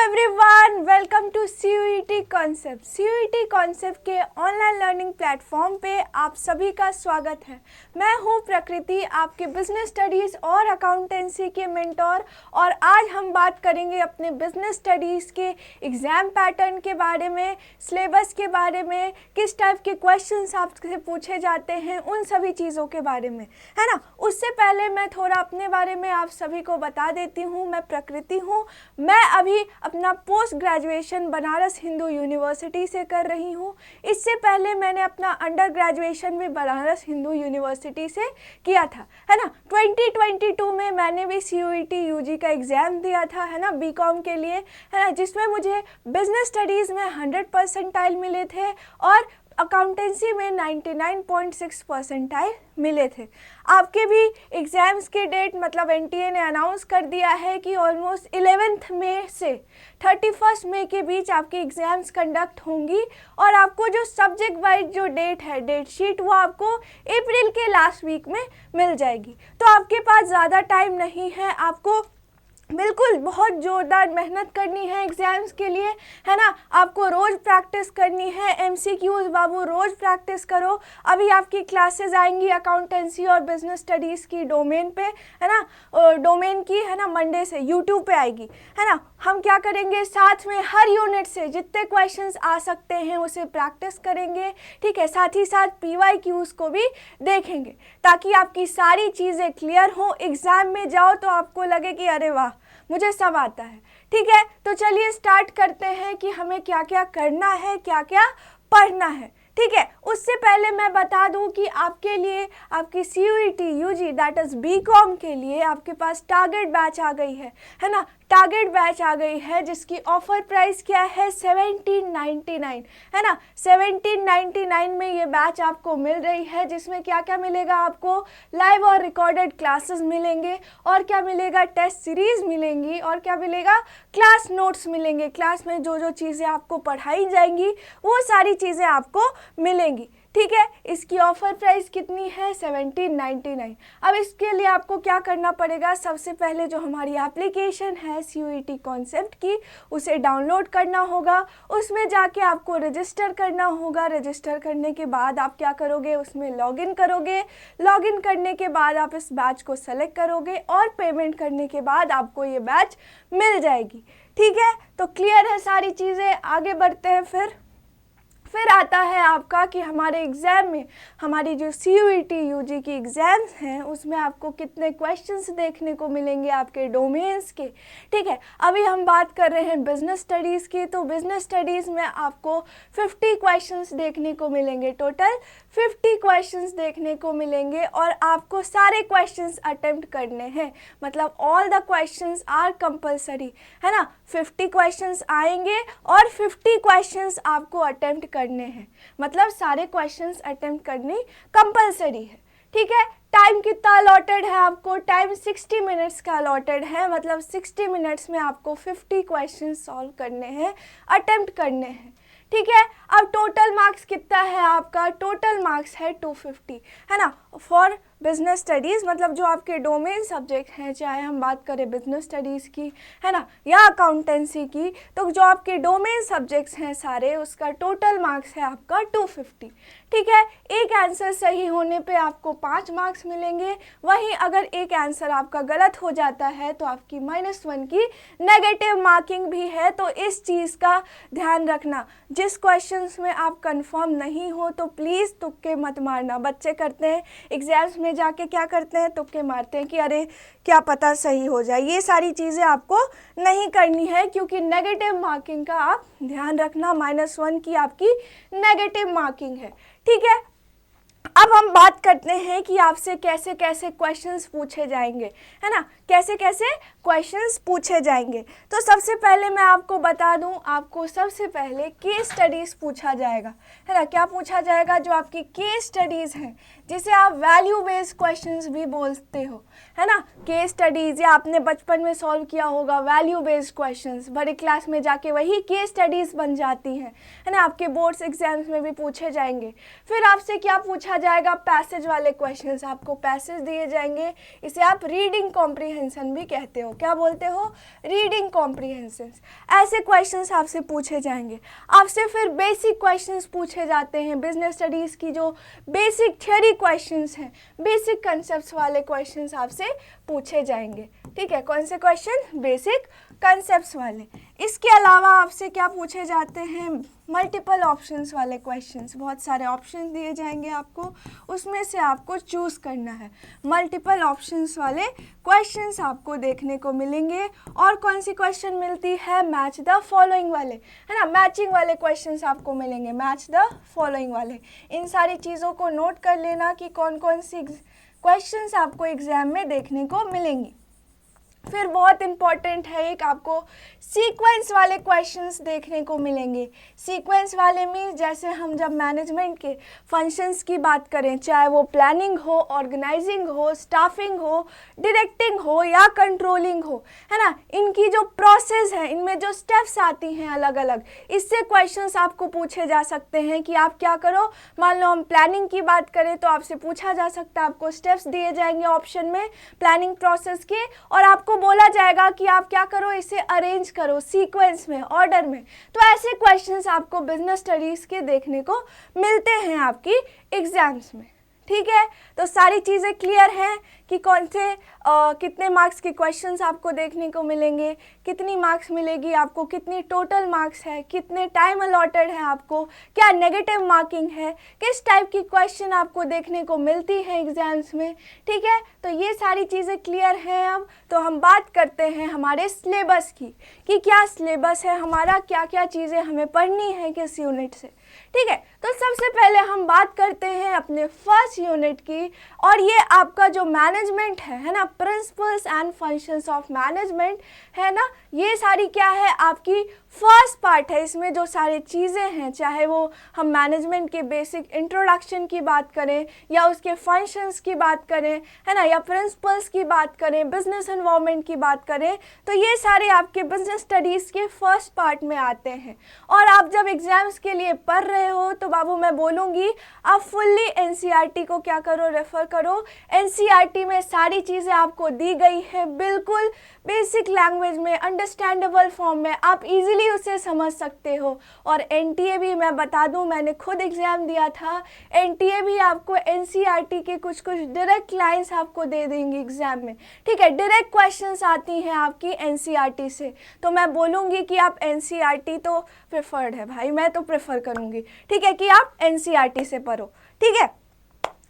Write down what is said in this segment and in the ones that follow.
Everyone, welcome to CUET concept. CUET concept के online learning platform पे आप सभी का स्वागत है। मैं हूँ प्रकृति, आपके बिजनेस स्टडीज़ और अकाउंटेंसी के मेंटोर, और आज हम बात करेंगे अपने बिजनेस स्टडीज़ के एग्ज़ाम पैटर्न के बारे में, सिलेबस के बारे में, किस टाइप के क्वेश्चंस आपसे पूछे जाते हैं, उन सभी चीज़ों के बारे में, है ना। उससे पहले मैं थोड़ा अपने बारे में आप सभी को बता देती हूँ। मैं प्रकृति हूँ। मैं अभी अपना post graduation Banaras Hindu university से कर रही हूँ। इससे पहले मैंने अपना अंडर ग्रेजुएशन भी बनारस हिंदू यूनिवर्सिटी से किया था, है ना। 2022 में मैंने भी CUET UG का एग्ज़ाम दिया था, है ना, BCom के लिए, है ना, जिसमें मुझे बिजनेस स्टडीज़ में 100 परसेंटाइल मिले थे और अकाउंटेंसी में 99.6 परसेंटाइल मिले थे। आपके भी एग्ज़ाम्स के डेट मतलब NTA ने अनाउंस कर दिया है कि ऑलमोस्ट 11 मई से 31 मई के बीच आपकी एग्ज़ाम्स कंडक्ट होंगी, और आपको जो सब्जेक्ट वाइज जो डेट है, डेट शीट, वो आपको अप्रैल के लास्ट वीक में मिल जाएगी। तो आपके पास ज़्यादा टाइम नहीं है, आपको बिल्कुल बहुत ज़ोरदार मेहनत करनी है एग्ज़ाम्स के लिए, है ना। आपको रोज़ प्रैक्टिस करनी है, MCQs बाबू रोज़ प्रैक्टिस करो। अभी आपकी क्लासेस आएंगी अकाउंटेंसी और बिजनेस स्टडीज़ की डोमेन पे, है ना, डोमेन की, है ना, मंडे से यूट्यूब पे आएगी, है ना। हम क्या करेंगे, साथ में हर यूनिट से जितने क्वेश्चंस आ सकते हैं उसे प्रैक्टिस करेंगे, ठीक है। साथ ही साथ PYQs को भी देखेंगे ताकि आपकी सारी चीज़ें क्लियर हो। एग्ज़ाम में जाओ तो आपको लगे कि अरे वाह, मुझे सब आता है, ठीक है। तो चलिए स्टार्ट करते हैं कि हमें क्या क्या करना है, क्या क्या पढ़ना है, ठीक है। उससे पहले मैं बता दूं कि आपके लिए आपकी CUET UG that is BCom के लिए आपके पास टारगेट बैच आ गई है ना। टारगेट बैच आ गई है जिसकी ऑफर प्राइस क्या है, 1799, है ना। 1799 में ये बैच आपको मिल रही है, जिसमें क्या क्या मिलेगा आपको, लाइव और रिकॉर्डेड क्लासेस मिलेंगे, और क्या मिलेगा, टेस्ट सीरीज मिलेंगी, और क्या मिलेगा, क्लास नोट्स मिलेंगे। क्लास में जो जो चीज़ें आपको पढ़ाई जाएंगी वो सारी चीज़ें आपको मिलेंगी, ठीक है। इसकी ऑफर प्राइस कितनी है, 1799। अब इसके लिए आपको क्या करना पड़ेगा, सबसे पहले जो हमारी एप्लीकेशन है CUET कॉन्सेप्ट की, उसे डाउनलोड करना होगा। उसमें जाके आपको रजिस्टर करना होगा। रजिस्टर करने के बाद आप क्या करोगे, उसमें लॉगिन करोगे। लॉगिन करने के बाद आप इस बैच को सेलेक्ट करोगे, और पेमेंट करने के बाद आपको ये बैच मिल जाएगी, ठीक है। तो क्लियर है सारी चीज़ें, आगे बढ़ते हैं। फिर आता है आपका कि हमारे एग्ज़ाम में, हमारी जो CUET UG की एग्ज़ाम्स हैं उसमें आपको कितने क्वेश्चंस देखने को मिलेंगे आपके डोमेन्स के, ठीक है। अभी हम बात कर रहे हैं बिजनेस स्टडीज़ की, तो बिजनेस स्टडीज़ में आपको 50 क्वेश्चंस देखने को मिलेंगे। टोटल 50 क्वेश्चंस देखने को मिलेंगे, और आपको सारे क्वेश्चंस अटेम्प्ट करने हैं, मतलब all the questions are compulsory, है ना। 50 क्वेश्चंस आएंगे और 50 क्वेश्चंस आपको अटेम्प्ट करने हैं, मतलब सारे क्वेश्चंस अटेम्प्ट करने कंपलसरी है, ठीक है। टाइम कितना अलॉटेड है आपको, टाइम 60 मिनट्स का अलॉटेड है, मतलब 60 मिनट्स में आपको 50 क्वेश्चंस सॉल्व करने हैं, अटेम्प्ट करने हैं, ठीक है। अब टोटल मार्क्स कितना है आपका, टोटल मार्क्स है 250, है ना, फॉर बिजनेस स्टडीज़, मतलब जो आपके डोमेन सब्जेक्ट हैं, चाहे हम बात करें बिजनेस स्टडीज़ की, है ना, या अकाउंटेंसी की, तो जो आपके डोमेन सब्जेक्ट्स हैं सारे, उसका टोटल मार्क्स है आपका 250, ठीक है। एक आंसर सही होने पे आपको 5 मार्क्स मिलेंगे। वहीं अगर एक आंसर आपका गलत हो जाता है तो आपकी -1 की नेगेटिव मार्किंग भी है। तो इस चीज़ का ध्यान रखना, जिस क्वेश्चंस में आप कंफर्म नहीं हो तो प्लीज़ तुक्के मत मारना। बच्चे करते हैं एग्जाम्स में जाके, क्या करते हैं, तुक्के मारते हैं कि अरे क्या पता सही हो जाए। ये सारी चीज़ें आपको नहीं करनी है, क्योंकि नेगेटिव मार्किंग का आप ध्यान रखना, -1 की आपकी नेगेटिव मार्किंग है, ठीक है। अब हम बात करते हैं कि आपसे कैसे कैसे क्वेश्चंस पूछे जाएंगे, है ना, कैसे कैसे क्वेश्चंस पूछे जाएंगे। तो सबसे पहले मैं आपको बता दूं, आपको सबसे पहले केस स्टडीज़ पूछा जाएगा, है ना। क्या पूछा जाएगा, जो आपकी केस स्टडीज़ हैं, जिसे आप वैल्यू बेस्ड क्वेश्चंस भी बोलते हो, है ना। केस स्टडीज़, या आपने बचपन में सॉल्व किया होगा वैल्यू बेस्ड क्वेश्चंस, बड़े क्लास में जाके वही केस स्टडीज़ बन जाती हैं, है ना। आपके बोर्ड्स एग्जाम्स में भी पूछे जाएंगे। फिर आपसे क्या पूछा जाएगा, पैसेज वाले क्वेश्चंस, आपको पैसेज दिए जाएंगे, इसे आप रीडिंग कॉम्प्रिहेंशन भी कहते हो। क्या बोलते हो, रीडिंग कॉम्प्रिहेंशन। ऐसे क्वेश्चंस आपसे पूछे जाएंगे। आपसे फिर बेसिक क्वेश्चंस पूछे जाते हैं, बिजनेस स्टडीज़ की जो बेसिक थ्योरी क्वेश्चंस हैं, बेसिक कंसेप्ट्स वाले क्वेश्चंस आपसे पूछे जाएंगे। ठीक है, कौन से क्वेश्चन, बेसिक कंसेप्ट्स वाले। इसके अलावा आपसे क्या पूछे जाते हैं, मल्टीपल ऑप्शंस वाले क्वेश्चंस। बहुत सारे ऑप्शन दिए जाएंगे आपको, उसमें से आपको चूज़ करना है। मल्टीपल ऑप्शंस वाले क्वेश्चंस आपको देखने को मिलेंगे। और कौन सी क्वेश्चन मिलती है, मैच द फॉलोइंग वाले, है ना, मैचिंग वाले क्वेश्चंस आपको मिलेंगे, मैच द फॉलोइंग वाले। इन सारी चीज़ों को नोट कर लेना कि कौन कौन सी क्वेश्चंस आपको एग्जाम में देखने को मिलेंगी। फिर बहुत इंपॉर्टेंट है एक, आपको सीक्वेंस वाले क्वेश्चंस देखने को मिलेंगे। सीक्वेंस वाले में जैसे हम जब मैनेजमेंट के फंक्शंस की बात करें, चाहे वो प्लानिंग हो, ऑर्गेनाइजिंग हो, स्टाफिंग हो, डायरेक्टिंग हो या कंट्रोलिंग हो, है ना, इनकी जो प्रोसेस है, इनमें जो स्टेप्स आती हैं अलग अलग, इससे क्वेश्चंस आपको पूछे जा सकते हैं कि आप क्या करो। मान लो हम प्लानिंग की बात करें तो आपसे पूछा जा सकता है, आपको स्टेप्स दिए जाएंगे ऑप्शन में प्लानिंग प्रोसेस के, और आपको बोला जाएगा कि आप क्या करो, इसे अरेंज करो सीक्वेंस में, ऑर्डर में। तो ऐसे क्वेश्चंस आपको बिजनेस स्टडीज के देखने को मिलते हैं आपकी एग्जाम्स में। ठीक है, तो सारी चीज़ें क्लियर हैं कि कौन से कितने मार्क्स के क्वेश्चंस आपको देखने को मिलेंगे, कितनी मार्क्स मिलेगी आपको, कितनी टोटल मार्क्स है, कितने टाइम अलॉटेड है आपको, क्या नेगेटिव मार्किंग है, किस टाइप की क्वेश्चन आपको देखने को मिलती है एग्जाम्स में। ठीक है, तो ये सारी चीज़ें क्लियर हैं। अब तो हम बात करते हैं हमारे सिलेबस की, कि क्या सिलेबस है हमारा, क्या क्या चीज़ें हमें पढ़नी है किस यूनिट से। ठीक है, तो सबसे पहले हम बात करते हैं अपने फर्स्ट यूनिट की, और ये आपका जो मैनेजमेंट है ना, principles and functions of management है ना, ये सारी क्या है, आपकी फर्स्ट पार्ट है। इसमें जो सारी चीज़ें हैं, चाहे वो हम मैनेजमेंट के बेसिक इंट्रोडक्शन की बात करें या उसके फंक्शंस की बात करें, है ना, या प्रिंसिपल्स की बात करें, बिजनेस एनवायरनमेंट की बात करें, तो ये सारे आपके बिजनेस स्टडीज़ के फर्स्ट पार्ट में आते हैं। और आप जब एग्जाम्स के लिए पढ़ रहे हो तो बाबू मैं बोलूँगी आप फुल्ली एनसीईआरटी को क्या करो, रेफर करो। एनसीईआरटी में सारी चीज़ें आपको दी गई है, बिल्कुल बेसिक लैंग्वेज में, अंडरस्टैंडेबल फॉर्म में, आप इजीली उसे समझ सकते हो। और एनटीए भी मैं बता दूं, मैंने खुद एग्जाम दिया था, एनटीए भी आपको एनसीईआरटी के कुछ कुछ डायरेक्ट लाइंस आपको दे देंगे एग्जाम में। ठीक है, डायरेक्ट क्वेश्चंस आती हैं आपकी एनसीईआरटी से, तो मैं बोलूँगी कि आप एनसीईआरटी तो प्रेफर्ड है भाई, मैं तो प्रेफर करूँगी, ठीक है, कि आप एनसीईआरटी से पढ़ो। ठीक है,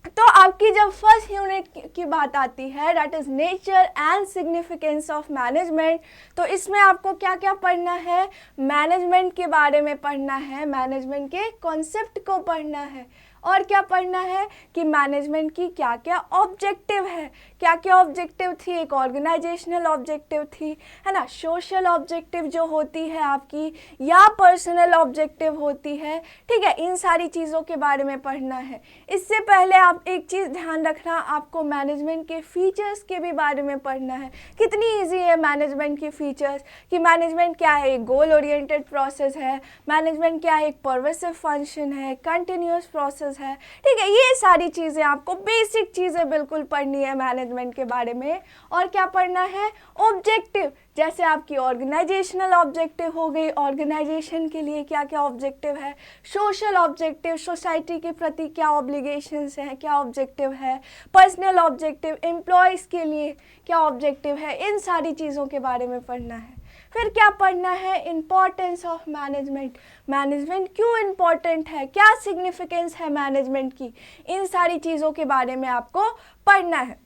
तो आपकी जब फर्स्ट यूनिट की बात आती है, that is nature and significance of management, तो इसमें आपको क्या क्या पढ़ना है, मैनेजमेंट के बारे में पढ़ना है, मैनेजमेंट के कॉन्सेप्ट को पढ़ना है, और क्या पढ़ना है कि मैनेजमेंट की क्या क्या ऑब्जेक्टिव है, क्या क्या ऑब्जेक्टिव थी, एक ऑर्गेनाइजेशनल ऑब्जेक्टिव थी, है ना, सोशल ऑब्जेक्टिव जो होती है आपकी, या पर्सनल ऑब्जेक्टिव होती है। ठीक है, इन सारी चीज़ों के बारे में पढ़ना है। इससे पहले आप एक चीज़ ध्यान रखना, आपको मैनेजमेंट के फीचर्स के भी बारे में पढ़ना है। कितनी ईजी है मैनेजमेंट के फीचर्स, कि मैनेजमेंट क्या है, एक गोल ओरिएंटेड प्रोसेस है, मैनेजमेंट क्या है, एक परवेसिव फंक्शन है, कंटिन्यूस प्रोसेस है। ठीक है, ये सारी चीज़ें आपको बेसिक चीज़ें बिल्कुल पढ़नी है मैनेजमेंट के बारे में। और क्या पढ़ना है, ऑब्जेक्टिव, जैसे आपकी ऑर्गेनाइजेशनल ऑब्जेक्टिव हो गई, ऑर्गेनाइजेशन के लिए क्या क्या ऑब्जेक्टिव है, सोशल ऑब्जेक्टिव, सोसाइटी के प्रति क्या ऑब्लिगेशंस हैं, क्या ऑब्जेक्टिव है, पर्सनल ऑब्जेक्टिव, एम्प्लॉयज़ के लिए क्या ऑब्जेक्टिव है, इन सारी चीज़ों के बारे में पढ़ना है। फिर क्या पढ़ना है, इम्पॉर्टेंस ऑफ मैनेजमेंट, मैनेजमेंट क्यों इम्पॉर्टेंट है, क्या सिग्निफिकेंस है मैनेजमेंट की, इन सारी चीज़ों के बारे में आपको पढ़ना है।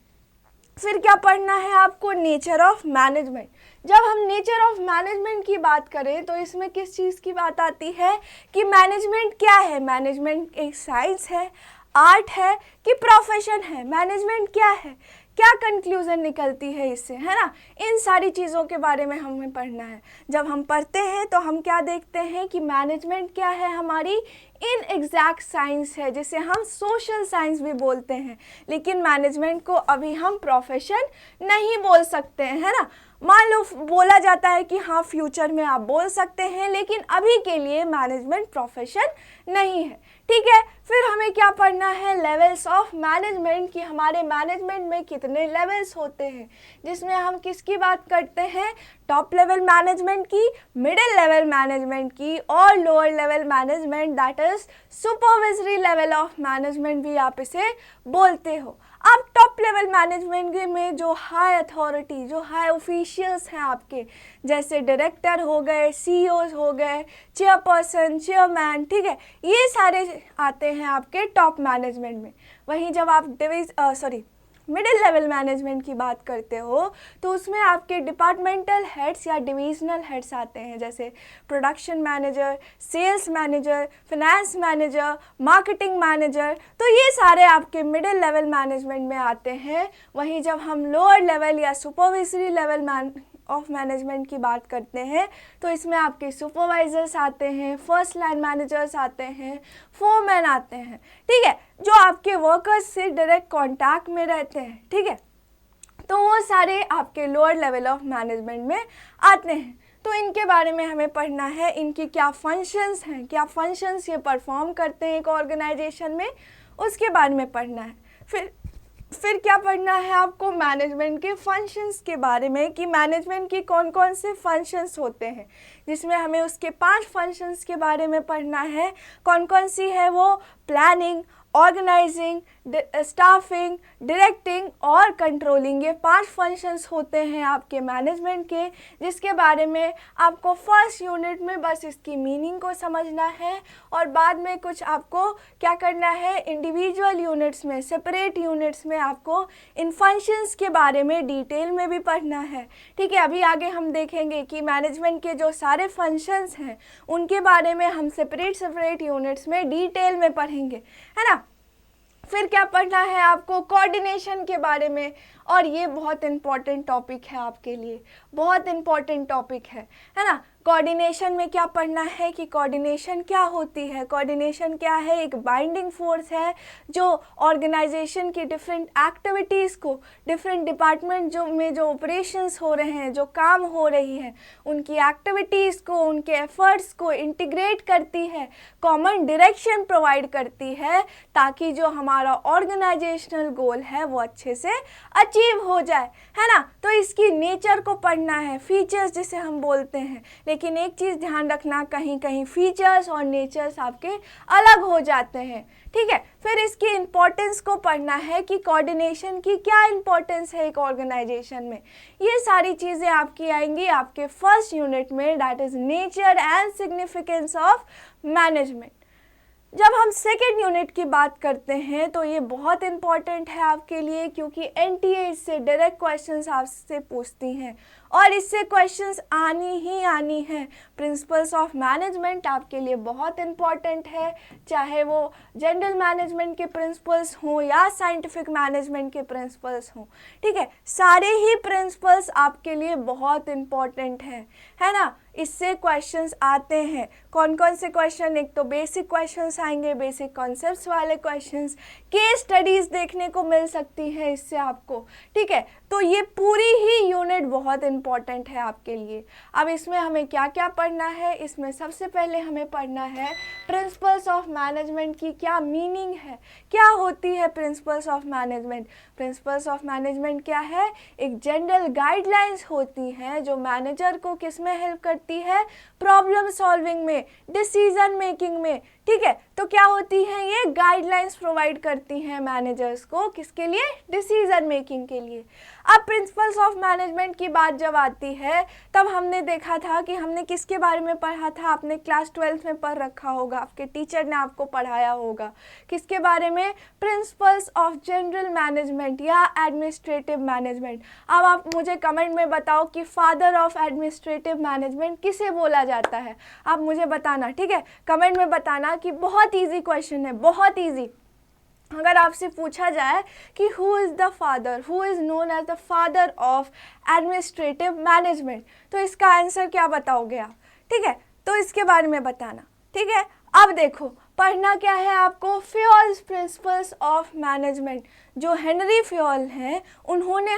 फिर क्या पढ़ना है आपको, नेचर ऑफ मैनेजमेंट। जब हम नेचर ऑफ मैनेजमेंट की बात करें तो इसमें किस चीज़ की बात आती है कि मैनेजमेंट क्या है, मैनेजमेंट एक साइंस है, आर्ट है कि प्रोफेशन है, मैनेजमेंट क्या है, क्या कंक्लूज़न निकलती है इससे, है ना, इन सारी चीज़ों के बारे में हमें पढ़ना है। जब हम पढ़ते हैं तो हम क्या देखते हैं कि मैनेजमेंट क्या है, हमारी इन एग्जैक्ट साइंस है, जिसे हम सोशल साइंस भी बोलते हैं, लेकिन मैनेजमेंट को अभी हम प्रोफेशन नहीं बोल सकते हैं, है ना। मान लो बोला जाता है कि हाँ फ्यूचर में आप बोल सकते हैं, लेकिन अभी के लिए मैनेजमेंट प्रोफेशन नहीं है। ठीक है, फिर हमें क्या पढ़ना है, लेवल्स ऑफ मैनेजमेंट, कि हमारे मैनेजमेंट में कितने लेवल्स होते हैं, जिसमें हम किसकी बात करते हैं, टॉप लेवल मैनेजमेंट की, मिडिल लेवल मैनेजमेंट की और lower level management, that is supervisory level of management भी आप इसे बोलते हो। अब टॉप लेवल मैनेजमेंट में जो हाई अथॉरिटी, जो हाई ऑफिशियल्स हैं आपके, जैसे डायरेक्टर हो गए, सीईओज हो गए, चेयरपर्सन, चेयरमैन, ठीक है, ये सारे आते हैं आपके टॉप मैनेजमेंट में। वहीं जब आप मिडिल लेवल मैनेजमेंट की बात करते हो तो उसमें आपके डिपार्टमेंटल हेड्स या डिविजनल हेड्स आते हैं, जैसे production manager, sales manager, finance manager, marketing manager, तो ये सारे आपके मिडिल लेवल मैनेजमेंट में आते हैं। वहीं जब हम लोअर लेवल या सुपरवाइजरी लेवल ऑफ मैनेजमेंट की बात करते हैं तो इसमें आपके सुपरवाइजर्स आते हैं, फर्स्ट लाइन मैनेजर्स आते हैं, फोरमैन आते हैं, ठीक है, जो आपके वर्कर्स से डायरेक्ट कांटेक्ट में रहते हैं। ठीक है, तो वो सारे आपके लोअर लेवल ऑफ मैनेजमेंट में आते हैं। तो इनके बारे में हमें पढ़ना है, इनकी क्या फंक्शंस हैं, क्या फंक्शंस ये परफॉर्म करते हैं एक ऑर्गेनाइजेशन में, उसके बारे में पढ़ना है। फिर क्या पढ़ना है आपको, मैनेजमेंट के फंक्शंस के बारे में, कि मैनेजमेंट की कौन कौन से फंक्शंस होते हैं, जिसमें हमें उसके 5 फंक्शंस के बारे में पढ़ना है। कौन कौन सी है वो, प्लानिंग, ऑर्गेनाइजिंग, स्टाफिंग, डायरेक्टिंग और कंट्रोलिंग, ये 5 फंक्शंस होते हैं आपके मैनेजमेंट के, जिसके बारे में आपको फर्स्ट यूनिट में बस इसकी मीनिंग को समझना है और बाद में कुछ आपको क्या करना है, इंडिविजुअल यूनिट्स में, सेपरेट यूनिट्स में आपको इन फंक्शंस के बारे में डिटेल में भी पढ़ना है। ठीक है, अभी आगे हम देखेंगे कि मैनेजमेंट के जो सारे फंक्शंस हैं उनके बारे में हम सेपरेट यूनिट्स में डिटेल में पढ़ेंगे, है ना। फिर क्या पढ़ना है आपको, कोऑर्डिनेशन के बारे में, और ये बहुत इंपॉर्टेंट टॉपिक है आपके लिए, बहुत इंपॉर्टेंट टॉपिक है ना। कोऑर्डिनेशन में क्या पढ़ना है कि कोऑर्डिनेशन क्या होती है। कोऑर्डिनेशन क्या है, एक बाइंडिंग फोर्स है जो ऑर्गेनाइजेशन की डिफरेंट एक्टिविटीज़ को, डिफरेंट डिपार्टमेंट जो ऑपरेशंस हो रहे हैं, जो काम हो रही है, उनकी एक्टिविटीज़ को, उनके एफर्ट्स को इंटीग्रेट करती है, कॉमन डायरेक्शन प्रोवाइड करती है, ताकि जो हमारा ऑर्गेनाइजेशनल गोल है वो अच्छे से अचीव हो जाए, है ना। तो इसकी नेचर को पढ़ना है, फीचर्स जिसे हम बोलते हैं। लेकिन एक चीज़ ध्यान रखना, कहीं कहीं फीचर्स और नेचर्स आपके अलग हो जाते हैं। ठीक है, फिर इसकी इम्पोर्टेंस को पढ़ना है कि कोऑर्डिनेशन की क्या इम्पोर्टेंस है एक ऑर्गेनाइजेशन में। ये सारी चीज़ें आपकी आएंगी आपके फर्स्ट यूनिट में, that is nature and significance of management. जब हम सेकेंड यूनिट की बात करते हैं तो ये बहुत इंपॉर्टेंट है आपके लिए, क्योंकि एनटीए इससे डायरेक्ट क्वेश्चंस आपसे पूछती हैं और इससे क्वेश्चंस आनी ही आनी है। प्रिंसिपल्स ऑफ मैनेजमेंट आपके लिए बहुत इंपॉर्टेंट है, चाहे वो जनरल मैनेजमेंट के प्रिंसिपल्स हों या साइंटिफिक मैनेजमेंट के प्रिंसिपल्स हों। ठीक है, सारे ही प्रिंसिपल्स आपके लिए बहुत इंपॉर्टेंट है ना। इससे क्वेश्चंस आते हैं। कौन कौन से क्वेश्चन, एक तो बेसिक क्वेश्चंस आएंगे, बेसिक कॉन्सेप्ट्स वाले क्वेश्चंस, केस स्टडीज़ देखने को मिल सकती है इससे आपको। ठीक है, तो ये पूरी ही यूनिट बहुत इंपॉर्टेंट है आपके लिए। अब इसमें हमें क्या क्या पढ़ना है, इसमें सबसे पहले हमें पढ़ना है प्रिंसिपल्स ऑफ मैनेजमेंट की क्या मीनिंग है, क्या होती है principles of management. Principles of management क्या है, एक जनरल गाइडलाइंस होती हैं जो मैनेजर को किस में हेल्प करती है, प्रॉब्लम सॉल्विंग में, डिसीजन मेकिंग में। ठीक है, तो क्या होती हैं ये गाइडलाइंस प्रोवाइड करती हैं मैनेजर्स को, किसके लिए, डिसीजन मेकिंग के लिए। अब प्रिंसिपल्स ऑफ मैनेजमेंट की बात जब आती है तब हमने देखा था कि हमने किसके बारे में पढ़ा था, आपने क्लास 12th में पढ़ रखा होगा, आपके टीचर ने आपको पढ़ाया होगा, किसके बारे में, प्रिंसिपल्स ऑफ जनरल मैनेजमेंट या एडमिनिस्ट्रेटिव मैनेजमेंट। अब आप मुझे कमेंट में बताओ कि फादर ऑफ एडमिनिस्ट्रेटिव मैनेजमेंट किसे बोला जाता है, आप मुझे बताना। ठीक है, कमेंट में बताना कि बहुत ईजी क्वेश्चन है, बहुत ईजी। अगर आपसे पूछा जाए कि who is the father, who is known as the father of administrative management, तो इसका आंसर क्या बताओगे आप। ठीक है, तो इसके बारे में बताना। ठीक है, अब देखो पढ़ना क्या है आपको, फ्योल्स प्रिंसिपल्स ऑफ मैनेजमेंट, जो हेनरी फ्योल हैं उन्होंने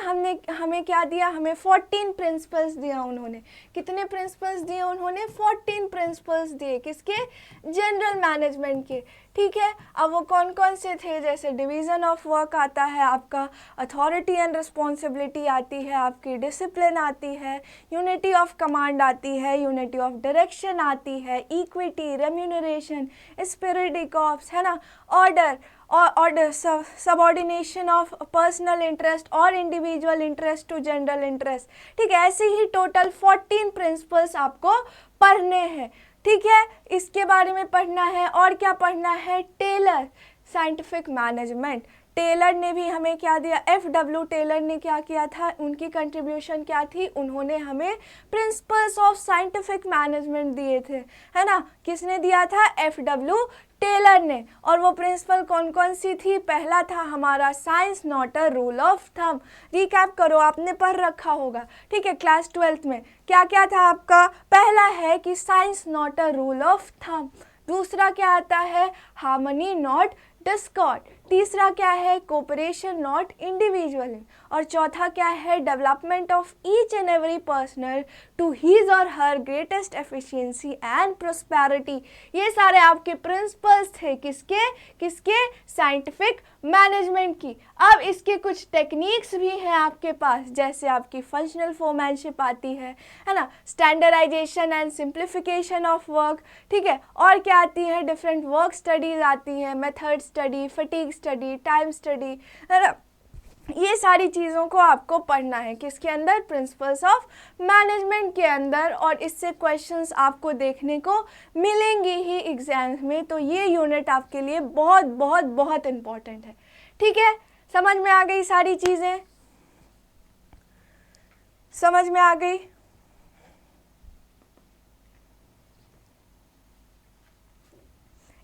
हमें क्या दिया, हमें 14 प्रिंसिपल्स दिया। उन्होंने कितने प्रिंसिपल्स दिए, उन्होंने 14 प्रिंसिपल्स दिए, किसके, जनरल मैनेजमेंट के। ठीक है, अब वो कौन कौन से थे, जैसे डिवीज़न ऑफ वर्क आता है आपका, अथॉरिटी एंड रिस्पॉन्सिबिलिटी आती है आपकी, डिसिप्लिन आती है, यूनिटी ऑफ कमांड आती है, यूनिटी ऑफ डायरेक्शन आती है, इक्विटी, रेम्यूनरेशन, स्पिरिट ऑफ्स, है ना, order subordination of personal interest और individual interest to general interest. ठीक है, ऐसे ही टोटल 14 प्रिंसिपल्स आपको पढ़ने हैं। ठीक है, इसके बारे में पढ़ना है। और क्या पढ़ना है, टेलर साइंटिफिक मैनेजमेंट। टेलर ने भी हमें क्या दिया, FW टेलर ने क्या किया था, उनकी कंट्रीब्यूशन क्या थी, उन्होंने हमें प्रिंसिपल्स ऑफ साइंटिफिक मैनेजमेंट दिए थे, है ना। किसने दिया था, FW टेलर ने। और वो प्रिंसिपल कौन कौन सी थी, पहला था हमारा science not a rule of thumb. Recap करो, आपने पढ़ रखा होगा। ठीक है, क्लास 12th में क्या क्या था आपका, पहला है कि science not a rule of thumb. दूसरा क्या आता है, हार्मनी नॉट डिस्कॉर्ड। तीसरा क्या है, कोऑपरेशन नॉट इंडिविजुअल। और चौथा क्या है, development of each and every personnel to his और her greatest efficiency and prosperity. ये सारे आपके प्रिंसिपल्स थे, किसके किसके, साइंटिफिक मैनेजमेंट की। अब इसके कुछ टेक्निक्स भी हैं आपके पास, जैसे आपकी फंक्शनल फोरमैनशिप आती है ना, standardisation and simplification of work. ठीक है, और क्या आती है, डिफरेंट वर्क स्टडीज आती है, method study, fatigue study, time study, है ना। ये सारी चीज़ों को आपको पढ़ना है, किसके अंदर, प्रिंसिपल्स ऑफ मैनेजमेंट के अंदर। और इससे क्वेश्चंस आपको देखने को मिलेंगे ही एग्जाम्स में, तो ये यूनिट आपके लिए बहुत बहुत बहुत इम्पॉर्टेंट है। ठीक है, समझ में आ गई सारी चीज़ें, समझ में आ गई।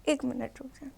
एक मिनट रुक जाए।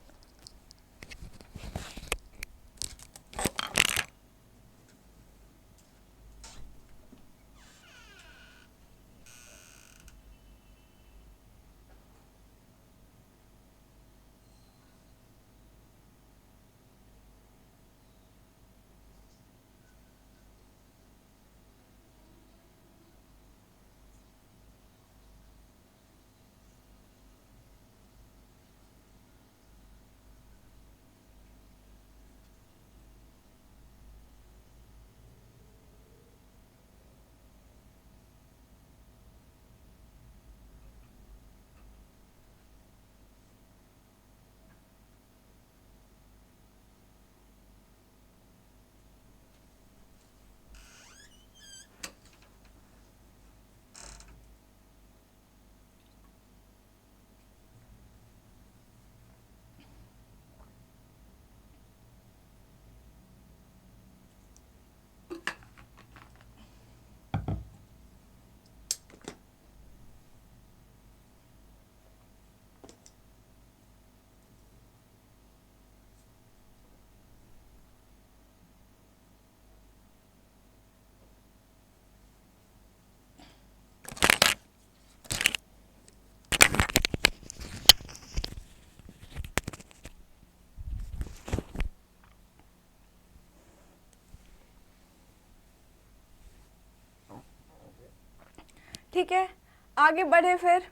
ठीक है, आगे बढ़े फिर।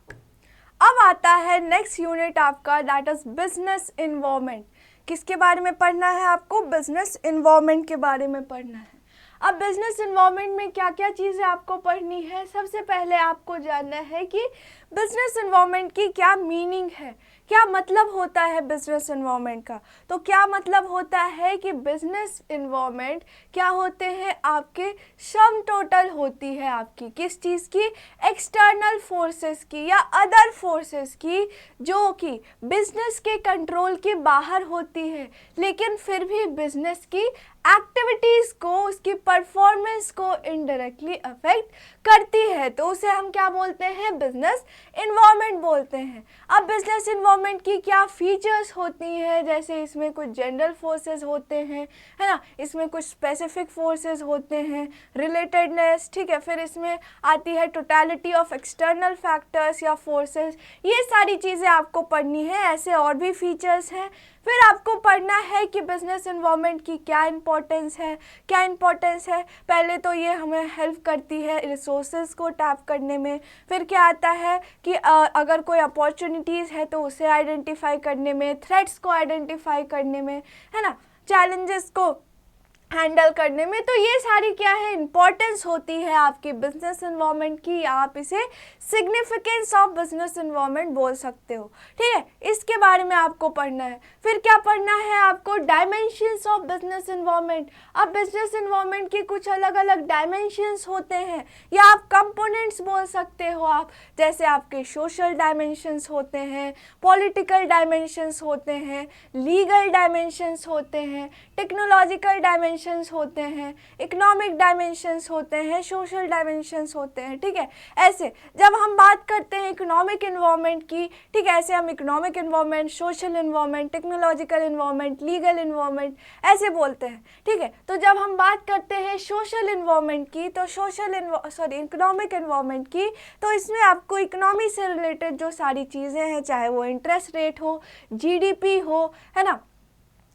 अब आता है नेक्स्ट यूनिट आपका, दैट इज बिजनेस इन्वायरमेंट। किसके बारे में पढ़ना है आपको, बिजनेस इन्वायरमेंट के बारे में पढ़ना है। अब बिजनेस इन्वायरमेंट में क्या क्या चीज़ें आपको पढ़नी है, सबसे पहले आपको जानना है कि बिजनेस इन्वायरमेंट की क्या मीनिंग है, क्या मतलब होता है बिजनेस इन्वायरमेंट का। तो क्या मतलब होता है कि बिजनेस इन्वायरमेंट क्या होते हैं, आपके सम टोटल होती है आपकी किस चीज़ की, एक्सटर्नल फोर्सेस की या अदर फोर्सेस की, जो कि बिजनेस के कंट्रोल के बाहर होती है, लेकिन फिर भी बिजनेस की एक्टिविटीज़ को, उसकी परफॉर्मेंस को इनडायरेक्टली अफेक्ट करती है। तो उसे हम क्या बोलते हैं, बिजनेस इन्वायरमेंट बोलते हैं। अब बिजनेस इन्वायरमेंट की क्या फीचर्स होती हैं, जैसे इसमें कुछ जनरल फोर्सेस होते हैं, है ना, इसमें कुछ स्पेसिफिक फोर्सेस होते हैं, रिलेटेडनेस, ठीक है, फिर इसमें आती है टोटलिटी ऑफ एक्सटर्नल फैक्टर्स या फोर्सेस। ये सारी चीज़ें आपको पढ़नी है। ऐसे और भी फीचर्स हैं, फिर आपको पढ़ना है कि बिजनेस इन्वायरमेंट की क्या इम्पोर्टेंस है। पहले तो ये हमें हेल्प करती है रिसोर्सेज को टैप करने में। फिर क्या आता है कि अगर कोई अपॉर्चुनिटीज़ है तो उसे आइडेंटिफाई करने में, थ्रेट्स को आइडेंटिफाई करने में, है ना, चैलेंजेस को हैंडल करने में। तो ये सारी क्या है, इम्पोर्टेंस होती है आपकी बिजनेस इन्वायरमेंट की। आप इसे सिग्निफिकेंस ऑफ बिजनेस इन्वायरमेंट बोल सकते हो, ठीक है। इसके बारे में आपको पढ़ना है। फिर क्या पढ़ना है आपको, डायमेंशंस ऑफ बिजनेस इन्वायरमेंट। अब बिजनेस इन्वायरमेंट के कुछ अलग अलग डायमेंशंस होते हैं, या आप कंपोनेंट्स बोल सकते हो आप, जैसे आपके सोशल डायमेंशंस होते हैं, पॉलिटिकल डायमेंशंस होते हैं, लीगल डायमेंशंस होते हैं, टेक्नोलॉजिकल डायमेंशंस होते हैं, इकोनॉमिक डायमेंशंस होते हैं, सोशल डायमेंशंस होते हैं, ठीक है। ऐसे जब हम बात करते हैं इकोनॉमिक इन्वायरमेंट की, ठीक है, ऐसे हम economic environment, social environment, technological environment, legal environment ऐसे बोलते हैं, ठीक है। तो जब हम बात करते हैं सोशल इन्वायरमेंट की, तो इकोनॉमिक इन्वायरमेंट की, तो इसमें आपको इकोनॉमी से रिलेटेड जो सारी चीज़ें हैं, चाहे वो इंटरेस्ट रेट हो, जीडीपी हो, है ना,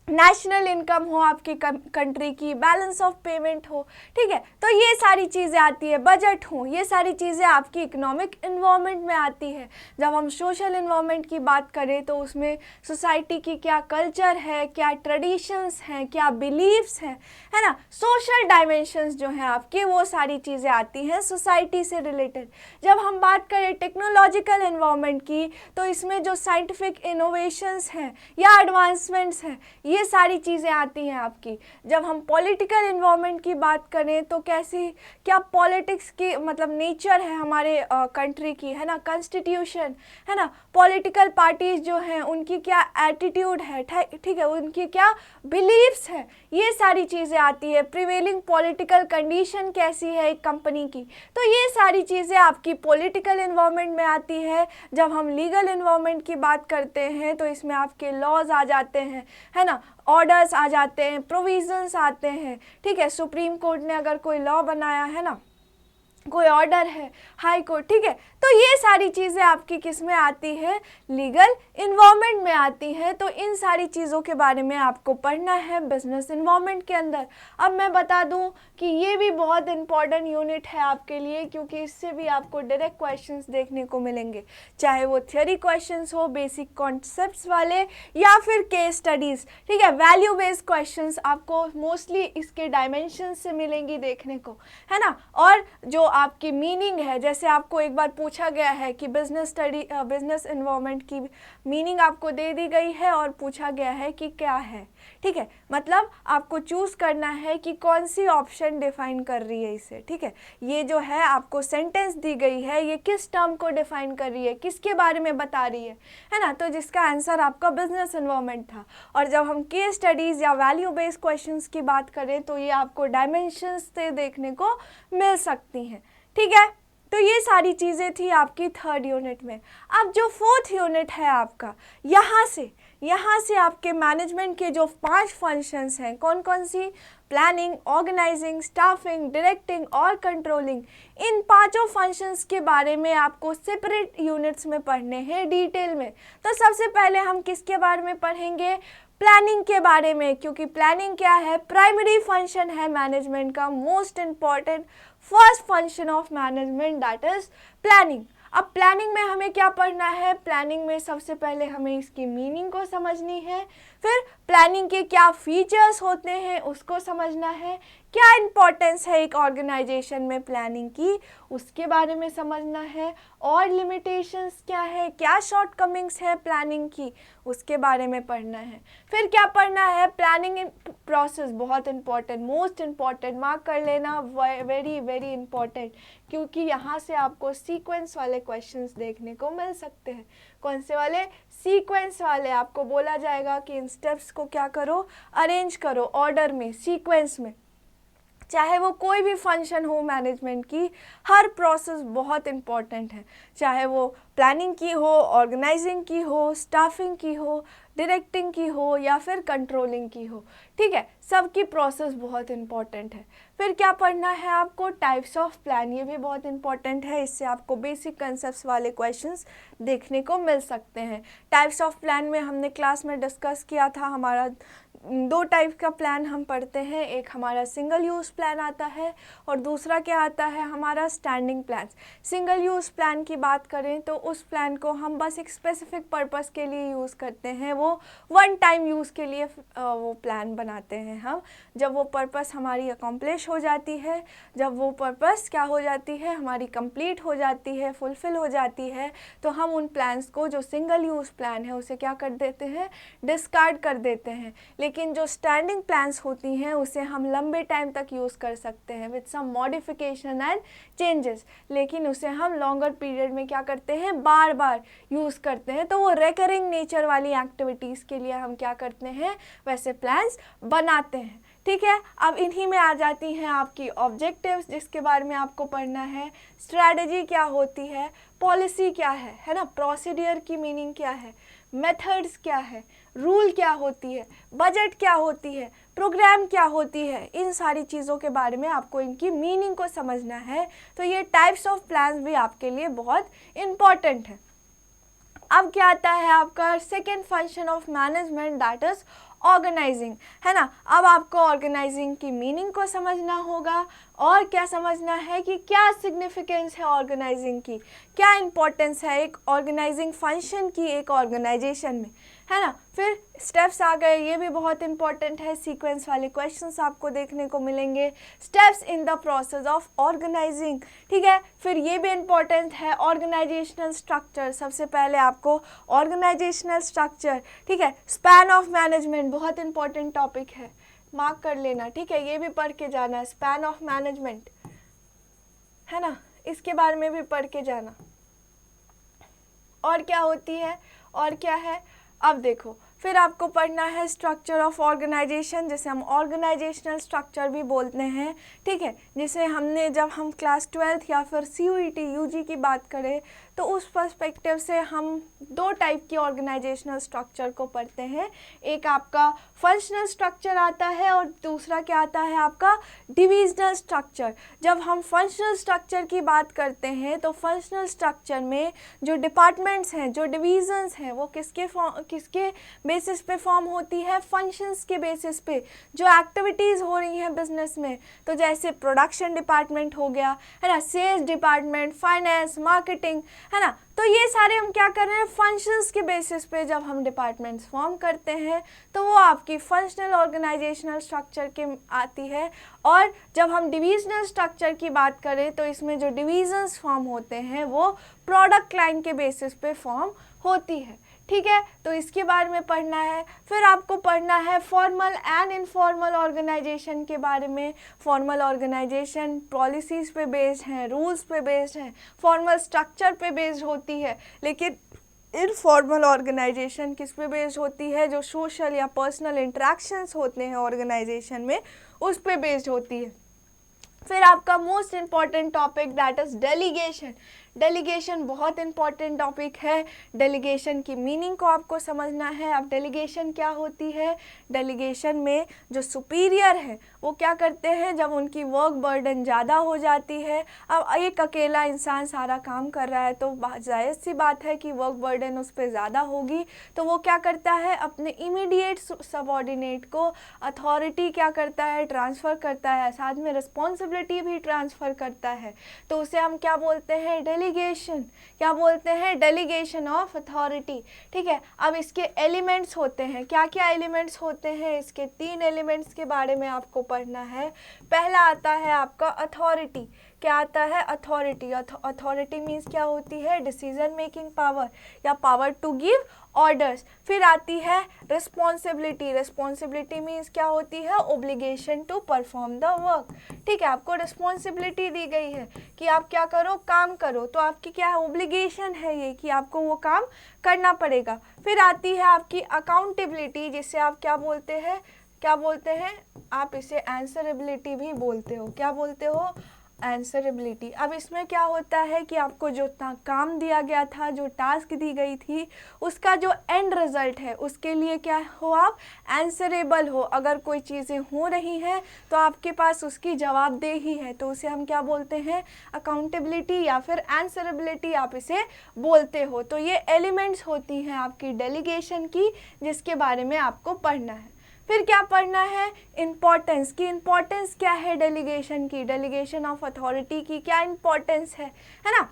नेशनल इनकम हो आपकी कंट्री की, बैलेंस ऑफ पेमेंट हो, ठीक है, तो ये सारी चीज़ें आती है, बजट हो, ये सारी चीज़ें आपकी इकोनॉमिक इन्वायरमेंट में आती है। जब हम सोशल इन्वायरमेंट की बात करें तो उसमें सोसाइटी की क्या कल्चर है, क्या ट्रेडिशंस हैं, क्या बिलीव्स हैं, है ना, सोशल डायमेंशंस जो हैं आपके, वो सारी चीज़ें आती हैं सोसाइटी से रिलेटेड। जब हम बात करें टेक्नोलॉजिकल इन्वायरमेंट की, तो इसमें जो साइंटिफिक इनोवेशंस हैं या एडवांसमेंट्स हैं, ये सारी चीज़ें आती हैं आपकी। जब हम पॉलिटिकल इन्वायरमेंट की बात करें तो क्या पॉलिटिक्स की मतलब नेचर है हमारे कंट्री की, है ना, कॉन्स्टिट्यूशन, है ना, पॉलिटिकल पार्टीज जो हैं उनकी क्या एटीट्यूड है, ठीक है, उनकी क्या बिलीव्स है, ये सारी चीज़ें आती है। प्रिवेलिंग पॉलिटिकल कंडीशन कैसी है एक कंपनी की, तो ये सारी चीज़ें आपकी पॉलिटिकल इन्वायरमेंट में आती है। जब हम लीगल इन्वायरमेंट की बात करते हैं तो इसमें आपके लॉज आ जाते हैं, है ना, ऑर्डर्स आ जाते हैं, प्रोविजंस आते हैं, ठीक है। सुप्रीम कोर्ट ने अगर कोई लॉ बनाया है ना, कोई ऑर्डर है, हाई कोर्ट, ठीक है, तो ये सारी चीज़ें आपकी किस में आती है, लीगल इन्वायरमेंट में आती हैं। तो इन सारी चीज़ों के बारे में आपको पढ़ना है बिजनेस इन्वायरमेंट के अंदर। अब मैं बता दूं कि ये भी बहुत इंपॉर्टेंट यूनिट है आपके लिए, क्योंकि इससे भी आपको डायरेक्ट क्वेश्चंस देखने को मिलेंगे, चाहे वो थियोरी क्वेश्चंस हो, बेसिक कॉन्सेप्ट्स वाले, या फिर केस स्टडीज़, ठीक है, वैल्यू बेस्ड क्वेश्चंस आपको मोस्टली इसके डायमेंशंस से मिलेंगी देखने को, है ना। और जो आपकी मीनिंग है, जैसे आपको एक बार पूछा गया है कि बिजनेस इन्वायरमेंट की मीनिंग आपको दे दी गई है और पूछा गया है कि क्या है, ठीक है, मतलब आपको चूज़ करना है कि कौन सी ऑप्शन डिफाइन कर रही है इसे, ठीक है। ये जो है आपको सेंटेंस दी गई है, ये किस टर्म को डिफाइन कर रही है, किसके बारे में बता रही है ना, तो जिसका आंसर आपका बिजनेस इन्वायरमेंट था। और जब हम केस स्टडीज़ या वैल्यू बेस्ड क्वेश्चंस की बात करें तो ये आपको डायमेंशंस से देखने को मिल सकती हैं, ठीक है। तो ये सारी चीज़ें थी आपकी थर्ड यूनिट में। अब जो फोर्थ यूनिट है आपका, यहाँ से आपके मैनेजमेंट के जो 5 फंक्शंस हैं, कौन कौन सी, प्लानिंग, ऑर्गेनाइजिंग, स्टाफिंग, डायरेक्टिंग और कंट्रोलिंग, इन 5 फंक्शंस के बारे में आपको सेपरेट यूनिट्स में पढ़ने हैं डिटेल में। तो सबसे पहले हम किसके बारे में पढ़ेंगे, प्लानिंग के बारे में, क्योंकि प्लानिंग क्या है, प्राइमरी फंक्शन है मैनेजमेंट का, most important first function of management, that is planning. अब प्लानिंग में हमें क्या पढ़ना है, प्लानिंग में सबसे पहले हमें इसकी मीनिंग को समझनी है, फिर प्लानिंग के क्या फीचर्स होते हैं उसको समझना है, क्या इम्पोर्टेंस है एक ऑर्गेनाइजेशन में प्लानिंग की उसके बारे में समझना है, और लिमिटेशंस क्या है, क्या शॉर्टकमिंग्स है प्लानिंग की उसके बारे में पढ़ना है। फिर क्या पढ़ना है, प्लानिंग प्रोसेस, बहुत इंपॉर्टेंट, मोस्ट इम्पॉर्टेंट, मार्क कर लेना, वेरी वेरी इंपॉर्टेंट, क्योंकि यहाँ से आपको सीक्वेंस वाले क्वेश्चंस देखने को मिल सकते हैं। कौन से वाले, सीक्वेंस वाले। आपको बोला जाएगा कि इन स्टेप्स को क्या करो, अरेंज करो ऑर्डर में, सीक्वेंस में। चाहे वो कोई भी फंक्शन हो मैनेजमेंट की, हर प्रोसेस बहुत इंपॉर्टेंट है, चाहे वो प्लानिंग की हो, ऑर्गेनाइजिंग की हो, स्टाफिंग की हो, डायरेक्टिंग की हो या फिर कंट्रोलिंग की हो, ठीक है, सबकी प्रोसेस बहुत इंपॉर्टेंट है। फिर क्या पढ़ना है आपको, टाइप्स ऑफ प्लान, ये भी बहुत इंपॉर्टेंट है, इससे आपको बेसिक कंसेप्ट्स वाले क्वेश्चंस देखने को मिल सकते हैं। टाइप्स ऑफ प्लान में हमने क्लास में डिस्कस किया था, हमारा 2 टाइप का प्लान हम पढ़ते हैं, एक हमारा सिंगल यूज़ प्लान आता है और दूसरा क्या आता है हमारा standing plan. Single use plan की बात करें तो उस प्लान को हम बस एक स्पेसिफिक पर्पस के लिए यूज़ करते हैं, वो वन टाइम यूज़ के लिए वो प्लान बनाते हैं हम। जब वो पर्पस हमारी अकम्प्लिश हो जाती है, जब वो पर्पस क्या हो जाती है हमारी कंप्लीट हो जाती है, फुलफ़िल हो जाती है, तो हम उन प्लान्स को जो सिंगल यूज़ प्लान है उसे क्या कर देते हैं, डिस्कार्ड कर देते हैं। लेकिन जो स्टैंडिंग प्लान्स होती हैं उसे हम लंबे टाइम तक यूज़ कर सकते हैं with some modification and changes, लेकिन उसे हम लॉन्गर पीरियड में क्या करते हैं, बार बार यूज़ करते हैं। तो वो रेकरिंग नेचर वाली एक्टिविटीज़ के लिए हम क्या करते हैं, वैसे प्लान्स बनाते हैं, ठीक है। अब इन्हीं में आ जाती हैं आपकी ऑब्जेक्टिव्स, जिसके बारे में आपको पढ़ना है। स्ट्रैटेजी क्या होती है, पॉलिसी क्या है ना, प्रोसीडियर की मीनिंग क्या है, मेथड्स क्या है, रूल क्या होती है, बजट क्या होती है, प्रोग्राम क्या होती है, इन सारी चीज़ों के बारे में आपको इनकी मीनिंग को समझना है। तो ये टाइप्स ऑफ प्लान्स भी आपके लिए बहुत इम्पॉर्टेंट है। अब क्या आता है आपका second function of management, that is organising, है ना। अब आपको ऑर्गेनाइजिंग की मीनिंग को समझना होगा और क्या समझना है कि क्या सिग्निफिकेंस है ऑर्गेनाइजिंग की, क्या इम्पोर्टेंस है एक ऑर्गेनाइजिंग फंक्शन की एक ऑर्गेनाइजेशन में, है ना। फिर स्टेप्स आ गए, ये भी बहुत इंपॉर्टेंट है, सीक्वेंस वाले क्वेश्चंस आपको देखने को मिलेंगे, steps in the process of organising, ठीक है। फिर ये भी इम्पॉर्टेंट है ऑर्गेनाइजेशनल स्ट्रक्चर, सबसे पहले आपको ऑर्गेनाइजेशनल स्ट्रक्चर, ठीक है। स्पैन ऑफ मैनेजमेंट बहुत इंपॉर्टेंट टॉपिक है, मार्क कर लेना, ठीक है, ये भी पढ़ के जाना, स्पैन ऑफ मैनेजमेंट, है ना, इसके बारे में भी पढ़ के जाना। और क्या होती है और क्या है, अब देखो, फिर आपको पढ़ना है स्ट्रक्चर ऑफ ऑर्गेनाइजेशन, जिसे हम ऑर्गेनाइजेशनल स्ट्रक्चर भी बोलते हैं, ठीक है, जिसे हमने जब हम क्लास 12th या फिर CUET UG की बात करें तो उस पर्सपेक्टिव से हम 2 टाइप की ऑर्गेनाइजेशनल स्ट्रक्चर को पढ़ते हैं। एक आपका फंक्शनल स्ट्रक्चर आता है और दूसरा क्या आता है आपका डिविजनल स्ट्रक्चर। जब हम फंक्शनल स्ट्रक्चर की बात करते हैं तो फंक्शनल स्ट्रक्चर में जो डिपार्टमेंट्स हैं, जो डिवीजन्स हैं, वो किसके बेसिस पे फॉर्म होती है, फंक्शंस के बेसिस पे, जो एक्टिविटीज़ हो रही हैं बिजनेस में। तो जैसे प्रोडक्शन डिपार्टमेंट हो गया, है ना, सेल्स डिपार्टमेंट, फाइनेंस, मार्केटिंग, है ना, तो ये सारे हम क्या कर रहे हैं, फंक्शंस के बेसिस पे जब हम डिपार्टमेंट्स फॉर्म करते हैं तो वो आपकी फंक्शनल ऑर्गेनाइजेशनल स्ट्रक्चर के आती है। और जब हम डिविजनल स्ट्रक्चर की बात करें तो इसमें जो डिवीजन्स फॉर्म होते हैं वो प्रोडक्ट लाइन के बेसिस पे फॉर्म होती है, ठीक है। तो इसके बारे में पढ़ना है। फिर आपको पढ़ना है फॉर्मल एंड इनफॉर्मल ऑर्गेनाइजेशन के बारे में। फॉर्मल ऑर्गेनाइजेशन पॉलिसीज़ पे बेस्ड हैं, रूल्स पे बेस्ड हैं, फॉर्मल स्ट्रक्चर पे बेस्ड होती है, लेकिन इनफॉर्मल ऑर्गेनाइजेशन किस पे बेस्ड होती है, जो सोशल या पर्सनल इंटरेक्शंस होते हैं ऑर्गेनाइजेशन में, उस पे बेस्ड होती है। फिर आपका most important topic that is delegation. Delegation बहुत इंपॉर्टेंट टॉपिक है। डेलीगेशन की मीनिंग को आपको समझना है। अब डेलीगेशन क्या होती है, डेलीगेशन में जो सुपीरियर है वो क्या करते हैं, जब उनकी वर्क बर्डन ज़्यादा हो जाती है, अब एक अकेला इंसान सारा काम कर रहा है तो जाहिर सी बात है कि वर्क बर्डन उस पर ज़्यादा होगी, तो वो क्या करता है, अपने इमीडिएट सबऑर्डिनेट को अथॉरिटी क्या करता है, ट्रांसफ़र करता है, साथ में रिस्पॉन्सिबिलिटी भी ट्रांसफ़र करता है। तो उसे हम क्या बोलते हैं, डेलीगेशन। क्या बोलते हैं, डेलीगेशन ऑफ अथॉरिटी, ठीक है। अब इसके एलिमेंट्स होते हैं, क्या क्या एलिमेंट्स होते हैं, इसके 3 एलिमेंट्स के बारे में आपको पढ़ना है। पहला आता है आपका अथॉरिटी। क्या आता है, अथॉरिटी। अथॉरिटी मीन्स क्या होती है, डिसीजन मेकिंग पावर या पावर टू गिव ऑर्डर्स। फिर आती है रिस्पॉन्सिबिलिटी। रिस्पॉन्सिबिलिटी मीन्स क्या होती है, obligation to perform the work, ठीक है। आपको रिस्पॉन्सिबिलिटी दी गई है कि आप क्या करो, काम करो, तो आपकी क्या है, ओब्लिगेशन है ये कि आपको वो काम करना पड़ेगा। फिर आती है आपकी अकाउंटेबिलिटी, जिसे आप क्या बोलते हैं, क्या बोलते हैं आप, इसे आंसरेबिलिटी भी बोलते हो। क्या बोलते हो, आंसरेबिलिटी। अब इसमें क्या होता है कि आपको जो काम दिया गया था, जो टास्क दी गई थी, उसका जो एंड रिजल्ट है उसके लिए क्या हो, आप आंसरेबल हो। अगर कोई चीज़ें हो रही हैं तो आपके पास उसकी जवाबदेही है, तो उसे हम क्या बोलते हैं, अकाउंटेबिलिटी या फिर आंसरेबिलिटी आप इसे बोलते हो। तो ये एलिमेंट्स होती हैं आपकी डेलीगेशन की, जिसके बारे में आपको पढ़ना है। फिर क्या पढ़ना है, इम्पोर्टेंस की। इम्पोर्टेंस क्या है डेलीगेशन की, डेलीगेशन ऑफ अथॉरिटी की क्या इम्पोर्टेंस है ना,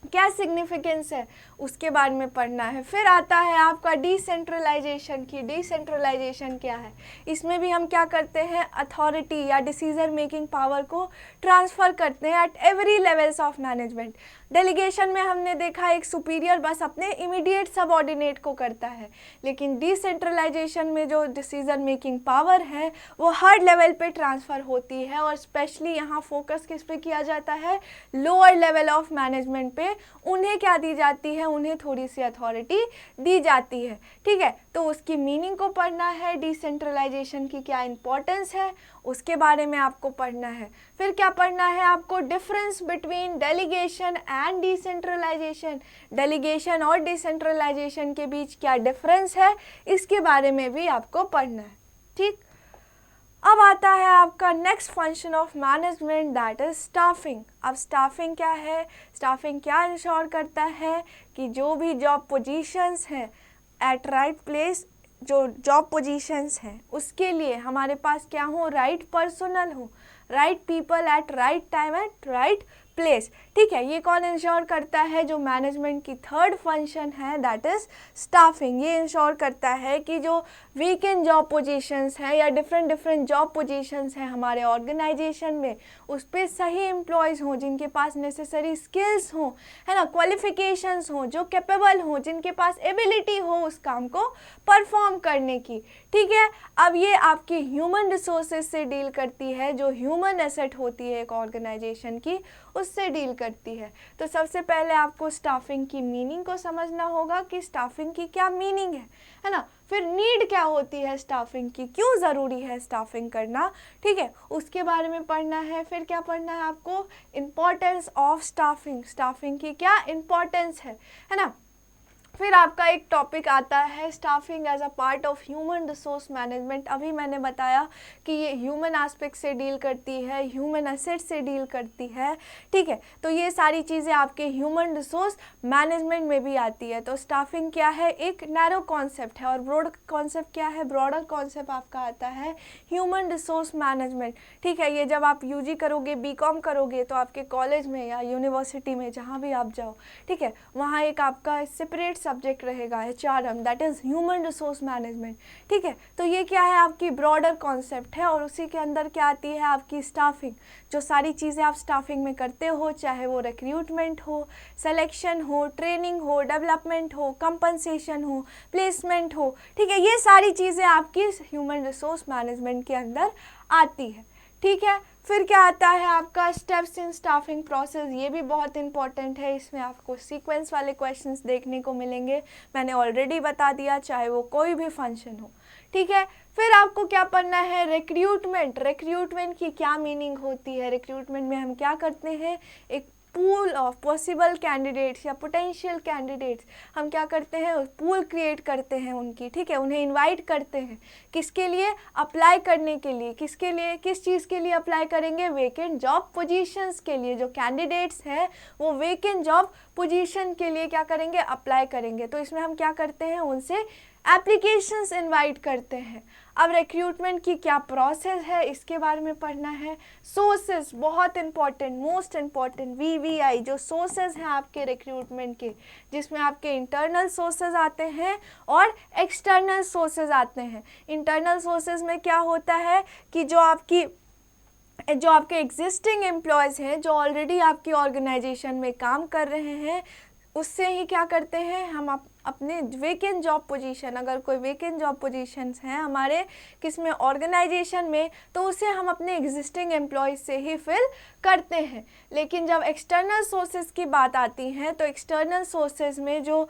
क्या सिग्निफिकेंस है, उसके बारे में पढ़ना है। फिर आता है आपका डिसेंट्रलाइजेशन की। डिसेंट्रलाइजेशन क्या है, इसमें भी हम क्या करते हैं, अथॉरिटी या डिसीजन मेकिंग पावर को ट्रांसफ़र करते हैं at every levels of management. Delegation में हमने देखा एक सुपीरियर बस अपने इमीडिएट सबऑर्डिनेट को करता है, लेकिन डिसेंट्रलाइजेशन में जो डिसीजन मेकिंग पावर है वो हर लेवल पे ट्रांसफ़र होती है, और स्पेशली यहाँ फोकस किस पे किया जाता है, लोअर लेवल ऑफ मैनेजमेंट पे। उन्हें क्या दी जाती है, उन्हें थोड़ी सी अथॉरिटी दी जाती है, ठीक है। तो उसकी मीनिंग को पढ़ना है, डिसेंट्रलाइजेशन की क्या इंपॉर्टेंस है उसके बारे में आपको पढ़ना है। फिर क्या पढ़ना है आपको, difference between delegation and decentralisation. Delegation और डिसेंट्रलाइजेशन के बीच क्या डिफरेंस है, इसके बारे में भी आपको पढ़ना है, ठीक। अब आता है आपका next function of management, that is staffing. अब स्टाफिंग क्या है, स्टाफिंग क्या इंश्योर करता है कि जो भी जॉब पोजीशंस हैं एट राइट प्लेस, जो जॉब पोजीशंस हैं उसके लिए हमारे पास क्या हो, राइट पर्सनल हो, right people at right time at right place, ठीक है। ये कौन इंश्योर करता है, जो मैनेजमेंट की थर्ड फंक्शन है दैट इज स्टाफिंग। ये इंश्योर करता है कि जो वीकेंड जॉब पोजीशंस हैं या डिफरेंट जॉब पोजीशंस हैं हमारे ऑर्गेनाइजेशन में, उस पर सही एम्प्लॉयज़ हों जिनके पास नेसेसरी स्किल्स हों, है ना, क्वालिफिकेशंस हों, जो कैपेबल हों, जिनके पास एबिलिटी हो उस काम को परफॉर्म करने की, ठीक है। अब ये आपकी ह्यूमन रिसोर्सेज से डील करती है, जो ह्यूमन एसेट होती है एक ऑर्गेनाइजेशन की, उससे डील करती है। तो सबसे पहले आपको स्टाफिंग की मीनिंग को समझना होगा कि स्टाफिंग की क्या मीनिंग है ना। फिर नीड क्या होती है स्टाफिंग की, क्यों ज़रूरी है स्टाफिंग करना, ठीक है, उसके बारे में पढ़ना है। फिर क्या पढ़ना है आपको, इम्पोर्टेंस ऑफ स्टाफिंग, स्टाफिंग की क्या इम्पोर्टेंस है ना। फिर आपका एक टॉपिक आता है staffing as a part of human resource management. अभी मैंने बताया कि ये ह्यूमन एस्पेक्ट से डील करती है, ह्यूमन एसेट से डील करती है, ठीक है। तो ये सारी चीज़ें आपके ह्यूमन रिसोर्स मैनेजमेंट में भी आती है। तो स्टाफिंग क्या है, एक नैरो कॉन्सेप्ट है, और ब्रॉड कॉन्सेप्ट क्या है, ब्रॉडर कॉन्सेप्ट आपका आता है ह्यूमन रिसोर्स मैनेजमेंट, ठीक है। ये जब आप यूजी करोगे, बीकॉम करोगे, तो आपके कॉलेज में या यूनिवर्सिटी में जहाँ भी आप जाओ, ठीक है, वहाँ एक आपका सेपरेट सब्जेक्ट रहेगा HRM, that is human resource management, ठीक है। तो ये क्या है, आपकी ब्रॉडर कॉन्सेप्ट है, और उसी के अंदर क्या आती है आपकी स्टाफिंग। जो सारी चीज़ें आप स्टाफिंग में करते हो, चाहे वो रिक्रूटमेंट हो, सिलेक्शन हो, ट्रेनिंग हो, डेवलपमेंट हो, कंपनसेशन हो, प्लेसमेंट हो, ठीक है, ये सारी चीज़ें आपकी ह्यूमन रिसोर्स मैनेजमेंट के अंदर आती है, ठीक है। फिर क्या आता है आपका स्टेप्स इन स्टाफिंग प्रोसेस। ये भी बहुत इंपॉर्टेंट है, इसमें आपको सीक्वेंस वाले क्वेश्चंस देखने को मिलेंगे, मैंने ऑलरेडी बता दिया, चाहे वो कोई भी फंक्शन हो, ठीक है। फिर आपको क्या पढ़ना है, रिक्रूटमेंट। रिक्रूटमेंट की क्या मीनिंग होती है, रिक्रूटमेंट में हम क्या करते हैं, एक पूल ऑफ पॉसिबल कैंडिडेट्स या पोटेंशियल कैंडिडेट्स, हम क्या करते हैं, पूल क्रिएट करते हैं उनकी, ठीक है, उन्हें इनवाइट करते हैं, किसके लिए, अप्लाई करने के लिए। किसके लिए, किस चीज़ के लिए अप्लाई करेंगे, वेकेंट जॉब पोजीशंस के लिए। जो कैंडिडेट्स हैं वो वेकेंट जॉब पोजीशन के लिए क्या करेंगे, अप्लाई करेंगे। तो इसमें हम क्या करते हैं, उनसे एप्लीकेशंस इनवाइट करते हैं। अब रिक्रूटमेंट की क्या प्रोसेस है, इसके बारे में पढ़ना है। सोर्सेज बहुत इंपॉर्टेंट, मोस्ट इंपॉर्टेंट, VVI, जो सोर्सेज हैं आपके रिक्रूटमेंट के, जिसमें आपके इंटरनल सोर्सेज आते हैं और एक्सटर्नल सोर्सेज आते हैं। इंटरनल सोर्सेज में क्या होता है कि जो आपके एग्जिस्टिंग एम्प्लॉयज़ हैं, जो ऑलरेडी आपकी ऑर्गेनाइजेशन में काम कर रहे हैं, उससे ही क्या करते हैं हम अपने वेकेंट जॉब पोजीशन, अगर कोई वेकेंट जॉब पोजीशंस हैं हमारे किसमें ऑर्गेनाइजेशन में, तो उसे हम अपने एग्जिस्टिंग एम्प्लॉयज़ से ही फिल करते हैं। लेकिन जब एक्सटर्नल सोर्सेज की बात आती है तो एक्सटर्नल सोर्सेज में जो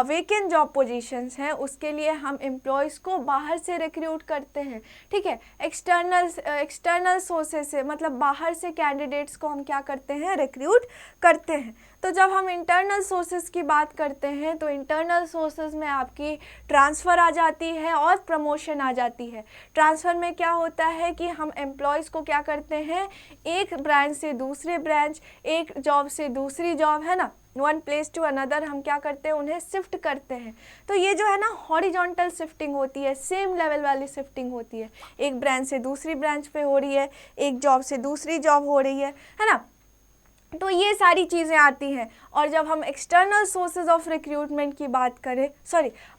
वेकेंट जॉब पोजीशंस हैं उसके लिए हम एम्प्लॉयज़ को बाहर से रिक्रूट करते हैं। ठीक है, एक्सटर्नल सोर्सेज से मतलब बाहर से कैंडिडेट्स को हम क्या करते हैं, रिक्रूट करते हैं। तो जब हम इंटरनल सोर्सेज की बात करते हैं तो इंटरनल सोर्सेज में आपकी ट्रांसफ़र आ जाती है और प्रमोशन आ जाती है। ट्रांसफ़र में क्या होता है कि हम एम्प्लॉयज़ को क्या करते हैं, एक ब्रांच से दूसरे ब्रांच, एक जॉब से दूसरी जॉब, है ना, वन प्लेस टू अनदर हम क्या करते हैं, उन्हें शिफ्ट करते हैं। तो ये जो है ना हॉरिजॉन्टल शिफ्टिंग होती है, सेम लेवल वाली शिफ्टिंग होती है। एक ब्रांच से दूसरी ब्रांच पे हो रही है, एक जॉब से दूसरी जॉब हो रही है ना। तो ये सारी चीज़ें आती हैं। और जब हम एक्सटर्नल सोर्सेज ऑफ रिक्रूटमेंट की बात करें,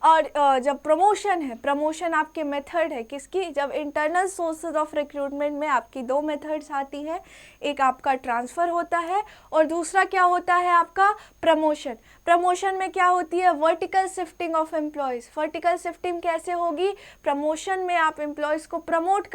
और जब प्रमोशन है, प्रमोशन आपके मेथड है किसकी, जब इंटरनल सोर्सेज ऑफ रिक्रूटमेंट में आपकी दो मेथड्स आती हैं, एक आपका ट्रांसफ़र होता है और दूसरा क्या होता है आपका प्रमोशन। प्रमोशन में क्या होती है, vertical shifting of employees. Vertical shifting कैसे होगी, प्रमोशन में आप एम्प्लॉयज़ को प्रमोट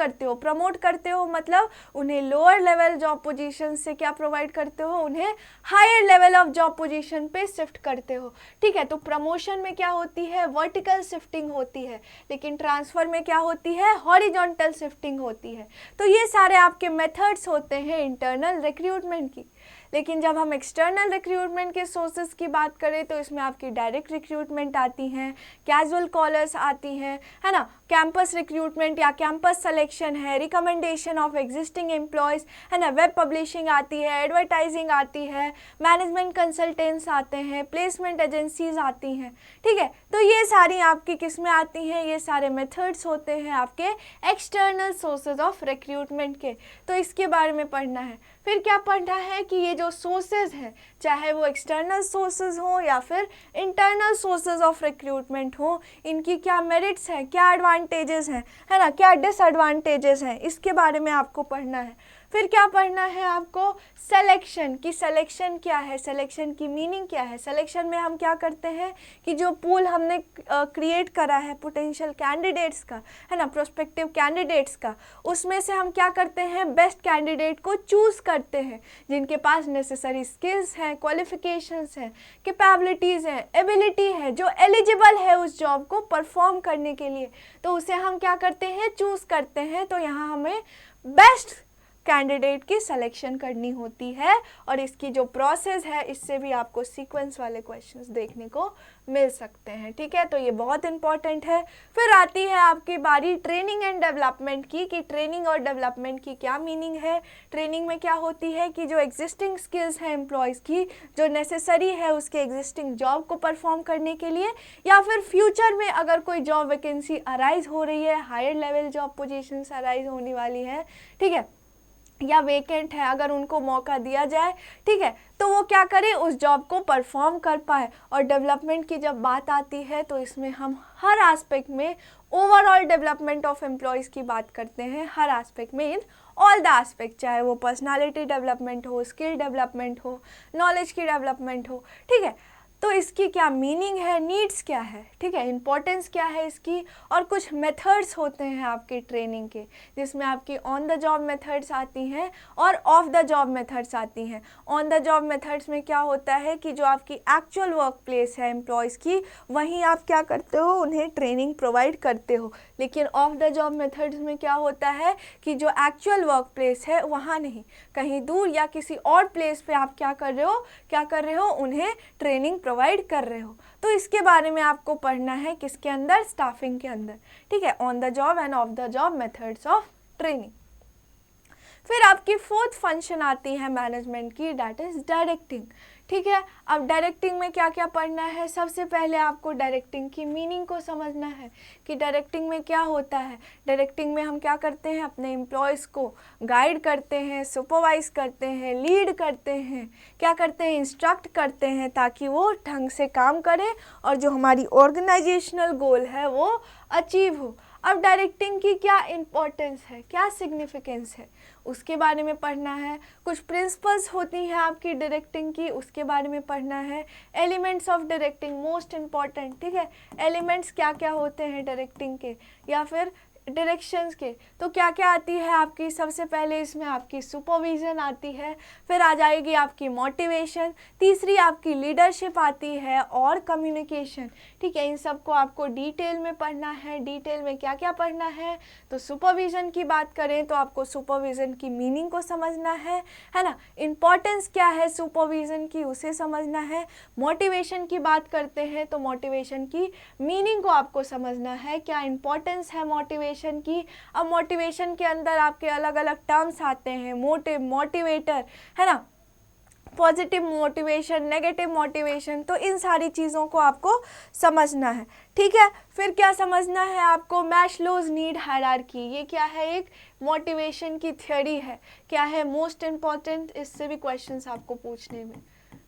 करते हो मतलब उन्हें लोअर लेवल जॉब पोजीशन से क्या प्रोवाइड करते हो, उन्हें higher level of job position पे शिफ्ट करते हो। ठीक है, तो प्रमोशन में क्या होती है, वर्टिकल शिफ्टिंग होती है, लेकिन ट्रांसफ़र में क्या होती है, हॉरिजॉन्टल शिफ्टिंग होती है। तो ये सारे आपके मेथड्स होते हैं इंटरनल रिक्रूटमेंट की। लेकिन जब हम एक्सटर्नल रिक्रूटमेंट के सोर्सेज की बात करें तो इसमें आपकी डायरेक्ट रिक्रूटमेंट आती हैं, कैजुअल कॉलर्स आती हैं, है ना, कैंपस रिक्रूटमेंट या कैंपस सिलेक्शन है, रिकमेंडेशन ऑफ एग्जिस्टिंग एम्प्लॉयज़, है ना, वेब पब्लिशिंग आती है, एडवर्टाइजिंग आती है, मैनेजमेंट कंसल्टेंट्स आते हैं, प्लेसमेंट एजेंसीज आती हैं। ठीक है, तो ये सारी आपकी किस में आती हैं, ये सारे मेथड्स होते हैं आपके एक्सटर्नल सोर्सेज ऑफ रिक्रूटमेंट के। तो इसके बारे में पढ़ना है। फिर क्या पढ़ना है कि ये जो सोर्सेज हैं, चाहे वो एक्सटर्नल सोर्सेज हों या फिर इंटरनल सोर्सेज ऑफ रिक्रूटमेंट हो, इनकी क्या मेरिट्स हैं, क्या एडवांटेजेस हैं, है ना, क्या डिसएडवांटेजेस हैं, इसके बारे में आपको पढ़ना है। फिर क्या पढ़ना है आपको, सिलेक्शन की, सिलेक्शन क्या है, सिलेक्शन की मीनिंग क्या है। सिलेक्शन में हम क्या करते हैं कि जो पूल हमने क्रिएट करा है पोटेंशियल कैंडिडेट्स का, है ना, प्रोस्पेक्टिव कैंडिडेट्स का, उसमें से हम क्या करते हैं, बेस्ट कैंडिडेट को चूज़ करते हैं जिनके पास नेसेसरी स्किल्स हैं, क्वालिफिकेशंस हैं, कैपेबिलिटीज़ हैं, एबिलिटी है, जो एलिजिबल है उस जॉब को परफॉर्म करने के लिए, तो उसे हम क्या करते हैं, चूज़ करते हैं। तो यहाँ हमें बेस्ट कैंडिडेट की सिलेक्शन करनी होती है और इसकी जो प्रोसेस है इससे भी आपको सीक्वेंस वाले क्वेश्चंस देखने को मिल सकते हैं। ठीक है, तो ये बहुत इंपॉर्टेंट है। फिर आती है आपकी बारी ट्रेनिंग एंड डेवलपमेंट की, कि ट्रेनिंग और डेवलपमेंट की क्या मीनिंग है। ट्रेनिंग में क्या होती है कि जो एग्जिस्टिंग स्किल्स हैं एम्प्लॉयज़ की, जो नेसेसरी है उसके एग्जिस्टिंग जॉब को परफॉर्म करने के लिए, या फिर फ्यूचर में अगर कोई जॉब वैकेंसी अराइज हो रही है, higher level job positions arise होने वाली है, ठीक है, या वेकेंट है, अगर उनको मौका दिया जाए, ठीक है, तो वो क्या करे, उस जॉब को परफॉर्म कर पाए। और डेवलपमेंट की जब बात आती है तो इसमें हम हर एस्पेक्ट में ओवरऑल डेवलपमेंट ऑफ एम्प्लॉयज़ की बात करते हैं, हर एस्पेक्ट में, इन ऑल द एस्पेक्ट, चाहे वो पर्सनालिटी डेवलपमेंट हो, स्किल डेवलपमेंट हो, नॉलेज की डेवलपमेंट हो। ठीक है, तो इसकी क्या मीनिंग है, नीड्स क्या है, ठीक है, इंपॉर्टेंस क्या है इसकी, और कुछ मेथड्स होते हैं आपके ट्रेनिंग के, जिसमें आपकी ऑन द जॉब मेथड्स आती हैं और ऑफ द जॉब मेथड्स आती हैं। ऑन द जॉब मेथड्स में क्या होता है कि जो आपकी एक्चुअल वर्क प्लेस है एम्प्लॉयज़ की, वहीं आप क्या करते हो, उन्हें ट्रेनिंग प्रोवाइड करते हो। लेकिन ऑफ द जॉब मेथड्स में क्या होता है कि जो एक्चुअल वर्क प्लेस है वहाँ नहीं, कहीं दूर या किसी और प्लेस पे आप क्या कर रहे हो, उन्हें ट्रेनिंग प्रोवाइड कर रहे हो। तो इसके बारे में आपको पढ़ना है किसके अंदर, स्टाफिंग के अंदर। ठीक है, on the job end of the job methods of training. फिर आपकी फोर्थ फंक्शन आती है मैनेजमेंट की, दैट इज डायरेक्टिंग। ठीक है, अब डायरेक्टिंग में क्या क्या पढ़ना है, सबसे पहले आपको डायरेक्टिंग की मीनिंग को समझना है कि डायरेक्टिंग में क्या होता है। डायरेक्टिंग में हम क्या करते हैं, अपने एम्प्लॉयज़ को गाइड करते हैं, सुपरवाइज करते हैं, लीड करते हैं, क्या करते हैं, इंस्ट्रक्ट करते हैं, ताकि वो ढंग से काम करें और जो हमारी ऑर्गेनाइजेशनल गोल है वो अचीव हो। अब डायरेक्टिंग की क्या इम्पोर्टेंस है, क्या सिग्निफिकेंस है, उसके बारे में पढ़ना है। कुछ प्रिंसिपल्स होती हैं आपकी डायरेक्टिंग की, उसके बारे में पढ़ना है। Elements of directing most important, ठीक है, एलिमेंट्स क्या क्या होते हैं डायरेक्टिंग के या फिर डायरेक्शंस के। तो क्या क्या आती है आपकी, सबसे पहले इसमें आपकी सुपरविज़न आती है, फिर आ जाएगी आपकी मोटिवेशन, तीसरी आपकी लीडरशिप आती है और कम्युनिकेशन, ठीक है। इन सबको आपको डिटेल में पढ़ना है। डिटेल में क्या क्या पढ़ना है, तो सुपरविज़न की बात करें तो आपको सुपरविज़न की मीनिंग को समझना है ना, इम्पॉर्टेंस क्या है सुपरविज़न की उसे समझना है। मोटिवेशन की बात करते हैं तो मोटिवेशन की मीनिंग को आपको समझना है, क्या इम्पॉर्टेंस है मोटिवेशन की। अब मोटिवेशन के अंदर आपके अलग अलग टर्म्स आते हैं, मोटिव, मोटिवेटर, है ना, पॉजिटिव मोटिवेशन, नेगेटिव मोटिवेशन, तो इन सारी चीज़ों को आपको समझना है, ठीक है। फिर क्या समझना है आपको, मैस्लोज नीड हायरार्की, ये क्या है, एक मोटिवेशन की थ्योरी है। क्या है, मोस्ट इम्पॉर्टेंट, इससे भी क्वेश्चंस आपको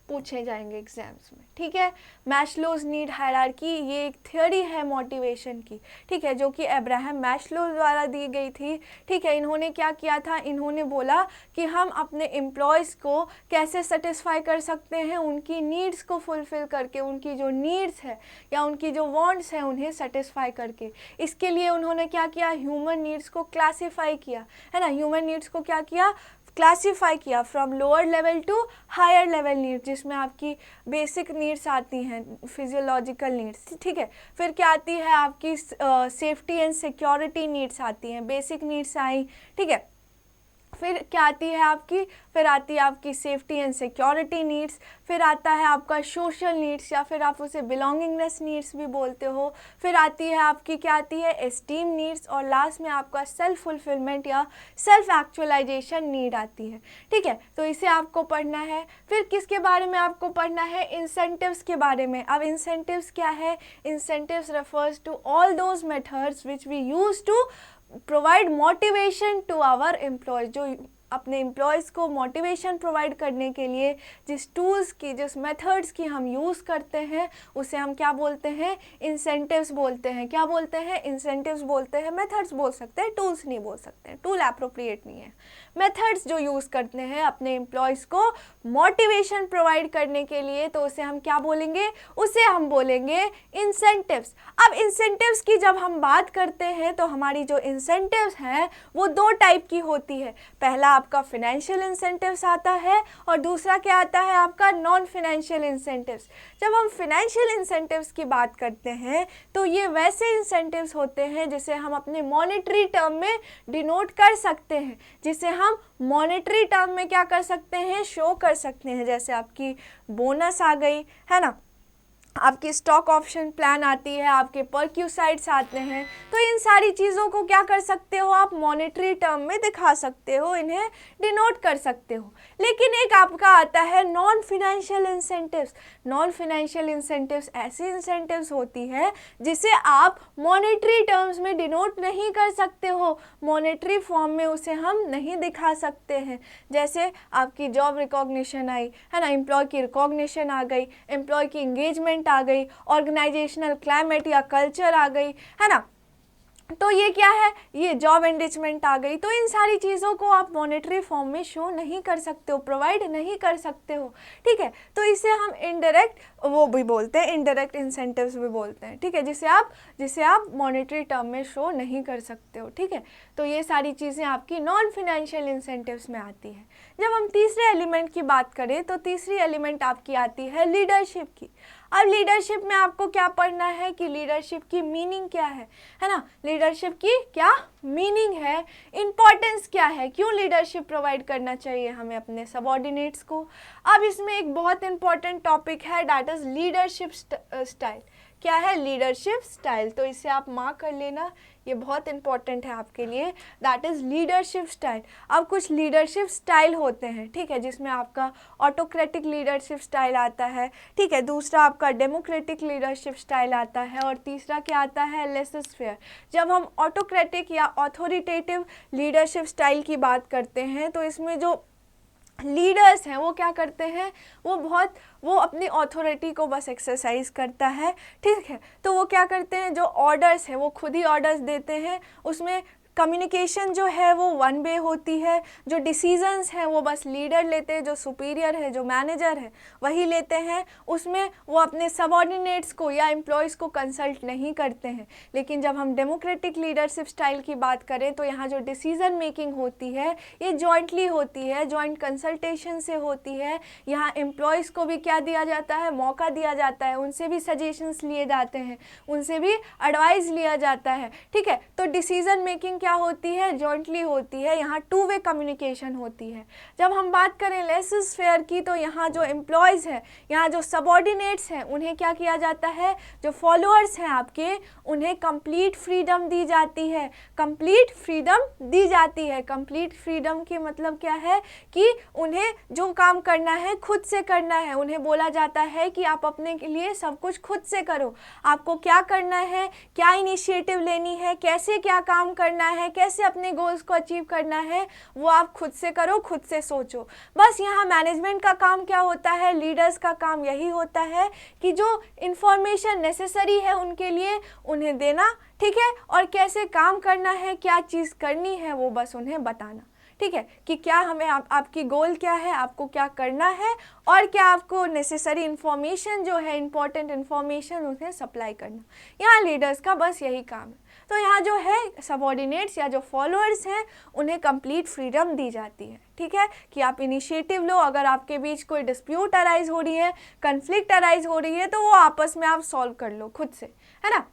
पूछे जाएंगे एग्जाम्स में, ठीक है। मैस्लोज नीड हायरार्की ये एक थ्योरी है मोटिवेशन की, ठीक है, जो कि अब्राहम मैस्लो द्वारा दी गई थी, ठीक है। इन्होंने क्या किया था, इन्होंने बोला कि हम अपने एम्प्लॉयज़ को कैसे सेटिस्फाई कर सकते हैं, उनकी नीड्स को फुलफ़िल करके, उनकी जो नीड्स है या उनकी जो वांट्स हैं उन्हें सेटिस्फाई करके। इसके लिए उन्होंने क्या किया, ह्यूमन नीड्स को क्लासीफाई किया, है ना, ह्यूमन नीड्स को क्या किया, क्लासीफाई किया from lower level to higher level needs, जिसमें आपकी बेसिक नीड्स आती हैं, फिजियोलॉजिकल नीड्स, ठीक है। फिर क्या आती है आपकी सेफ्टी एंड सिक्योरिटी नीड्स आती हैं, बेसिक नीड्स आई, ठीक है। फिर क्या आती है आपकी, फिर आती है आपकी सेफ्टी एंड सिक्योरिटी नीड्स, फिर आता है आपका सोशल नीड्स या फिर आप उसे बिलोंगिंगनेस नीड्स भी बोलते हो, फिर आती है आपकी क्या आती है, एस्टीम नीड्स, और लास्ट में आपका सेल्फ फुलफिलमेंट या सेल्फ एक्चुअलाइजेशन नीड आती है, ठीक है। तो इसे आपको पढ़ना है। फिर किसके बारे में आपको पढ़ना है, इंसेंटिव्स के बारे में। अब इंसेंटिव्स क्या है, incentives refers to all those methods which we use to provide motivation to our employees, जो अपने एम्प्लॉयज़ को मोटिवेशन प्रोवाइड करने के लिए जिस टूल्स की, जिस मेथड्स की हम यूज़ करते हैं उसे हम क्या बोलते हैं, इंसेंटिव्स बोलते हैं। क्या बोलते हैं, इंसेंटिव्स बोलते हैं। मेथड्स बोल सकते हैं, टूल्स नहीं बोल सकते हैं, टूल एप्रोप्रिएट नहीं है। मेथड्स जो यूज़ करते हैं अपने एम्प्लॉयज़ को मोटिवेशन प्रोवाइड करने के लिए, तो उसे हम क्या बोलेंगे, उसे हम बोलेंगे इंसेंटिव्स। अब इंसेंटिव्स की जब हम बात करते हैं तो हमारी जो इंसेंटिव्स हैं वो दो टाइप की होती है। पहला आपका फिनेंशियल इंसेंटिव्स आता है और दूसरा क्या आता है आपका नॉन फिनेंशियल इंसेंटिव्स। जब हम फिनेंशियल इंसेंटिव्स की बात करते हैं तो ये वैसे इंसेंटिव्स होते हैं जिसे हम अपने मॉनेटरी टर्म में डिनोट कर सकते हैं, जिसे हम मॉनेटरी टर्म में क्या कर सकते हैं, शो कर सकते हैं। जैसे आपकी बोनस आ गई, है ना, आपकी स्टॉक ऑप्शन प्लान आती है, आपके परक्यूसाइड्स आते हैं, तो इन सारी चीज़ों को क्या कर सकते हो आप, मॉनेटरी टर्म में दिखा सकते हो, इन्हें डिनोट कर सकते हो। लेकिन एक आपका आता है non financial incentives. Non financial incentives ऐसी इंसेंटिव्स होती है जिसे आप मॉनेटरी टर्म्स में डिनोट नहीं कर सकते हो, मॉनेटरी फॉर्म में उसे हम नहीं दिखा सकते हैं। जैसे आपकी जॉब रिकॉग्निशन आई, है ना, एम्प्लॉय की रिकॉग्निशन आ गई, एम्प्लॉय की इंगेजमेंट आ गई, ऑर्गेनाइजेशनल क्लाइमेट या कल्चर आ गई, है ना, तो ये क्या है, ये जॉब एनरिचमेंट आ गई। तो इन सारी चीज़ों को आप मॉनेटरी फॉर्म में शो नहीं कर सकते हो, प्रोवाइड नहीं कर सकते हो, ठीक है। तो इसे हम इनडायरेक्ट वो भी बोलते हैं, इनडायरेक्ट इंसेंटिव्स भी बोलते हैं, ठीक है, जिसे आप मॉनेटरी टर्म में शो नहीं कर सकते हो, ठीक है। तो ये सारी चीज़ें आपकी नॉन फिनेंशियल इंसेंटिव्स में आती है। जब हम तीसरे एलिमेंट की बात करें तो तीसरी एलिमेंट आपकी आती है लीडरशिप की। अब लीडरशिप में आपको क्या पढ़ना है कि लीडरशिप की मीनिंग क्या है ना, लीडरशिप की क्या मीनिंग है, इम्पोर्टेंस क्या है, क्यों लीडरशिप प्रोवाइड करना चाहिए हमें अपने सबऑर्डिनेट्स को। अब इसमें एक बहुत इंपॉर्टेंट टॉपिक है, दैट इज लीडरशिप स्टाइल। क्या है, लीडरशिप स्टाइल, तो इसे आप मार्क कर लेना, ये बहुत इंपॉर्टेंट है आपके लिए, दैट इज़ लीडरशिप स्टाइल। अब कुछ लीडरशिप स्टाइल होते हैं, ठीक है, जिसमें आपका ऑटोक्रेटिक लीडरशिप स्टाइल आता है, ठीक है, दूसरा आपका डेमोक्रेटिक लीडरशिप स्टाइल आता है और तीसरा क्या आता है, लेसर-फेयर। जब हम ऑटोक्रेटिक या ऑथोरिटेटिव लीडरशिप स्टाइल की बात करते हैं तो इसमें जो लीडर्स हैं वो क्या करते हैं, वो अपनी ऑथोरिटी को बस एक्सरसाइज करता है, ठीक है। तो वो क्या करते हैं, जो ऑर्डर्स हैं वो खुद ही ऑर्डर्स देते हैं, उसमें कम्युनिकेशन जो है वो वन वे होती है, जो डिसीजंस हैं वो बस लीडर लेते हैं, जो सुपीरियर है, जो मैनेजर है वही लेते हैं, उसमें वो अपने सबऑर्डिनेट्स को या एम्प्लॉयज़ को कंसल्ट नहीं करते हैं। लेकिन जब हम डेमोक्रेटिक लीडरशिप स्टाइल की बात करें तो यहाँ जो डिसीज़न मेकिंग होती है ये जॉइंटली होती है, जॉइंट कंसल्टेशन से होती है। यहाँ एम्प्लॉयज़ को भी क्या दिया जाता है, मौका दिया जाता है, उनसे भी सजेशंस लिए जाते हैं, उनसे भी एडवाइस लिया जाता है, ठीक है। तो डिसीज़न मेकिंग क्या होती है, जॉइंटली होती है, यहाँ टू वे कम्युनिकेशन होती है। जब हम बात करें लेसिस फेयर की तो यहाँ जो एम्प्लॉयज़ हैं, यहाँ जो सबऑर्डिनेट्स हैं, उन्हें क्या किया जाता है, जो फॉलोअर्स हैं आपके, उन्हें कंप्लीट फ्रीडम दी जाती है, कंप्लीट फ्रीडम दी जाती है। कंप्लीट फ्रीडम की मतलब क्या है कि उन्हें जो काम करना है खुद से करना है, उन्हें बोला जाता है कि आप अपने लिए सब कुछ खुद से करो, आपको क्या करना है, क्या इनिशिएटिव लेनी है, कैसे क्या काम करना है, कैसे अपने गोल्स को अचीव करना है, वो आप खुद से करो, खुद से सोचो। बस यहाँ मैनेजमेंट का काम क्या होता है, लीडर्स का काम यही होता है कि जो इंफॉर्मेशन नेसेसरी है उनके लिए उन्हें देना, ठीक है, और कैसे काम करना है, क्या चीज़ करनी है वो बस उन्हें बताना, ठीक है, कि क्या हमें आपकी गोल क्या है, आपको क्या करना है, और क्या आपको नेसेसरी इन्फॉर्मेशन जो है, इंपॉर्टेंट इन्फॉर्मेशन उन्हें सप्लाई करना। यहाँ लीडर्स का बस यही काम है। तो यहाँ जो है सबऑर्डिनेट्स या जो फॉलोअर्स हैं उन्हें कंप्लीट फ्रीडम दी जाती है, ठीक है, कि आप इनिशिएटिव लो, अगर आपके बीच कोई डिस्प्यूट अराइज हो रही है, कन्फ्लिक्ट अराइज हो रही है, तो वो आपस में आप सॉल्व कर लो खुद से, है ना।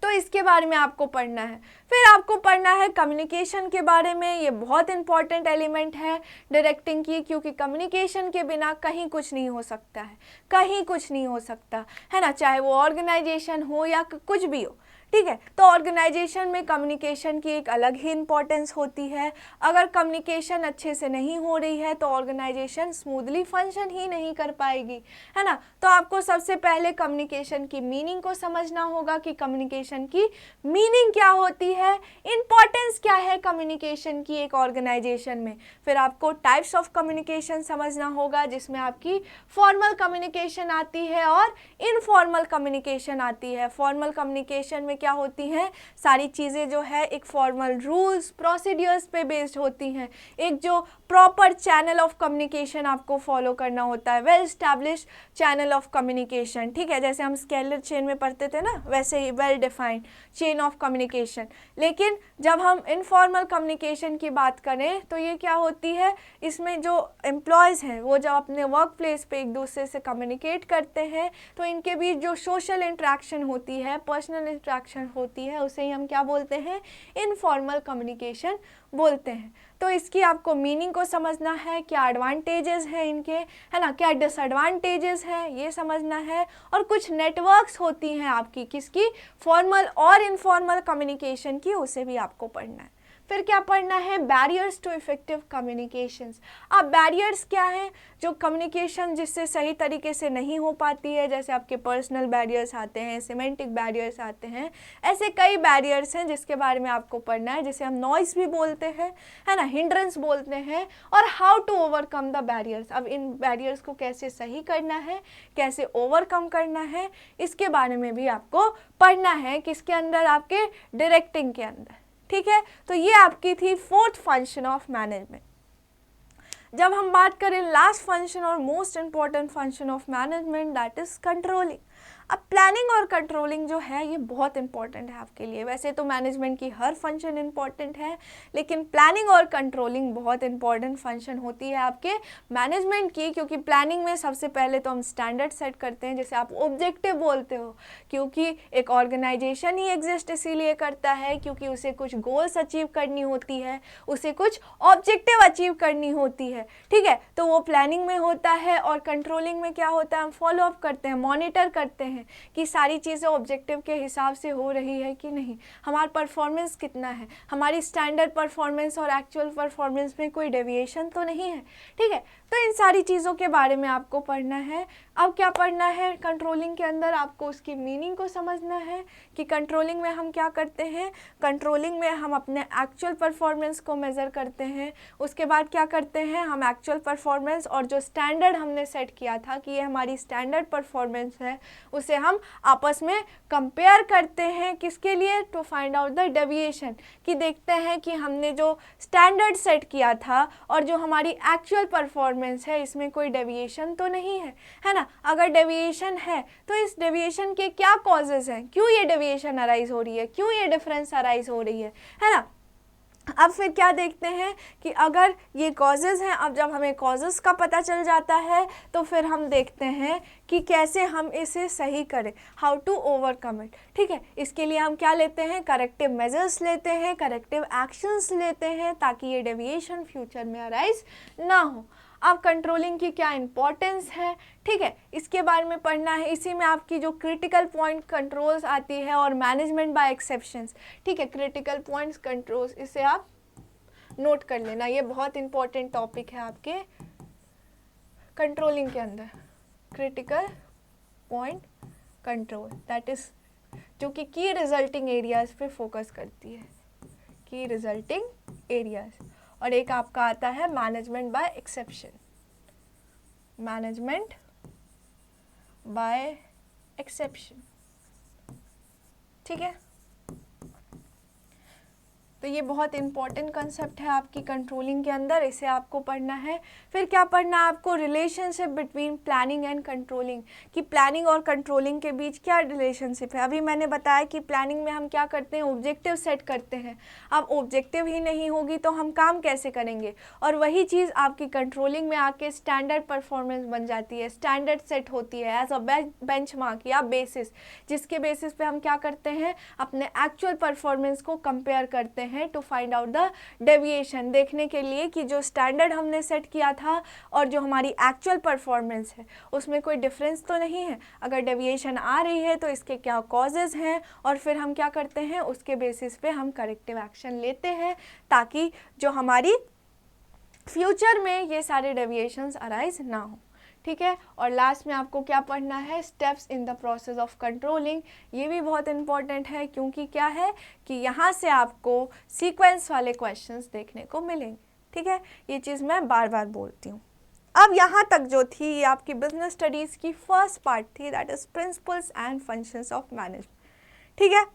तो इसके बारे में आपको पढ़ना है। फिर आपको पढ़ना है कम्युनिकेशन के बारे में। ये बहुत इंपॉर्टेंट एलिमेंट है डायरेक्टिंग की, क्योंकि कम्युनिकेशन के बिना कहीं कुछ नहीं हो सकता है, कहीं कुछ नहीं हो सकता है ना, चाहे वो ऑर्गेनाइजेशन हो या कुछ भी हो, ठीक है। तो ऑर्गेनाइजेशन में कम्युनिकेशन की एक अलग ही इम्पोर्टेंस होती है। अगर कम्युनिकेशन अच्छे से नहीं हो रही है तो ऑर्गेनाइजेशन स्मूथली फंक्शन ही नहीं कर पाएगी, है ना। तो आपको सबसे पहले कम्युनिकेशन की मीनिंग को समझना होगा कि कम्युनिकेशन की मीनिंग क्या होती है, इम्पॉर्टेंस क्या है कम्युनिकेशन की एक ऑर्गेनाइजेशन में। फिर आपको टाइप्स ऑफ कम्युनिकेशन समझना होगा, जिसमें आपकी फॉर्मल कम्युनिकेशन आती है और इनफॉर्मल कम्युनिकेशन आती है। फॉर्मल कम्युनिकेशन में क्या होती हैं, सारी चीज़ें जो है एक फॉर्मल रूल्स प्रोसीडियर्स पे बेस्ड होती हैं, एक जो प्रॉपर चैनल ऑफ कम्युनिकेशन आपको फॉलो करना होता है, well established channel of communication, ठीक है, जैसे हम स्केलर चेन में पढ़ते थे ना, वैसे ही well defined chain of communication. लेकिन जब हम इनफॉर्मल कम्युनिकेशन की बात करें तो ये क्या होती है, इसमें जो एम्प्लॉयज़ हैं वो जब अपने वर्क प्लेस पे एक दूसरे से कम्युनिकेट करते हैं तो इनके बीच जो सोशल इंट्रैक्शन होती है, पर्सनल इंट्रैक्शन होती है, उसे ही हम क्या बोलते हैं, इनफॉर्मल कम्युनिकेशन बोलते हैं। तो इसकी आपको मीनिंग को समझना है, क्या एडवांटेजेस हैं इनके, है ना, क्या डिसएडवांटेजेस हैं ये समझना है। और कुछ नेटवर्क्स होती हैं आपकी किसकी, फॉर्मल और इनफॉर्मल कम्युनिकेशन की, उसे भी आपको पढ़ना है। फिर क्या पढ़ना है, बैरियर्स टू इफेक्टिव कम्युनिकेशंस। अब बैरियर्स क्या हैं, जो कम्युनिकेशन जिससे सही तरीके से नहीं हो पाती है, जैसे आपके पर्सनल बैरियर्स आते हैं, सिमेंटिक बैरियर्स आते हैं, ऐसे कई बैरियर्स हैं जिसके बारे में आपको पढ़ना है, जिसे हम नॉइस भी बोलते हैं, है ना, हिंड्रेंस बोलते हैं, और how to overcome the barriers. अब इन बैरियर्स को कैसे सही करना है, कैसे ओवरकम करना है, इसके बारे में भी आपको पढ़ना है, किसके अंदर, आपके डायरेक्टिंग के अंदर, ठीक है। तो ये आपकी थी फोर्थ फंक्शन ऑफ मैनेजमेंट। जब हम बात करें लास्ट फंक्शन और most important function of management, that is controlling. अब प्लानिंग और कंट्रोलिंग जो है ये बहुत इंपॉर्टेंट है आपके लिए। वैसे तो मैनेजमेंट की हर फंक्शन इंपॉर्टेंट है, लेकिन प्लानिंग और कंट्रोलिंग बहुत इंपॉर्टेंट फंक्शन होती है आपके मैनेजमेंट की, क्योंकि प्लानिंग में सबसे पहले तो हम स्टैंडर्ड सेट करते हैं, जैसे आप ऑब्जेक्टिव बोलते हो, क्योंकि एक ऑर्गेनाइजेशन ही एग्जिस्ट इसीलिए करता है क्योंकि उसे कुछ गोल्स अचीव करनी होती है, उसे कुछ ऑब्जेक्टिव अचीव करनी होती है, ठीक है। तो वो प्लानिंग में होता है। और कंट्रोलिंग में क्या होता है, हम फॉलो अप करते हैं, मॉनिटर करते हैं हैं कि सारी चीज़ें ऑब्जेक्टिव के हिसाब से हो रही है कि नहीं, हमारा परफॉर्मेंस कितना है, हमारी स्टैंडर्ड परफॉर्मेंस और एक्चुअल परफॉर्मेंस में कोई डेविएशन तो नहीं है। ठीक है, तो इन सारी चीज़ों के बारे में आपको पढ़ना है। अब क्या पढ़ना है, कंट्रोलिंग के अंदर आपको उसकी मीनिंग को समझना है कि कंट्रोलिंग में हम क्या करते हैं। कंट्रोलिंग में हम अपने एक्चुअल परफॉर्मेंस को मेज़र करते हैं। उसके बाद क्या करते हैं, हम एक्चुअल परफॉर्मेंस और जो स्टैंडर्ड हमने सेट किया था कि ये हमारी स्टैंडर्ड परफॉर्मेंस है, उसे हम आपस में कंपेयर करते हैं। किसके लिए, to find out the deviation, कि देखते हैं कि हमने जो स्टैंडर्ड सेट किया था और जो हमारी एक्चुअल परफॉर्मेंस है इसमें कोई डेविएशन तो नहीं है ना। अगर डेविएशन है तो इस डेविएशन के क्या कॉजेज़ हैं, क्यों ये डेविएशन अराइज हो रही है, क्यों ये डिफरेंस अराइज हो रही है ना। अब फिर क्या देखते हैं कि अगर ये कॉजेज़ हैं, अब जब हमें कॉजेज़ का पता चल जाता है तो फिर हम देखते हैं कि कैसे हम इसे सही करें, हाउ टू ओवरकम इट। ठीक है, इसके लिए हम क्या लेते हैं, करेक्टिव मेजर्स लेते हैं, करेक्टिव एक्शंस लेते हैं ताकि ये डेविएशन फ्यूचर में अराइज ना हो। अब कंट्रोलिंग की क्या इंपॉर्टेंस है, ठीक है, इसके बारे में पढ़ना है। इसी में आपकी जो क्रिटिकल पॉइंट कंट्रोल्स आती है और मैनेजमेंट बाय एक्सेप्शंस। ठीक है, क्रिटिकल पॉइंट्स कंट्रोल्स, इसे आप नोट कर लेना, ये बहुत इंपॉर्टेंट टॉपिक है आपके कंट्रोलिंग के अंदर। Critical point control, that is जो कि की रिजल्टिंग एरियाज पे फोकस करती है, की रिजल्टिंग एरियाज। और एक आपका आता है management by exception, management by exception. ठीक है, तो ये बहुत इंपॉर्टेंट कंसेप्ट है आपकी कंट्रोलिंग के अंदर, इसे आपको पढ़ना है। फिर क्या पढ़ना है आपको, relationship between planning and controlling, कि प्लानिंग और कंट्रोलिंग के बीच क्या रिलेशनशिप है। अभी मैंने बताया कि प्लानिंग में हम क्या करते हैं, ऑब्जेक्टिव सेट करते हैं। अब ऑब्जेक्टिव ही नहीं होगी तो हम काम कैसे करेंगे, और वही चीज़ आपकी कंट्रोलिंग में आके स्टैंडर्ड परफॉर्मेंस बन जाती है, स्टैंडर्ड सेट होती है एज अ बेंचमार्क या बेसिस, जिसके बेसिस पे हम क्या करते हैं, अपने एक्चुअल परफॉर्मेंस को कंपेयर करते हैं to find out the deviation, देखने के लिए कि जो स्टैंडर्ड हमने सेट किया था और जो हमारी एक्चुअल परफॉर्मेंस है उसमें कोई डिफरेंस तो नहीं है। अगर डेविएशन आ रही है तो इसके क्या कॉजेज़ हैं, और फिर हम क्या करते हैं, उसके बेसिस पे हम करेक्टिव एक्शन लेते हैं ताकि जो हमारी फ्यूचर में ये सारे डेविएशंस अराइज ना हो। ठीक है, और लास्ट में आपको क्या पढ़ना है, steps in the process of controlling. ये भी बहुत इंपॉर्टेंट है क्योंकि क्या है कि यहाँ से आपको सीक्वेंस वाले क्वेश्चंस देखने को मिलेंगे। ठीक है, ये चीज़ मैं बार बार बोलती हूँ। अब यहाँ तक जो थी ये आपकी बिजनेस स्टडीज़ की फर्स्ट पार्ट थी, that is principles and functions of management. ठीक है,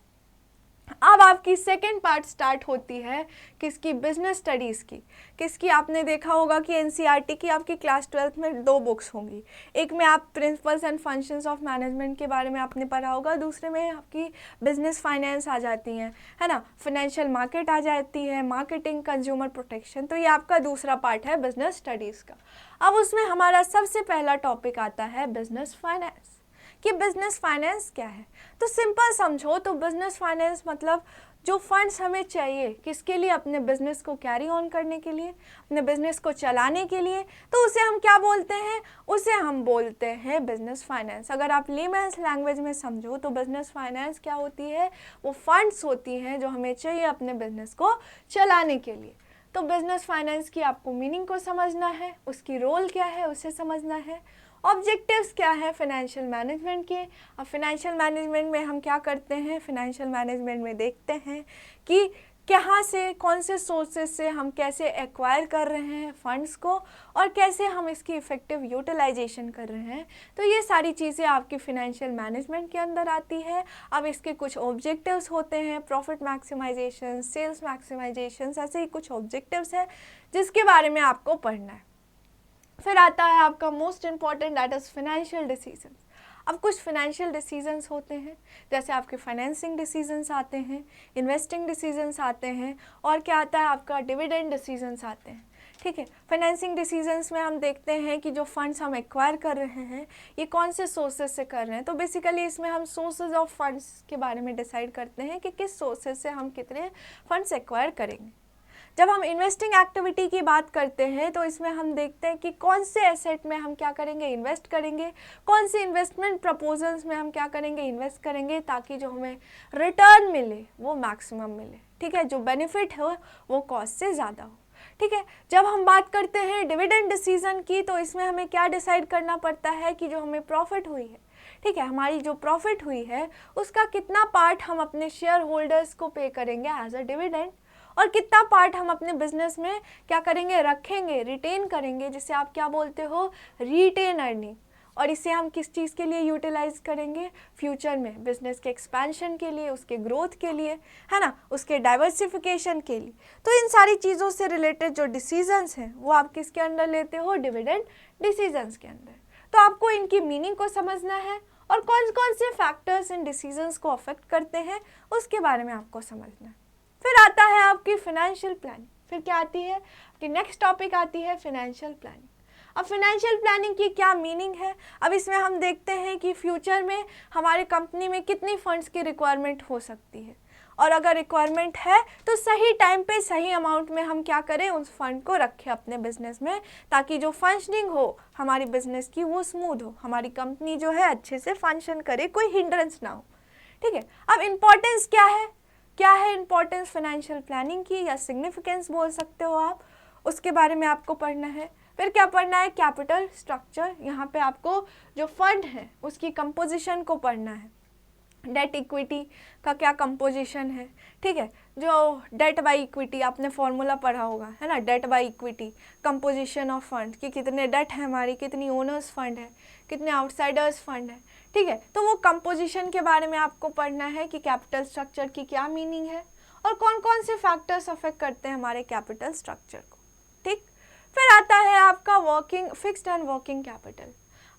अब आपकी सेकेंड पार्ट स्टार्ट होती है किसकी, बिजनेस स्टडीज़ की। किसकी, आपने देखा होगा कि एनसीईआरटी की आपकी क्लास 12th में 2 बुक्स होंगी। एक में आप principles and functions of management के बारे में आपने पढ़ा होगा, दूसरे में आपकी बिजनेस फाइनेंस आ जाती हैं, है ना, फाइनेंशियल मार्केट आ जाती है, मार्केटिंग, कंज्यूमर प्रोटेक्शन। तो ये आपका दूसरा पार्ट है बिजनेस स्टडीज़ का। अब उसमें हमारा सबसे पहला टॉपिक आता है बिजनेस फाइनेंस, कि बिजनेस फाइनेंस क्या है। तो सिंपल समझो तो बिजनेस फाइनेंस मतलब जो फंड्स हमें चाहिए किसके लिए, अपने बिजनेस को कैरी ऑन करने के लिए, अपने बिजनेस को चलाने के लिए, तो उसे हम क्या बोलते हैं, उसे हम बोलते हैं बिजनेस फाइनेंस। अगर आप लेमैन्स लैंग्वेज में समझो तो बिजनेस फाइनेंस क्या होती है, वो फंड्स होती हैं जो हमें चाहिए अपने बिजनेस को चलाने के लिए। तो बिजनेस फाइनेंस की आपको मीनिंग को समझना है, उसकी रोल क्या है उसे समझना है, ऑब्जेक्टिव्स क्या है फाइनेंशियल मैनेजमेंट के। अब फाइनेंशियल मैनेजमेंट में हम क्या करते हैं, फाइनेंशियल मैनेजमेंट में देखते हैं कि कहाँ से, कौन से सोर्सेज से हम कैसे एक्वायर कर रहे हैं फंड्स को और कैसे हम इसकी इफ़ेक्टिव यूटिलाइजेशन कर रहे हैं। तो ये सारी चीज़ें आपकी फाइनेंशियल मैनेजमेंट के अंदर आती है। अब इसके कुछ ऑब्जेक्टिव्स होते हैं, प्रॉफिट मैक्सिमाइजेशन, सेल्स मैक्सिमाइजेशन, ऐसे ही कुछ ऑब्जेक्टिव्स हैं जिसके बारे में आपको पढ़ना है। फिर आता है आपका most important, that is financial decisions. अब कुछ फाइनेंशियल डिसीजंस होते हैं, जैसे आपके फाइनेंसिंग डिसीजंस आते हैं, इन्वेस्टिंग डिसीजंस आते हैं, और क्या आता है आपका डिविडेंड डिसीजंस आते हैं। ठीक है, फाइनेंसिंग डिसीजंस में हम देखते हैं कि जो फंड्स हम एक्वायर कर रहे हैं ये कौन से सोर्सेज से कर रहे हैं। तो बेसिकली इसमें हम सोर्सेज ऑफ फंड्स के बारे में डिसाइड करते हैं कि किस सोर्सेज से हम कितने फंड्स एक्वायर करेंगे। जब हम इन्वेस्टिंग एक्टिविटी की बात करते हैं तो इसमें हम देखते हैं कि कौन से एसेट में हम क्या करेंगे, इन्वेस्ट करेंगे, कौन से इन्वेस्टमेंट प्रपोजल्स में हम क्या करेंगे, इन्वेस्ट करेंगे, ताकि जो हमें रिटर्न मिले वो मैक्सिमम मिले, ठीक है, जो बेनिफिट हो वो कॉस्ट से ज़्यादा हो, ठीक है। जब हम बात करते हैं डिविडेंड डिसीजन की तो इसमें हमें क्या डिसाइड करना पड़ता है कि जो हमें प्रॉफिट हुई है, ठीक है, हमारी जो प्रॉफिट हुई है उसका कितना पार्ट हम अपने शेयर होल्डर्स को पे करेंगे एज अ डिविडेंड, और कितना पार्ट हम अपने बिजनेस में क्या करेंगे, रखेंगे, रिटेन करेंगे, जिसे आप क्या बोलते हो, रिटेन अर्निंग। और इसे हम किस चीज़ के लिए यूटिलाइज करेंगे, फ्यूचर में बिजनेस के एक्सपेंशन के लिए, उसके ग्रोथ के लिए, है ना, उसके डाइवर्सिफिकेशन के लिए। तो इन सारी चीज़ों से रिलेटेड जो डिसीजंस हैं वो आप किसके अंडर लेते हो, डिविडेंड डिसीजंस के अंदर। तो आपको इनकी मीनिंग को समझना है और कौन कौन से फैक्टर्स इन डिसीजंस को अफेक्ट करते हैं उसके बारे में आपको समझना है। फिर आता है आपकी फाइनेंशियल प्लानिंग। फिर क्या आती है, आपकी नेक्स्ट टॉपिक आती है फाइनेंशियल प्लानिंग। अब फाइनेंशियल प्लानिंग की क्या मीनिंग है, अब इसमें हम देखते हैं कि फ्यूचर में हमारे कंपनी में कितनी फंड्स की रिक्वायरमेंट हो सकती है, और अगर रिक्वायरमेंट है तो सही टाइम पे सही अमाउंट में हम क्या करें, उस फंड को रखें अपने बिजनेस में, ताकि जो फंक्शनिंग हो हमारी बिजनेस की वो स्मूथ हो, हमारी कंपनी जो है अच्छे से फंक्शन करे, कोई हिंड्रेंस ना हो, ठीक है। अब इम्पोर्टेंस क्या है इम्पोर्टेंस फाइनेंशियल प्लानिंग की, या सिग्निफिकेंस बोल सकते हो आप, उसके बारे में आपको पढ़ना है। फिर क्या पढ़ना है, कैपिटल स्ट्रक्चर, यहाँ पे आपको जो फंड है उसकी कंपोजिशन को पढ़ना है, डेट इक्विटी का क्या कंपोजिशन है, ठीक है, जो डेट बाय इक्विटी आपने फॉर्मूला पढ़ा होगा, है ना, debt by equity, composition of fund कि कितने डेट है हमारी, कितनी ओनर्स फंड है, कितने आउटसाइडर्स फंड है, ठीक है। तो वो कंपोजिशन के बारे में आपको पढ़ना है कि कैपिटल स्ट्रक्चर की क्या मीनिंग है और कौन कौन से फैक्टर्स अफेक्ट करते हैं हमारे कैपिटल स्ट्रक्चर को, ठीक। फिर आता है आपका working fixed and working capital.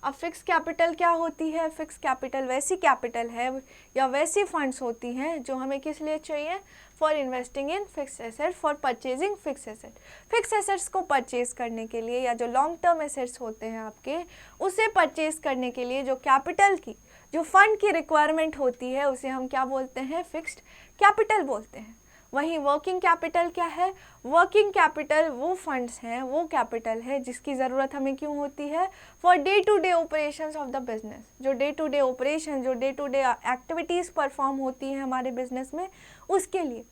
अब फिक्स कैपिटल क्या होती है, फिक्स कैपिटल वैसी कैपिटल है या वैसी फंड्स होती हैं जो हमें किस लिए चाहिए, for investing in fix asset, for purchasing fix asset, fix assets को परचेज करने के लिए, या जो लॉन्ग टर्म एसेट्स होते हैं आपके उसे परचेज करने के लिए जो कैपिटल की, जो फंड की रिक्वायरमेंट होती है उसे हम क्या बोलते हैं, फिक्स्ड कैपिटल बोलते हैं। वहीं वर्किंग कैपिटल क्या है, वर्किंग कैपिटल वो फंड्स हैं, वो कैपिटल है जिसकी ज़रूरत हमें क्यों होती है, for day to day operations of the business, जो डे टू डे ऑपरेशन, जो day to day activities perform होती हैं हमारे बिजनेस में उसके लिए,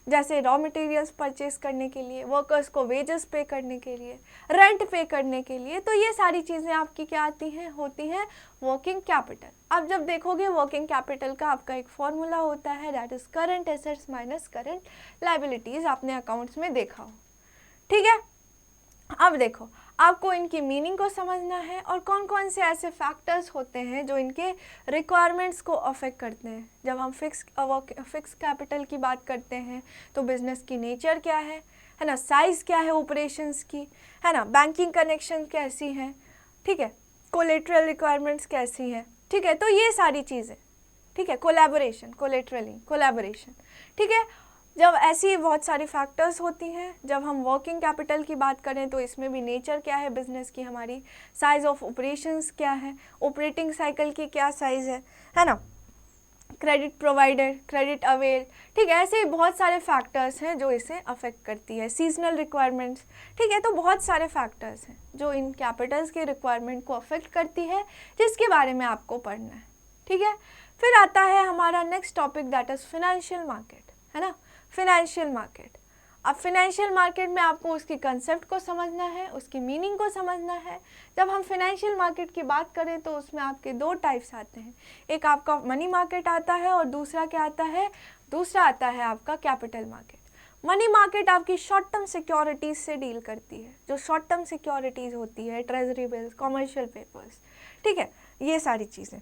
जैसे रॉ मटेरियल्स परचेज करने के लिए, वर्कर्स को वेजेस पे करने के लिए, रेंट पे करने के लिए। तो ये सारी चीज़ें आपकी क्या आती हैं, होती हैं वर्किंग कैपिटल। अब जब देखोगे वर्किंग कैपिटल का आपका एक फॉर्मूला होता है, that is current assets minus current liabilities, आपने अकाउंट्स में देखा हो, ठीक है। अब देखो, आपको इनकी मीनिंग को समझना है और कौन कौन से ऐसे फैक्टर्स होते हैं जो इनके रिक्वायरमेंट्स को अफेक्ट करते हैं। जब हम फिक्स कैपिटल की बात करते हैं तो बिजनेस की नेचर क्या है ना, साइज़ क्या है ऑपरेशंस की, है ना, बैंकिंग कनेक्शन कैसी हैं, ठीक है, कोलेटरल रिक्वायरमेंट्स कैसी हैं, ठीक है। तो ये सारी चीज़ें, ठीक है, कोलैबोरेशन, कोलैबोरेशन, ठीक है। जब ऐसी बहुत सारी फैक्टर्स होती हैं, जब हम वर्किंग कैपिटल की बात करें तो इसमें भी नेचर क्या है बिजनेस की, हमारी साइज़ ऑफ ऑपरेशंस क्या है, ऑपरेटिंग साइकिल की क्या साइज़ है ना, क्रेडिट प्रोवाइडर, क्रेडिट अवेल, ठीक है, ऐसे बहुत सारे फैक्टर्स हैं जो इसे अफेक्ट करती है, सीजनल रिक्वायरमेंट्स, ठीक है। तो बहुत सारे फैक्टर्स हैं जो इन कैपिटल्स के रिक्वायरमेंट को अफेक्ट करती है, जिसके बारे में आपको पढ़ना है, ठीक है। फिर आता है हमारा next topic, that is financial market, है ना, फाइनेंशियल मार्केट। अब फाइनेंशियल मार्केट में आपको उसकी कंसेप्ट को समझना है, उसकी मीनिंग को समझना है। जब हम फाइनेंशियल मार्केट की बात करें तो उसमें आपके दो टाइप्स आते हैं, एक आपका मनी मार्केट आता है और दूसरा क्या आता है, दूसरा आता है आपका कैपिटल मार्केट। मनी मार्केट आपकी शॉर्ट टर्म सिक्योरिटीज़ से डील करती है, जो शॉर्ट टर्म सिक्योरिटीज़ होती है, ट्रेजरी बिल्स, कमर्शियल पेपर्स, ठीक है, ये सारी चीज़ें,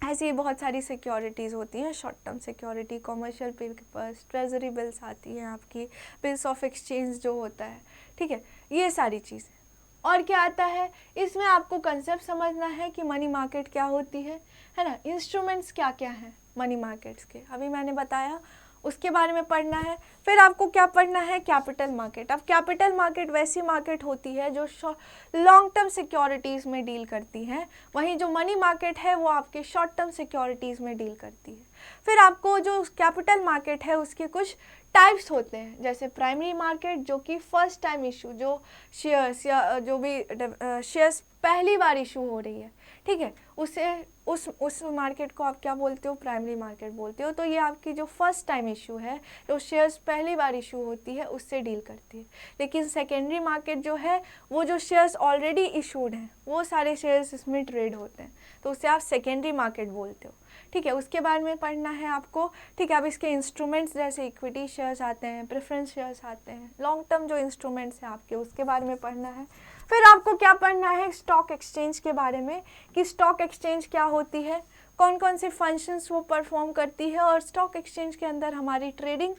ऐसी बहुत सारी सिक्योरिटीज़ होती हैं, short term security, commercial papers, treasury bills आती हैं आपकी, बिल्स ऑफ एक्सचेंज जो होता है, ठीक है, ये सारी चीज़ें। और क्या आता है इसमें, आपको कंसेप्ट समझना है कि मनी मार्केट क्या होती है ना, इंस्ट्रूमेंट्स क्या क्या हैं मनी मार्केट्स के। अभी मैंने बताया उसके बारे में पढ़ना है। फिर आपको क्या पढ़ना है, कैपिटल मार्केट। अब कैपिटल मार्केट वैसी मार्केट होती है जो लॉन्ग टर्म सिक्योरिटीज़ में डील करती है, वहीं जो मनी मार्केट है वो आपके शॉर्ट टर्म सिक्योरिटीज़ में डील करती है। फिर आपको जो कैपिटल मार्केट है उसके कुछ टाइप्स होते हैं, जैसे प्राइमरी मार्केट जो कि फर्स्ट टाइम इशू, जो शेयर्स या जो भी शेयर्स पहली बार इशू हो रही है, ठीक है, उस मार्केट को आप क्या बोलते हो, प्राइमरी मार्केट बोलते हो। तो ये आपकी जो फर्स्ट टाइम इशू है, जो शेयर्स पहली बार इशू होती है, उससे डील करती है। लेकिन सेकेंडरी मार्केट जो है वो जो शेयर्स ऑलरेडी इशूड हैं वो सारे शेयर्स इसमें ट्रेड होते हैं, तो उससे आप सेकेंडरी मार्केट बोलते हो, ठीक है। उसके बारे में पढ़ना है आपको, ठीक है। अब इसके इंस्ट्रूमेंट्स जैसे इक्विटी शेयर्स आते हैं, प्रेफरेंस शेयर्स आते हैं, लॉन्ग टर्म जो इंस्ट्रूमेंट्स हैं आपके, उसके बारे में पढ़ना है। फिर आपको क्या पढ़ना है, स्टॉक एक्सचेंज के बारे में, कि स्टॉक एक्सचेंज क्या होती है, कौन कौन से फंक्शंस वो परफॉर्म करती है, और स्टॉक एक्सचेंज के अंदर हमारी ट्रेडिंग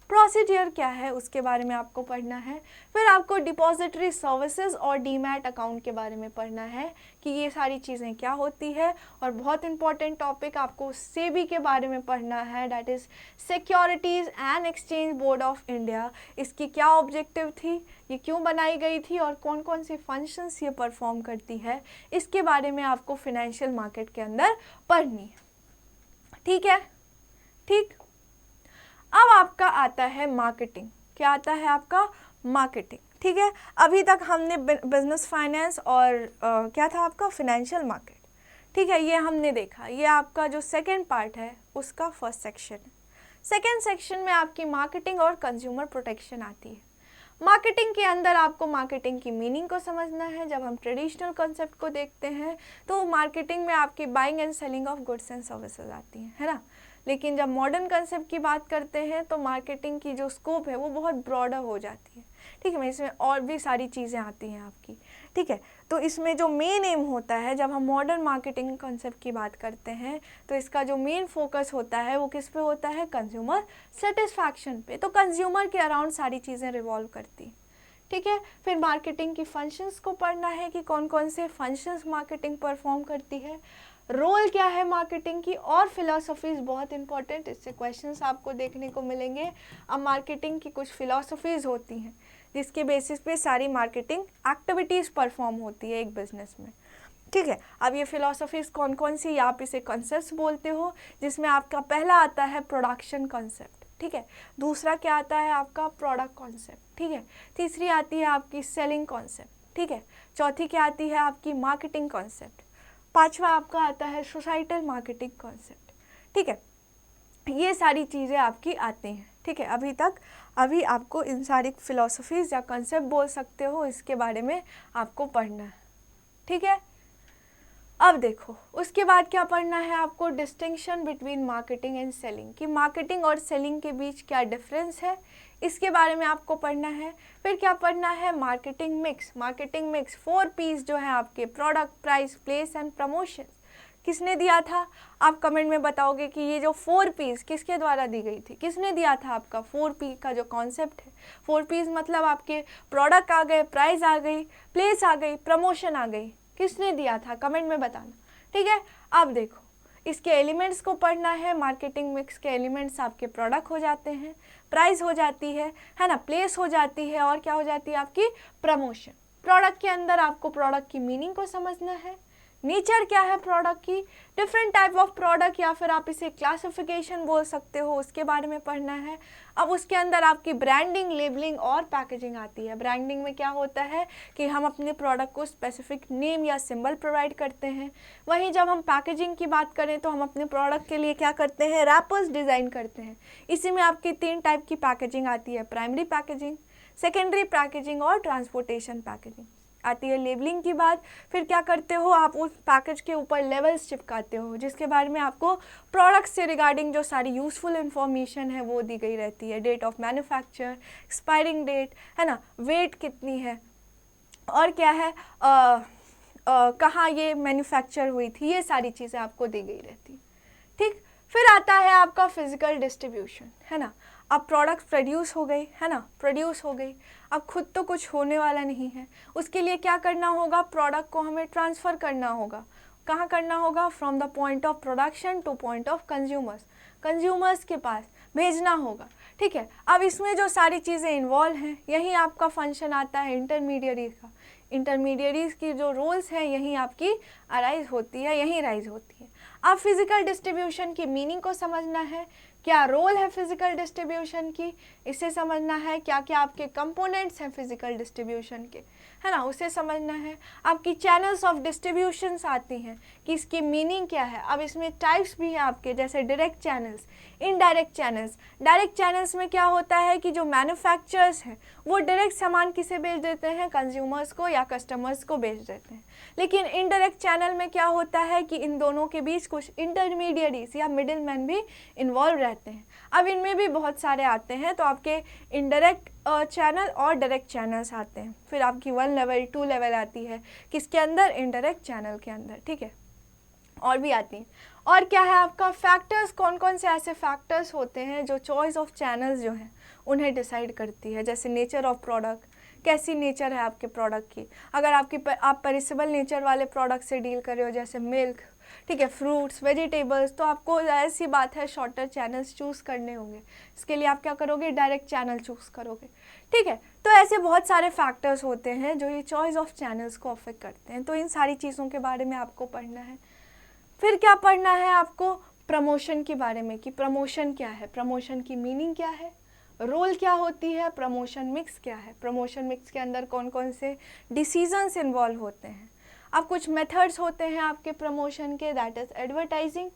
प्रोसीजर क्या है, उसके बारे में आपको पढ़ना है। फिर आपको डिपॉजिटरी सर्विसेज और डीमैट अकाउंट के बारे में पढ़ना है कि ये सारी चीज़ें क्या होती है। और बहुत इंपॉर्टेंट टॉपिक आपको सेबी के बारे में पढ़ना है, that is securities and exchange board of India. इसकी क्या ऑब्जेक्टिव थी, ये क्यों बनाई गई थी, और कौन कौन से फंक्शंस ये परफॉर्म करती है, इसके बारे में आपको फिनेंशियल मार्केट के अंदर पढ़नी है, ठीक है, ठीक। अब आपका आता है मार्केटिंग। क्या आता है आपका, मार्केटिंग, ठीक है। अभी तक हमने बिजनेस फाइनेंस और क्या था आपका, फिनेंशियल मार्केट, ठीक है, ये हमने देखा। ये आपका जो सेकंड पार्ट है उसका फर्स्ट सेक्शन है। सेकंड सेक्शन में आपकी मार्केटिंग और कंज्यूमर प्रोटेक्शन आती है। मार्केटिंग के अंदर आपको मार्केटिंग की मीनिंग को समझना है। जब हम ट्रेडिशनल कॉन्सेप्ट को देखते हैं तो मार्केटिंग में आपकी buying and selling of goods and services आती हैं, है ना। लेकिन जब मॉडर्न कंसेप्ट की बात करते हैं तो मार्केटिंग की जो स्कोप है वो बहुत ब्रॉडर हो जाती है, ठीक है। इसमें और भी सारी चीज़ें आती हैं आपकी, ठीक है। तो इसमें जो मेन एम होता है, जब हम मॉडर्न मार्केटिंग कंसेप्ट की बात करते हैं तो इसका जो मेन फोकस होता है वो किस पे होता है, कंज्यूमर सेटिस्फैक्शन पे। तो कंज्यूमर के अराउंड सारी चीज़ें रिवॉल्व करती हैं, ठीक है। फिर मार्केटिंग की फंक्शंस को पढ़ना है कि कौन कौन से फंक्शंस मार्केटिंग परफॉर्म करती है, रोल क्या है मार्केटिंग की, और फिलॉसफीज़ बहुत इंपॉर्टेंट, इससे क्वेश्चंस आपको देखने को मिलेंगे। अब मार्केटिंग की कुछ फिलॉसफीज़ होती हैं जिसके बेसिस पे सारी मार्केटिंग एक्टिविटीज़ परफॉर्म होती है एक बिजनेस में, ठीक है। अब ये फिलॉसफीज़ कौन कौन सी, आप इसे कॉन्सेप्ट्स बोलते हो, जिसमें आपका पहला आता है प्रोडक्शन कॉन्सेप्ट, ठीक है। दूसरा क्या आता है आपका, प्रोडक्ट कॉन्सेप्ट, ठीक है। तीसरी आती है आपकी सेलिंग कॉन्सेप्ट, ठीक है। चौथी क्या आती है आपकी, मार्केटिंग कॉन्सेप्ट। पांचवा आपका आता है सोसाइटल मार्केटिंग कॉन्सेप्ट, ठीक है। ये सारी चीज़ें आपकी आती हैं, ठीक है। अभी आपको इन सारी फिलॉसफीज़ या कॉन्सेप्ट बोल सकते हो, इसके बारे में आपको पढ़ना है, ठीक है। अब देखो उसके बाद क्या पढ़ना है आपको, distinction between marketing and selling, कि मार्केटिंग और सेलिंग के बीच क्या डिफरेंस है, इसके बारे में आपको पढ़ना है। फिर क्या पढ़ना है, marketing mix. Marketing mix 4 P's जो है आपके, product, price, place and promotion, किसने दिया था, आप कमेंट में बताओगे कि ये जो 4 P's किसके द्वारा दी गई थी, किसने दिया था आपका 4P का जो कॉन्सेप्ट है। 4 P's मतलब आपके प्रोडक्ट आ गए, प्राइस आ गई, प्लेस आ गई, प्रमोशन आ गई, किसने दिया था, कमेंट में बताना, ठीक है। अब देखो इसके एलिमेंट्स को पढ़ना है। मार्केटिंग मिक्स के एलिमेंट्स आपके प्रोडक्ट हो जाते हैं, प्राइस हो जाती है ना, प्लेस हो जाती है, और क्या हो जाती है आपकी, प्रमोशन। प्रोडक्ट के अंदर आपको प्रोडक्ट की मीनिंग को समझना है, नेचर क्या है प्रोडक्ट की, डिफरेंट टाइप ऑफ प्रोडक्ट या फिर आप इसे क्लासिफिकेशन बोल सकते हो, उसके बारे में पढ़ना है। अब उसके अंदर आपकी ब्रांडिंग, लेबलिंग और पैकेजिंग आती है। ब्रांडिंग में क्या होता है कि हम अपने प्रोडक्ट को स्पेसिफिक नेम या सिंबल प्रोवाइड करते हैं। वहीं जब हम पैकेजिंग की बात करें तो हम अपने प्रोडक्ट के लिए क्या करते हैं, रैपर्स डिज़ाइन करते हैं। इसी में आपकी 3 टाइप की पैकेजिंग आती है, प्राइमरी पैकेजिंग, सेकेंडरी पैकेजिंग और ट्रांसपोर्टेशन पैकेजिंग आती है। लेबलिंग की बात, फिर क्या करते हो आप, उस पैकेज के ऊपर लेवल्स चिपकाते हो जिसके बारे में आपको प्रोडक्ट से रिगार्डिंग जो सारी यूज़फुल इंफॉर्मेशन है वो दी गई रहती है। Date of manufacture, expiring date, है ना, वेट कितनी है, और क्या है, कहाँ ये मैन्युफैक्चर हुई थी, ये सारी चीज़ें आपको दी गई रहती है, ठीक। फिर आता है आपका फिजिकल डिस्ट्रीब्यूशन, है ना। अब प्रोडक्ट प्रोड्यूस हो गई, है ना, प्रोड्यूस हो गई, अब खुद तो कुछ होने वाला नहीं है, उसके लिए क्या करना होगा, प्रोडक्ट को हमें ट्रांसफ़र करना होगा, कहाँ करना होगा? From the point of production two point of consumers, consumers के पास भेजना होगा। ठीक है, अब इसमें जो सारी चीज़ें इन्वॉल्व हैं, यही आपका फंक्शन आता है इंटरमीडियरी का। इंटरमीडियरीज की जो रोल्स हैं यहीं आपकी अराइज होती है, यहीं राइज होती है। अब फिजिकल डिस्ट्रीब्यूशन की मीनिंग को समझना है, क्या रोल है फिजिकल डिस्ट्रीब्यूशन की, इसे समझना है। क्या क्या आपके कंपोनेंट्स हैं फिजिकल डिस्ट्रीब्यूशन के, है ना, उसे समझना है। आपकी चैनल्स ऑफ डिस्ट्रीब्यूशंस आती हैं कि इसकी मीनिंग क्या है। अब इसमें टाइप्स भी हैं आपके, जैसे direct channels, indirect channels. Direct channels में क्या होता है कि जो मैन्युफैक्चरर्स हैं वो डायरेक्ट सामान किसे बेच देते हैं? कंज्यूमर्स को या कस्टमर्स को बेच देते हैं। लेकिन इनडायरेक्ट चैनल में क्या होता है कि इन दोनों के बीच कुछ इंटरमीडियरीज या मिडिल मैन भी इन्वॉल्व रहते हैं। अब इनमें भी बहुत सारे आते हैं, तो आपके इनडायरेक्ट चैनल और डायरेक्ट चैनल्स आते हैं। फिर आपकी 1 लेवल 2 लेवल आती है, किसके अंदर? इनडायरेक्ट चैनल के अंदर। ठीक है, और भी आती हैं। और क्या है आपका फैक्टर्स, कौन कौन से ऐसे फैक्टर्स होते हैं जो चॉइस ऑफ चैनल्स जो हैं उन्हें डिसाइड करती है। जैसे नेचर ऑफ प्रोडक्ट, कैसी नेचर है आपके प्रोडक्ट की। अगर आप पेरिसेबल नेचर वाले प्रोडक्ट से डील कर रहे हो, जैसे मिल्क, ठीक है, फ्रूट्स, वेजिटेबल्स, तो आपको जाहिर सी बात है शॉर्टर चैनल्स चूज़ करने होंगे। इसके लिए आप क्या करोगे? डायरेक्ट चैनल चूज़ करोगे। ठीक है, तो ऐसे बहुत सारे फैक्टर्स होते हैं जो ये चॉइस ऑफ चैनल्स को अफेक्ट करते हैं। तो इन सारी चीज़ों के बारे में आपको पढ़ना है। फिर क्या पढ़ना है आपको? प्रमोशन के बारे में, कि प्रमोशन क्या है, प्रमोशन की मीनिंग क्या है, रोल क्या होती है, प्रमोशन मिक्स क्या है, प्रमोशन मिक्स के अंदर कौन कौन से डिसीजंस इन्वॉल्व होते हैं। अब कुछ मेथड्स होते हैं आपके प्रमोशन के, that is advertising,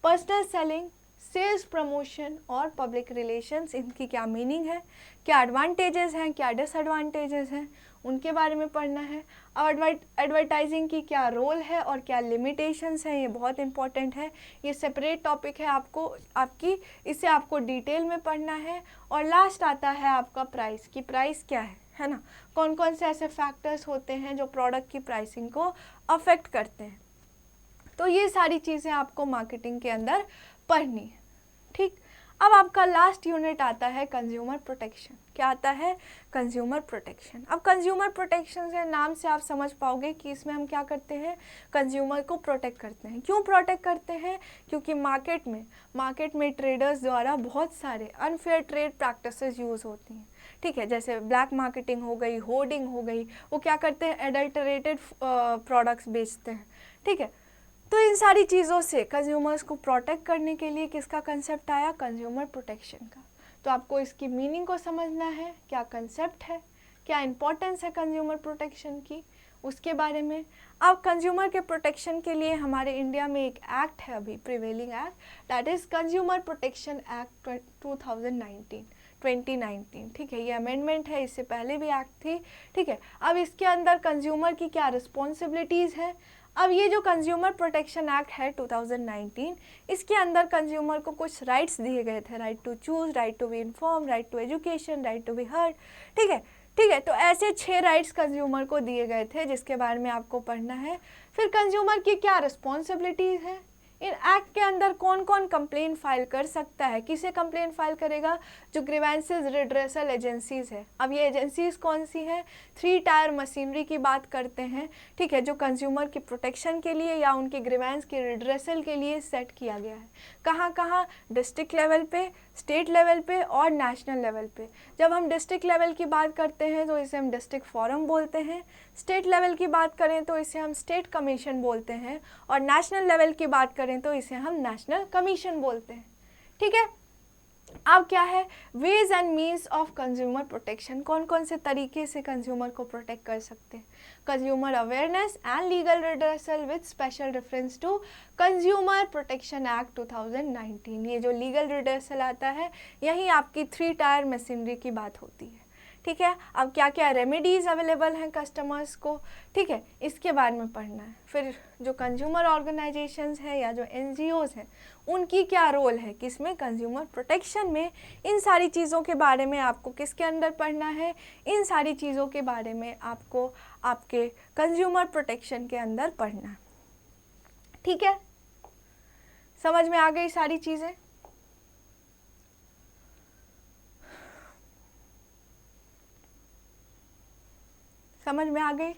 personal selling, sales promotion और पब्लिक रिलेशंस। इनकी क्या मीनिंग है, क्या एडवांटेजेस हैं, क्या डिसएडवांटेजेस हैं, उनके बारे में पढ़ना है। अब एडवर्टाइजिंग की क्या रोल है और क्या लिमिटेशंस हैं, ये बहुत इंपॉर्टेंट है। ये सेपरेट टॉपिक है आपकी इसे आपको डिटेल में पढ़ना है। और लास्ट आता है आपका प्राइस, की प्राइस क्या है ना, कौन कौन से ऐसे फैक्टर्स होते हैं जो प्रोडक्ट की प्राइसिंग को अफेक्ट करते हैं। तो ये सारी चीज़ें आपको मार्केटिंग के अंदर पढ़नी है। ठीक, अब आपका लास्ट यूनिट आता है कंज्यूमर प्रोटेक्शन। क्या आता है? Consumer protection. अब कंज्यूमर प्रोटेक्शन से नाम से आप समझ पाओगे कि इसमें हम क्या करते हैं? कंज्यूमर को प्रोटेक्ट करते हैं। क्यों प्रोटेक्ट करते हैं? क्योंकि मार्केट में ट्रेडर्स द्वारा बहुत सारे अनफेयर ट्रेड प्रैक्टिसेस यूज़ होती हैं। ठीक है, जैसे ब्लैक मार्केटिंग हो गई, होर्डिंग हो गई, वो क्या करते हैं? एडल्टरेटेड प्रोडक्ट्स बेचते हैं। ठीक है, तो इन सारी चीज़ों से कंज्यूमर्स को प्रोटेक्ट करने के लिए किसका कंसेप्ट आया? कंज्यूमर प्रोटेक्शन का। तो आपको इसकी मीनिंग को समझना है, क्या कंसेप्ट है, क्या इंपॉर्टेंस है कंज्यूमर प्रोटेक्शन की, उसके बारे में। अब कंज्यूमर के प्रोटेक्शन के लिए हमारे इंडिया में एक एक्ट है अभी prevailing act, that is consumer protection act 2019। ठीक है, ये अमेंडमेंट है, इससे पहले भी एक्ट थी। ठीक है, अब इसके अंदर कंज्यूमर की क्या रिस्पॉन्सिबिलिटीज़ हैं। अब ये जो कंज्यूमर प्रोटेक्शन एक्ट है 2019, इसके अंदर कंज्यूमर को कुछ राइट्स दिए गए थे, right to choose, right to be inform, right to education, right to be heard. ठीक है, तो ऐसे 6 राइट्स कंज्यूमर को दिए गए थे जिसके बारे में आपको पढ़ना है। फिर कंज्यूमर की क्या रिस्पॉन्सिबिलिटीज़ हैं, इन एक्ट के अंदर कौन कौन कंप्लेन फाइल कर सकता है, किसे कंप्लेन फाइल करेगा? जो ग्रीवेंसेस रिड्रेसल एजेंसीज है। अब ये एजेंसीज कौन सी हैं? 3 टायर मशीनरी की बात करते हैं। ठीक है, जो कंज्यूमर की प्रोटेक्शन के लिए या उनके ग्रीवेंस के रिड्रेसल के लिए सेट किया गया है। कहाँ कहाँ? डिस्ट्रिक्ट लेवल पे, स्टेट लेवल पे और नेशनल लेवल पे। जब हम डिस्ट्रिक्ट लेवल की बात करते हैं तो इसे हम डिस्ट्रिक्ट फोरम बोलते हैं, स्टेट लेवल की बात करें तो इसे हम स्टेट कमीशन बोलते हैं, और नेशनल लेवल की बात करें तो इसे हम नेशनल कमीशन बोलते हैं। ठीक है, अब क्या है? Ways and means of consumer protection, कौन कौन से तरीके से कंज्यूमर को प्रोटेक्ट कर सकते हैं? Consumer awareness and legal redressal with special reference to consumer protection act 2019। ये जो लीगल रिड्रेसल आता है, यही आपकी 3 टायर मशीनरी की बात होती है। ठीक है, अब क्या क्या रेमेडीज़ अवेलेबल हैं कस्टमर्स को, ठीक है, इसके बारे में पढ़ना है। फिर जो कंज्यूमर ऑर्गेनाइजेशंस हैं या जो NGOs हैं, उनकी क्या रोल है किसमें? कंज्यूमर प्रोटेक्शन में। इन सारी चीज़ों के बारे में आपको किसके अंदर पढ़ना है? इन सारी चीज़ों के बारे में आपको आपके कंज्यूमर प्रोटेक्शन के अंदर पढ़ना है। ठीक है, समझ में आ गई सारी चीज़ें? समझ में आ गई?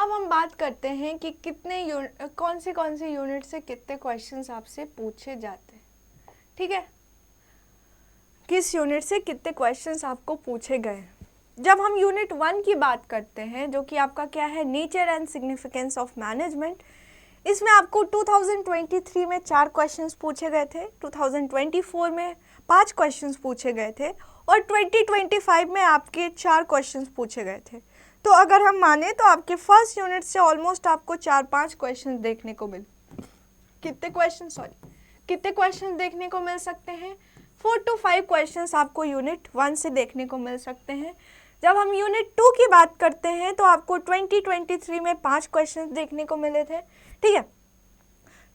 अब हम बात करते हैं कि कौन से यूनिट से कितने क्वेश्चंस आपसे पूछे जाते हैं, ठीक है, किस यूनिट से कितने क्वेश्चंस आपको पूछे गए। जब हम यूनिट 1 की बात करते हैं, जो कि आपका क्या है, nature and significance of management, इसमें आपको 2023 में 4 क्वेश्चंस पूछे गए थे, 2024 में 5 क्वेश्चंस पूछे गए थे और 2025 में आपके 4 क्वेश्चंस पूछे गए थे। तो अगर हम माने तो आपके फर्स्ट यूनिट से ऑलमोस्ट आपको 4-5 क्वेश्चन देखने को कितने क्वेश्चन देखने को मिल सकते हैं, 4 to 5 क्वेश्चंस आपको यूनिट 1 से देखने को मिल सकते हैं। जब हम यूनिट 2 की बात करते हैं तो आपको 2023 में 5 क्वेश्चंस देखने को मिले थे, ठीक है,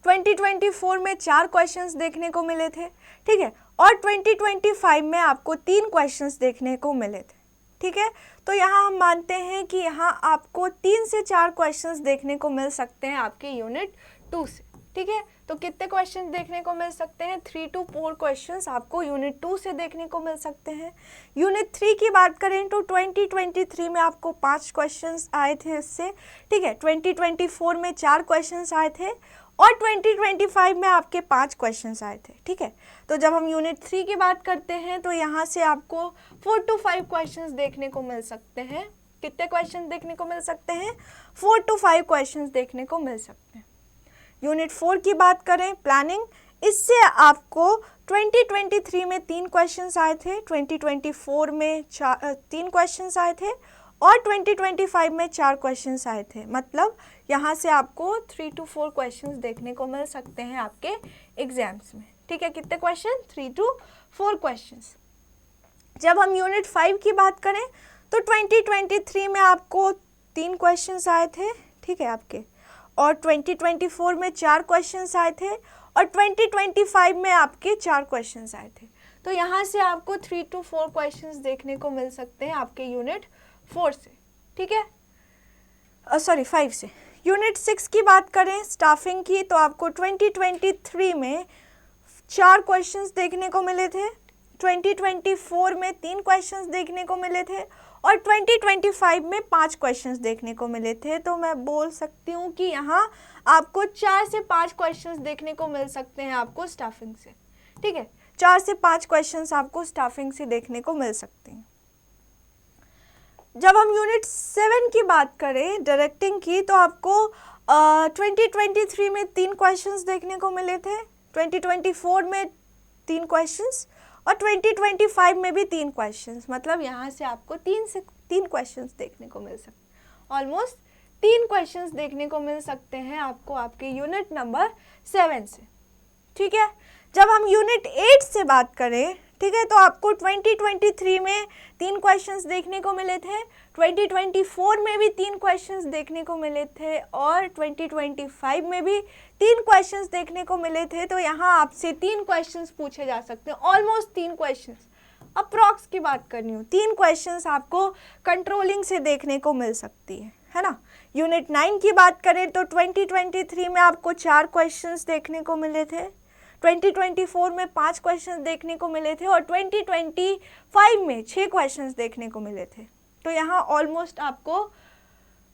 2024 में 4 क्वेश्चंस देखने को मिले थे, ठीक है, और 2025 में आपको 3 क्वेश्चंस देखने को मिले थे, ठीक है। तो यहाँ हम मानते हैं कि यहाँ आपको 3 से 4 क्वेश्चंस देखने को मिल सकते हैं आपके यूनिट 2 से, ठीक है। तो कितने क्वेश्चन देखने को मिल सकते हैं, 3 to 4 क्वेश्चंस आपको यूनिट 2 से देखने को मिल सकते हैं। यूनिट 3 की बात करें तो 2023 में आपको 5 क्वेश्चंस आए थे इससे, ठीक है, 2024 में 4 क्वेश्चंस आए थे और 2025 में आपके 5 क्वेश्चंस आए थे, ठीक है। तो जब हम यूनिट 3 की बात करते हैं तो यहाँ से आपको 4 to 5 क्वेश्चंस देखने को मिल सकते हैं। कितने क्वेश्चन देखने को मिल सकते हैं, 4 to 5 क्वेश्चंस देखने को मिल सकते हैं। यूनिट 4 की बात करें, प्लानिंग, इससे आपको 2023 में 3 क्वेश्चंस आए थे, 2024 में 3 क्वेश्चंस आए थे और 2025 में 4 क्वेश्चंस आए थे। मतलब यहाँ से आपको 3 to 4 क्वेश्चंस देखने को मिल सकते हैं आपके एग्जाम्स में, ठीक है। कितने क्वेश्चन, 3 to 4 क्वेश्चंस। जब हम यूनिट 5 की बात करें तो 2023 में आपको 3 क्वेश्चंस आए थे, ठीक है आपके, और 2024 में 4 क्वेश्चंस आए थे और 2025 में आपके 4 क्वेश्चंस आए थे। तो यहाँ से आपको 3 to 4 क्वेश्चंस देखने को मिल सकते हैं आपके यूनिट 4 से, ठीक है, 5 से। यूनिट 6 की बात करें, स्टाफिंग की, तो आपको 2023 में 4 क्वेश्चंस देखने को मिले थे, 2024 में 3 क्वेश्चंस देखने को मिले थे और 2025 में 5 क्वेश्चंस देखने को मिले थे। तो मैं बोल सकती हूँ कि यहाँ आपको 4 से 5 क्वेश्चंस देखने को मिल सकते हैं आपको स्टाफिंग से, ठीक है, 4 से 5 क्वेश्चंस आपको स्टाफिंग से देखने को मिल सकते हैं। जब हम यूनिट 7 की बात करें, डायरेक्टिंग की, तो आपको 2023 में 3 क्वेश्चंस देखने को मिले थे, 2024 में 3 क्वेश्चंस और 2025 में भी 3 क्वेश्चंस। मतलब यहाँ से आपको 3 क्वेश्चंस देखने को मिल सकते हैं, ऑलमोस्ट 3 क्वेश्चंस देखने को मिल सकते हैं आपको आपके यूनिट नंबर 7 से, ठीक है। जब हम यूनिट 8 से बात करें, ठीक है, तो आपको 2023 में 3 क्वेश्चंस देखने को मिले थे, 2024 में भी 3 क्वेश्चंस देखने को मिले थे और 2025 में भी 3 क्वेश्चंस देखने को मिले थे। तो यहाँ आपसे 3 क्वेश्चंस पूछे जा सकते हैं, ऑलमोस्ट 3 क्वेश्चंस। अप्रॉक्स की बात करनी हो, 3 क्वेश्चंस आपको कंट्रोलिंग से देखने को मिल सकती है ना। यूनिट 9 की बात करें तो 2023 में आपको 4 क्वेश्चंस देखने को मिले थे, 2024 में 5 क्वेश्चंस देखने को मिले थे और 2025 में 6 क्वेश्चंस देखने को मिले थे। तो यहाँ ऑलमोस्ट आपको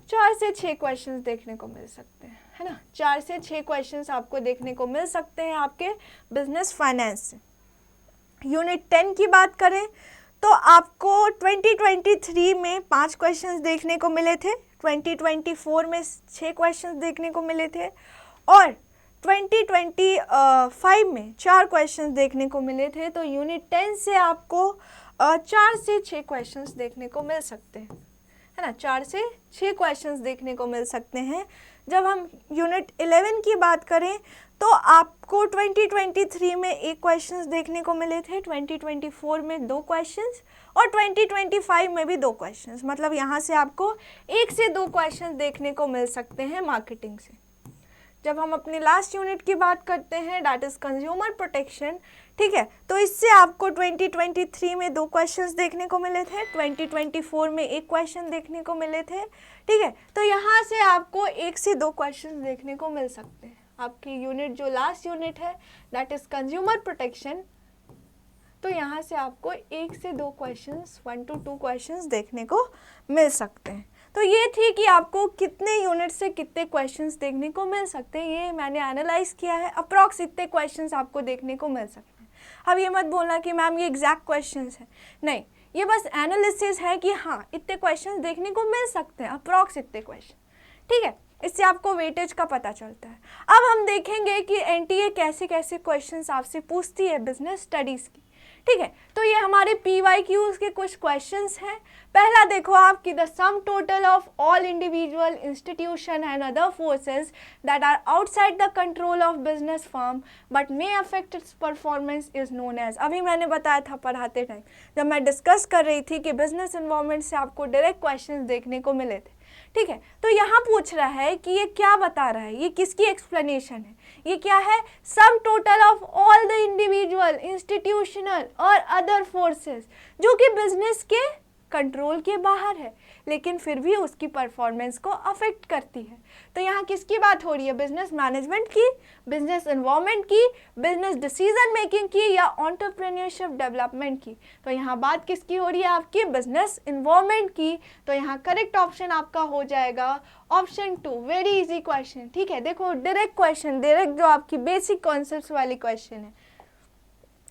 4 से 6 क्वेश्चंस देखने को मिल सकते हैं, है ना, 4 से 6 क्वेश्चंस आपको देखने को मिल सकते हैं आपके बिजनेस फाइनेंस से। यूनिट 10 की बात करें तो आपको 2023 में 5 क्वेश्चंस देखने को मिले थे, 2024 में 6 क्वेश्चंस देखने को मिले थे और 2025 में 4 क्वेश्चंस देखने को मिले थे। तो यूनिट 10 से आपको 4 से 6 क्वेश्चंस देखने को मिल सकते हैं, है ना, 4 से 6 क्वेश्चंस देखने को मिल सकते हैं। जब हम यूनिट 11 की बात करें तो आपको 2023 में 1 क्वेश्चंस देखने को मिले थे, 2024 में 2 क्वेश्चंस और 2025 में भी 2 क्वेश्चंस। मतलब यहाँ से आपको 1 से 2 क्वेश्चंस देखने को मिल सकते हैं मार्केटिंग से। जब हम अपनी लास्ट यूनिट की बात करते हैं, दैट इज़ कंज्यूमर प्रोटेक्शन, ठीक है, तो इससे आपको 2023 में 2 क्वेश्चंस देखने को मिले थे, 2024 में 1 क्वेश्चन देखने को मिले थे, ठीक है। तो यहाँ से आपको 1 से 2 क्वेश्चंस देखने को मिल सकते हैं। आपकी यूनिट जो लास्ट यूनिट है दैट इज़ कंज्यूमर प्रोटेक्शन, तो यहाँ से आपको 1 से 2 क्वेश्चंस, 1 to 2 क्वेश्चंस देखने को मिल सकते हैं। तो ये थी कि आपको कितने यूनिट से कितने क्वेश्चंस देखने को मिल सकते हैं, ये मैंने एनालाइज किया है। अप्रॉक्स इतने क्वेश्चंस आपको देखने को मिल सकते हैं। अब ये मत बोलना कि मैम ये एग्जैक्ट क्वेश्चंस हैं, नहीं, ये बस एनालिसिस है कि हाँ इतने क्वेश्चंस देखने को मिल सकते हैं, अप्रॉक्स इतने क्वेश्चन, ठीक है। इससे आपको वेटेज का पता चलता है। अब हम देखेंगे कि एनटीए कैसे कैसे क्वेश्चंस आपसे पूछती है बिजनेस स्टडीज़ की, ठीक है। तो ये हमारे PYQs के कुछ क्वेश्चंस हैं। पहला देखो आपकी, the sum total of all individual institution and other forces that are outside the control of business firm but may affect its performance is known as. अभी मैंने बताया था पढ़ाते टाइम जब मैं डिस्कस कर रही थी कि बिजनेस इन्वायरमेंट से आपको डायरेक्ट क्वेश्चंस देखने को मिले थे, ठीक है। तो यहाँ पूछ रहा है कि ये क्या बता रहा है, ये किसकी एक्सप्लेनेशन है, ये क्या है, सम total of all the individual institutional और अदर फोर्सेस, जो कि बिजनेस के कंट्रोल के बाहर है लेकिन फिर भी उसकी परफॉर्मेंस को अफेक्ट करती है। तो यहाँ किसकी बात हो रही है, बिजनेस मैनेजमेंट की, बिजनेस एनवायरनमेंट की, बिजनेस डिसीजन मेकिंग की या एंटरप्रेन्योरशिप डेवलपमेंट की। तो यहाँ बात किसकी हो रही है, आपकी बिजनेस एनवायरनमेंट की। तो यहाँ करेक्ट ऑप्शन आपका हो जाएगा ऑप्शन 2, वेरी इजी क्वेश्चन, ठीक है। देखो डायरेक्ट क्वेश्चन, डायरेक्ट जो आपकी बेसिक कॉन्सेप्ट वाली क्वेश्चन है।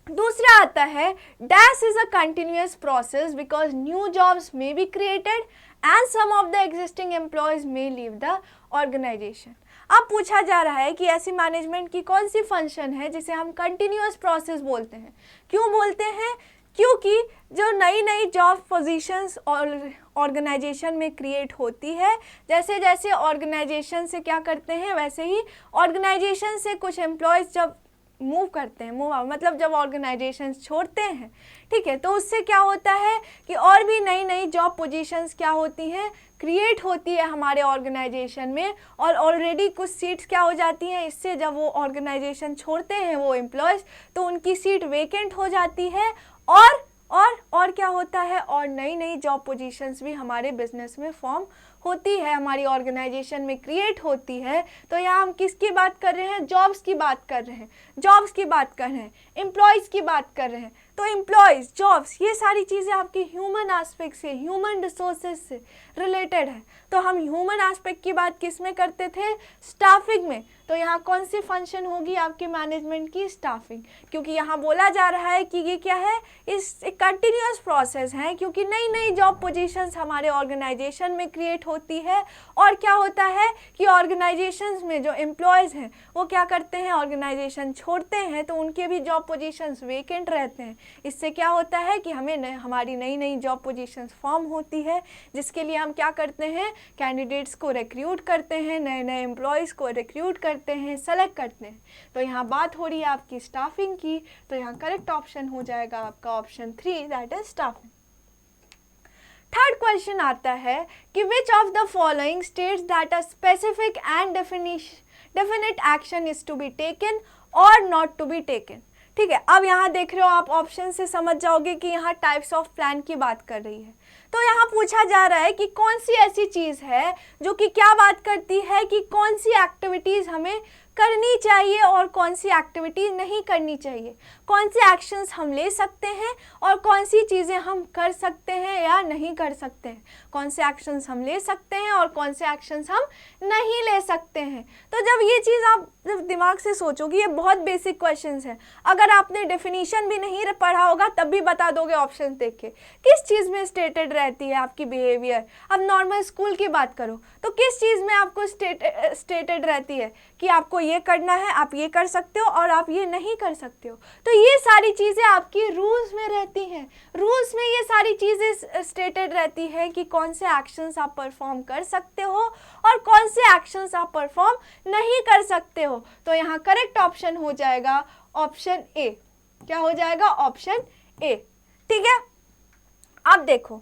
दूसरा आता है, dash is a continuous process because new jobs may be created and some of the existing employees may leave the organisation. अब पूछा जा रहा है कि ऐसी मैनेजमेंट की कौन सी फंक्शन है जिसे हम कंटिन्यूअस प्रोसेस बोलते हैं। क्यों बोलते हैं, क्योंकि जो नई नई जॉब पोजीशंस और ऑर्गेनाइजेशन में क्रिएट होती है, जैसे जैसे ऑर्गेनाइजेशन से क्या करते हैं वैसे ही ऑर्गेनाइजेशन से कुछ एम्प्लॉयज़ जब मूव करते हैं, मूव मतलब जब ऑर्गेनाइजेशन छोड़ते हैं, ठीक है, तो उससे क्या होता है कि और भी नई नई जॉब पोजीशंस क्या होती हैं, क्रिएट होती है हमारे ऑर्गेनाइजेशन में। और ऑलरेडी कुछ सीट्स क्या हो जाती हैं, इससे जब वो ऑर्गेनाइजेशन छोड़ते हैं वो एम्प्लॉयज़, तो उनकी सीट वेकेंट हो जाती है और क्या होता है, और नई नई जॉब पोजीशंस भी हमारे बिजनेस में फॉर्म होती है, हमारी ऑर्गेनाइजेशन में क्रिएट होती है। तो यहाँ हम किसकी बात कर रहे हैं, जॉब्स की बात कर रहे हैं, जॉब्स की बात कर रहे हैं, एम्प्लॉयज़ की बात कर रहे हैं। तो एम्प्लॉयज़, जॉब्स, ये सारी चीज़ें आपकी ह्यूमन एस्पेक्ट से, ह्यूमन रिसोर्सेज से रिलेटेड है। तो हम ह्यूमन एस्पेक्ट की बात किस में करते थे, स्टाफिंग में। तो यहाँ कौन सी फंक्शन होगी आपके मैनेजमेंट की, स्टाफिंग, क्योंकि यहाँ बोला जा रहा है कि ये क्या है, इस एक कंटिन्यूअस प्रोसेस है, क्योंकि नई नई जॉब पोजीशंस हमारे ऑर्गेनाइजेशन में क्रिएट होती है। और क्या होता है कि ऑर्गेनाइजेशंस में जो एम्प्लॉयज़ हैं वो क्या करते हैं, ऑर्गेनाइजेशन छोड़ते हैं, तो उनके भी जॉब पोजीशंस वेकेंट रहते हैं। इससे क्या होता है कि हमें हमारी नई नई जॉब पोजीशंस फॉर्म होती है, जिसके लिए हम क्या करते हैं, कैंडिडेट्स को रिक्रूट करते हैं, नए नए एम्प्लॉयज़ को रिक्रूट करते हैं, सेलेक्ट करते हैं। तो यहाँ बात हो रही है आपकी स्टाफिंग की। तो यहाँ करेक्ट ऑप्शन हो जाएगा आपका option 3, that is staffing. Third question आता है कि which of the following states that a specific and definite action is to be taken और नॉट टू बी टेकन। ठीक है, अब यहाँ देख रहे हो आप, ऑप्शन से समझ जाओगे कि यहाँ टाइप्स ऑफ प्लान की बात कर रही है। तो यहाँ पूछा जा रहा है कि कौन सी ऐसी चीज़ है जो कि क्या बात करती है कि कौन सी एक्टिविटीज़ हमें करनी चाहिए और कौन सी एक्टिविटीज़ नहीं करनी चाहिए, कौन से एक्शंस हम ले सकते हैं और कौन सी चीज़ें हम कर सकते हैं या नहीं कर सकते हैं, कौन से एक्शंस हम ले सकते हैं और कौन से एक्शंस हम नहीं ले सकते हैं। तो जब ये चीज़ आप जब दिमाग से सोचोगे, ये बहुत बेसिक क्वेश्चंस हैं। अगर आपने डेफिनेशन भी नहीं पढ़ा होगा तब भी बता दोगे ऑप्शन देख के किस चीज़ में स्टेटेड रहती है आपकी बिहेवियर। अब नॉर्मल स्कूल की बात करो तो किस चीज़ में आपको स्टेटेड रहती है कि आपको ये करना है, आप ये कर सकते हो और आप ये नहीं कर सकते हो। तो ये सारी चीज़ें आपकी रूल्स में रहती हैं। रूल्स में ये सारी चीज़ें स्टेटेड रहती है कि कौन से एक्शंस आप परफॉर्म कर सकते हो और कौन से एक्शंस आप परफॉर्म नहीं कर सकते हो। तो यहाँ करेक्ट ऑप्शन हो जाएगा ऑप्शन ए। क्या हो जाएगा, ऑप्शन ए। ठीक है, अब देखो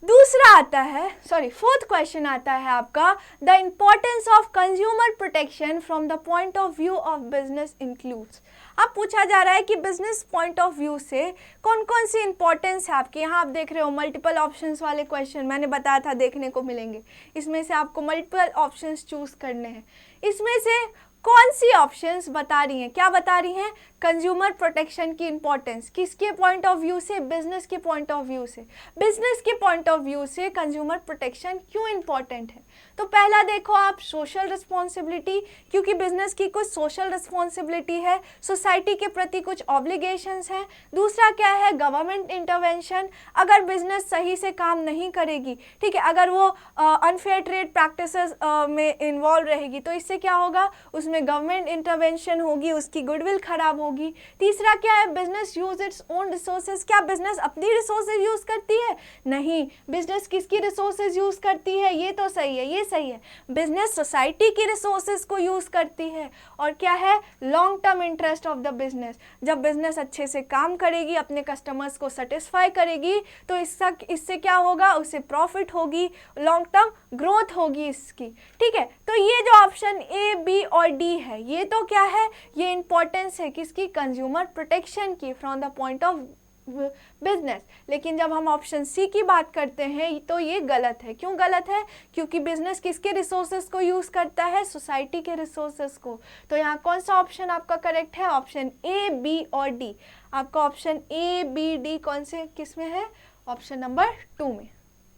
दूसरा आता है, फोर्थ क्वेश्चन आता है आपका, the importance of consumer protection from the point of view of business includes. अब पूछा जा रहा है कि बिजनेस पॉइंट ऑफ व्यू से कौन कौन सी इंपॉर्टेंस है आपकी। यहाँ आप देख रहे हो मल्टीपल ऑप्शंस वाले क्वेश्चन मैंने बताया था देखने को मिलेंगे। इसमें से आपको मल्टीपल ऑप्शंस चूज करने हैं। इसमें से कौन सी ऑप्शंस बता रही हैं, क्या बता रही हैं? कंज्यूमर प्रोटेक्शन की इंपॉर्टेंस। किसके पॉइंट ऑफ व्यू से? बिजनेस के पॉइंट ऑफ व्यू से। बिजनेस के पॉइंट ऑफ व्यू से कंज्यूमर प्रोटेक्शन क्यों इंपॉर्टेंट है? तो पहला देखो आप, सोशल रिस्पॉन्सिबिलिटी, क्योंकि बिजनेस की कुछ सोशल रिस्पॉन्सिबिलिटी है, सोसाइटी के प्रति कुछ ऑब्लिगेशंस हैं। दूसरा क्या है? Government intervention. अगर बिजनेस सही से काम नहीं करेगी, ठीक है, अगर वो अनफेयर ट्रेड प्रैक्टिसेस में इन्वॉल्व रहेगी, तो इससे क्या होगा? उसमें गवर्नमेंट इंटरवेंशन होगी, उसकी गुडविल खराब होगी। तीसरा क्या है? Business use its own resources. क्या बिजनेस अपनी रिसोर्सेज यूज करती है? नहीं। बिजनेस किसकी रिसोर्सेज यूज करती है? ये तो सही है, ये सही है, बिजनेस सोसाइटी की रिसोर्सेज को यूज करती है। और क्या है? Long term interest of the business. जब बिजनेस अच्छे से काम करेगी, अपने कस्टमर्स को सेटिस्फाई करेगी, तो इससे क्या होगा? उससे प्रॉफिट होगी, लॉन्ग टर्म ग्रोथ होगी इसकी, ठीक है। तो ये जो ऑप्शन ए, बी और डी है, ये तो क्या है? ये इंपॉर्टेंस है किसकी? कंज्यूमर प्रोटेक्शन की, from the point of business. लेकिन जब हम ऑप्शन सी की बात करते हैं तो ये गलत है। क्यों गलत है? क्योंकि बिजनेस किसके रिसोर्सेज को यूज करता है? सोसाइटी के रिसोर्सेज को। तो यहाँ कौन सा ऑप्शन आपका करेक्ट है? ऑप्शन ए, बी और डी। आपका ऑप्शन ए, बी, डी कौन से किस में है? ऑप्शन नंबर 2 में।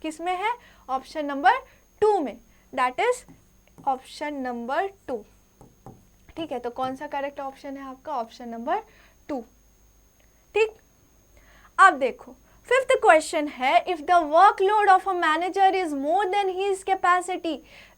किस में है? ऑप्शन नंबर 2 में, दैट इज ऑप्शन नंबर 2, ठीक है। तो कौन सा करेक्ट ऑप्शन है आपका? ऑप्शन नंबर 2, ठीक। अब देखो, फिफ्थ क्वेश्चन है, if the workload of a manager is more than his capacity,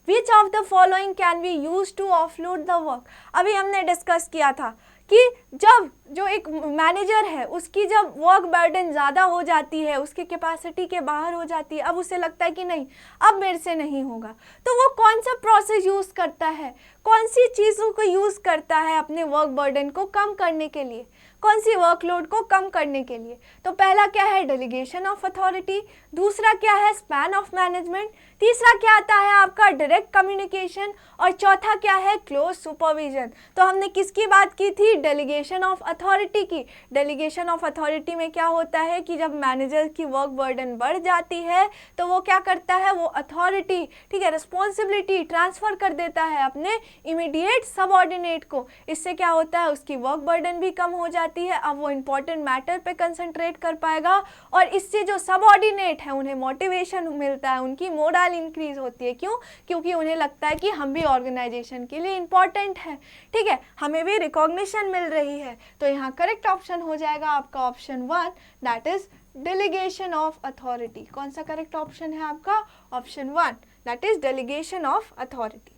which of the following can be use to offload the work. अभी हमने डिस्कस किया था कि जब जो एक मैनेजर है उसकी जब वर्क बर्डन ज़्यादा हो जाती है, उसकी कैपेसिटी के बाहर हो जाती है, अब उसे लगता है कि नहीं अब मेरे से नहीं होगा, तो वो कौन सा प्रोसेस यूज़ करता है, कौन सी चीज़ों को यूज़ करता है अपने वर्क बर्डन को कम करने के लिए, कौन सी वर्कलोड को कम करने के लिए? तो पहला क्या है? Delegation of authority. दूसरा क्या है? Span of management. तीसरा क्या आता है आपका? Direct communication. और चौथा क्या है? Close supervision. तो हमने किसकी बात की थी? डेलीगेशन ऑफ अथॉरिटी की। डेलीगेशन ऑफ अथॉरिटी में क्या होता है कि जब मैनेजर की वर्क बर्डन बढ़ जाती है तो वो क्या करता है? वो अथॉरिटी, ठीक है, रिस्पॉन्सिबिलिटी ट्रांसफर कर देता है अपने इमीडिएट सबऑर्डिनेट को। इससे क्या होता है? उसकी वर्क बर्डन भी कम हो जाती है, अब वो इंपॉर्टेंट मैटर पे कंसंट्रेट कर पाएगा, और इससे जो सबऑर्डिनेट है उन्हें मोटिवेशन मिलता है, उनकी मोरल इंक्रीज होती है। क्यों? क्योंकि उन्हें लगता है कि हम भी ऑर्गेनाइजेशन के लिए इंपॉर्टेंट है, ठीक है, हमें भी रिकॉग्निशन मिल रही है। तो यहाँ करेक्ट ऑप्शन हो जाएगा आपका option 1, that is delegation of authority. कौन सा करेक्ट ऑप्शन है आपका? Option 1, that is delegation of authority.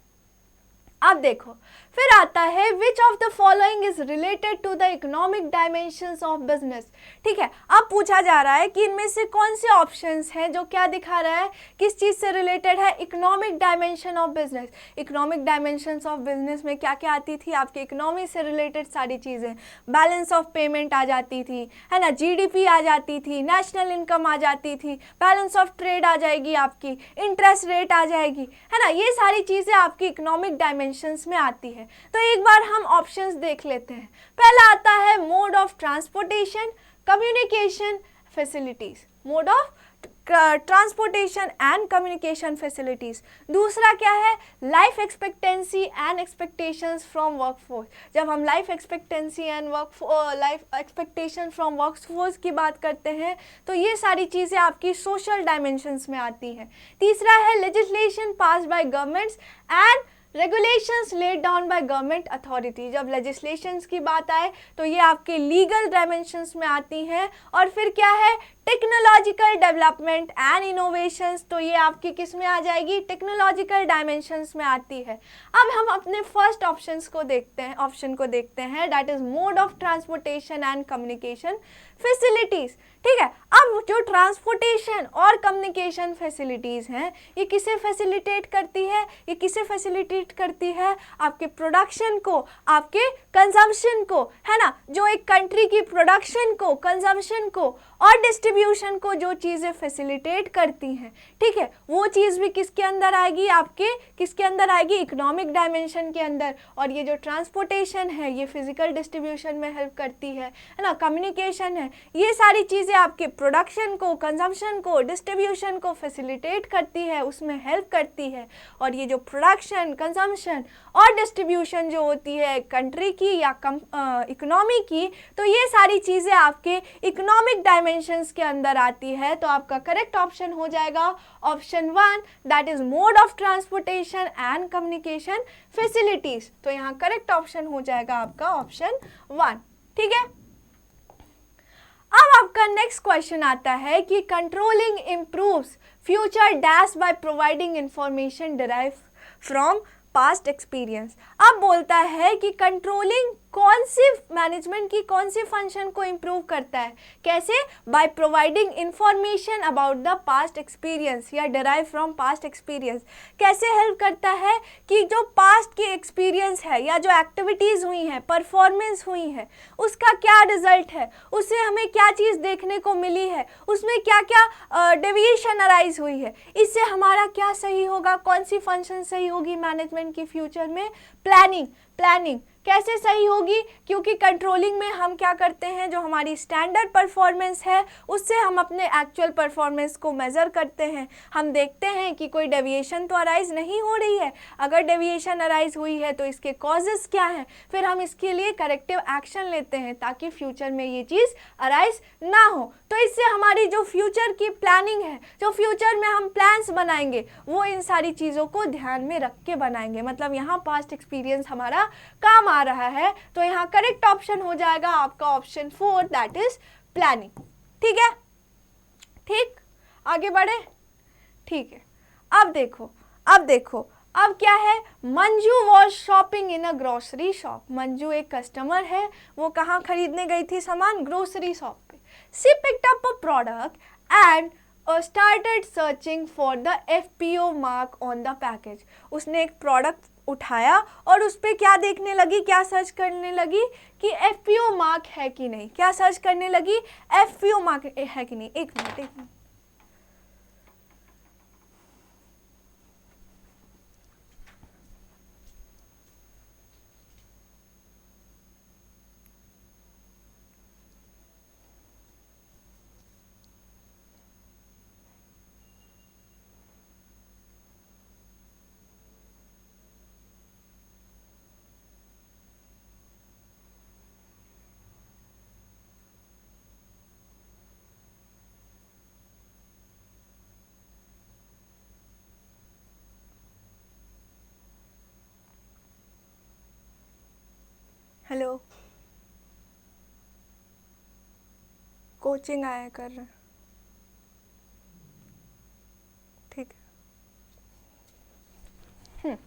अब देखो, फिर आता है which of the following is related to the economic dimensions of business. ठीक है, अब पूछा जा रहा है कि इनमें से कौन से ऑप्शंस हैं जो क्या दिखा रहा है, किस चीज से रिलेटेड है? Economic dimension of business. Economic dimensions of business में क्या क्या आती थी आपकी? इकोनॉमी से रिलेटेड सारी चीजें, बैलेंस ऑफ पेमेंट आ जाती थी, है ना, जीडीपी आ जाती थी, नेशनल इनकम आ जाती थी, बैलेंस ऑफ ट्रेड आ जाएगी आपकी, इंटरेस्ट रेट आ जाएगी, है ना, ये सारी चीजें आपकी इकोनॉमिक डायमेंशंस में आती है। तो एक बार हम ऑप्शंस देख लेते हैं। पहला आता है mode of transportation, communication facilities, mode of transportation and communication facilities. दूसरा क्या है? Life expectancy and expectations from workforce. जब हम life expectancy and life expectation from workforce की बात करते हैं तो ये सारी चीज़ें आपकी सोशल डायमेंशंस में आती हैं। तीसरा है legislation pass bye governments and regulations laid down by government authority. जब लेजिस्लेशंस की बात आए तो ये आपके लीगल डायमेंशंस में आती हैं। और फिर क्या है? टेक्नोलॉजिकल डेवलपमेंट एंड इनोवेशंस, तो ये आपकी किस में आ जाएगी? टेक्नोलॉजिकल डायमेंशंस में आती है। अब हम अपने फर्स्ट ऑप्शन को देखते हैं, that is mode of transportation and communication facilities. ठीक है, अब जो ट्रांसपोर्टेशन और कम्युनिकेशन फैसिलिटीज हैं ये किसे फैसिलिटेट करती है? ये किसे फैसिलिटेट करती है? आपके प्रोडक्शन को, आपके कंजम्पशन को, है ना, जो एक कंट्री की प्रोडक्शन को, कंजम्पशन को और डिस्ट्रीब्यूशन डिस्ट्रीब्यूशन को जो चीज़ें फैसिलिटेट करती हैं, ठीक है, वो चीज़ भी किसके अंदर आएगी, आपके किसके अंदर आएगी, इकोनॉमिक डायमेंशन के अंदर। और ये जो ट्रांसपोर्टेशन है ये फिजिकल डिस्ट्रीब्यूशन में हेल्प करती है ना, कम्युनिकेशन है, ये सारी चीज़ें आपके प्रोडक्शन को, कंजम्पशन को, डिस्ट्रीब्यूशन को फैसिलिटेट करती है, उसमें हेल्प करती है। और ये जो प्रोडक्शन, कंजम्पशन और डिस्ट्रीब्यूशन जो होती है कंट्री की या इकोनॉमी की, तो ये सारी चीज़ें आपके इकोनॉमिक डायमेंशंस के अंदर आती है। तो आपका करेक्ट ऑप्शन हो जाएगा option 1, that is mode of transportation and communication facilities. तो यहाँ करेक्ट ऑप्शन हो जाएगा आपका ऑप्शन 1, ठीक है। अब आपका नेक्स्ट क्वेश्चन आता है कि controlling improves future dash by providing information derive from past experience. अब बोलता है कि कंट्रोलिंग कौन सी मैनेजमेंट की कौन सी फंक्शन को इम्प्रूव करता है, कैसे, by providing information about the past experience या डिराइव फ्रॉम पास्ट एक्सपीरियंस। कैसे हेल्प करता है कि जो पास्ट की एक्सपीरियंस है या जो एक्टिविटीज़ हुई हैं, परफॉर्मेंस हुई है, उसका क्या रिजल्ट है, उससे हमें क्या चीज़ देखने को मिली है, उसमें क्या क्या डेविएशन अराइज हुई है, इससे हमारा क्या सही होगा, कौन सी फंक्शन सही होगी मैनेजमेंट की फ्यूचर में। प्लानिंग कैसे सही होगी, क्योंकि कंट्रोलिंग में हम क्या करते हैं, जो हमारी स्टैंडर्ड परफॉर्मेंस है उससे हम अपने एक्चुअल परफॉर्मेंस को मेज़र करते हैं। हम देखते हैं कि कोई डेविएशन तो अराइज नहीं हो रही है, अगर डेविएशन अराइज हुई है तो इसके कॉजेज़ क्या हैं, फिर हम इसके लिए करेक्टिव एक्शन लेते हैं ताकि फ्यूचर में ये चीज़ अराइज ना हो। तो इससे हमारी जो फ्यूचर की प्लानिंग है, जो फ्यूचर में हम प्लान्स बनाएंगे, वो इन सारी चीज़ों को ध्यान में रख के बनाएंगे। मतलब यहाँ पास्ट एक्सपीरियंस हमारा काम आ रहा है। तो यहाँ करेक्ट ऑप्शन हो जाएगा आपका ऑप्शन 4, दैट इज प्लानिंग, ठीक है। ठीक, आगे बढ़े, ठीक है। अब देखो अब क्या है, Manju was shopping in a grocery shop. Manju एक कस्टमर है, वो कहाँ खरीदने गई थी सामान, ग्रोसरी शॉप पे। She picked up a product and started searching for the FPO mark on the package। उसने एक प्रोडक्ट उठाया और उस पर क्या देखने लगी, क्या सर्च करने लगी कि FPO मार्क है कि नहीं। क्या सर्च करने लगी, FPO मार्क है कि नहीं। एक मिनट हेलो, कोचिंग आया कर रहे हैं, ठीक है।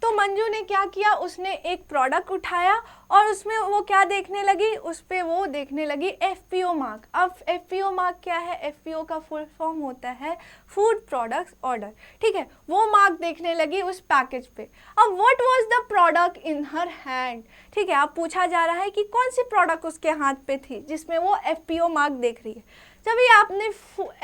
तो मंजू ने क्या किया, उसने एक प्रोडक्ट उठाया और उसमें वो क्या देखने लगी, उस पर वो देखने लगी FPO मार्क। अब FPO मार्क क्या है, FPO का फुल फॉर्म होता है फूड प्रोडक्ट्स ऑर्डर, ठीक है। वो मार्क देखने लगी उस पैकेज पे। अब what was the product in her hand, ठीक है। अब पूछा जा रहा है कि कौन सी प्रोडक्ट उसके हाथ पे थी जिसमें वो FPO मार्क देख रही है। जब ये आपने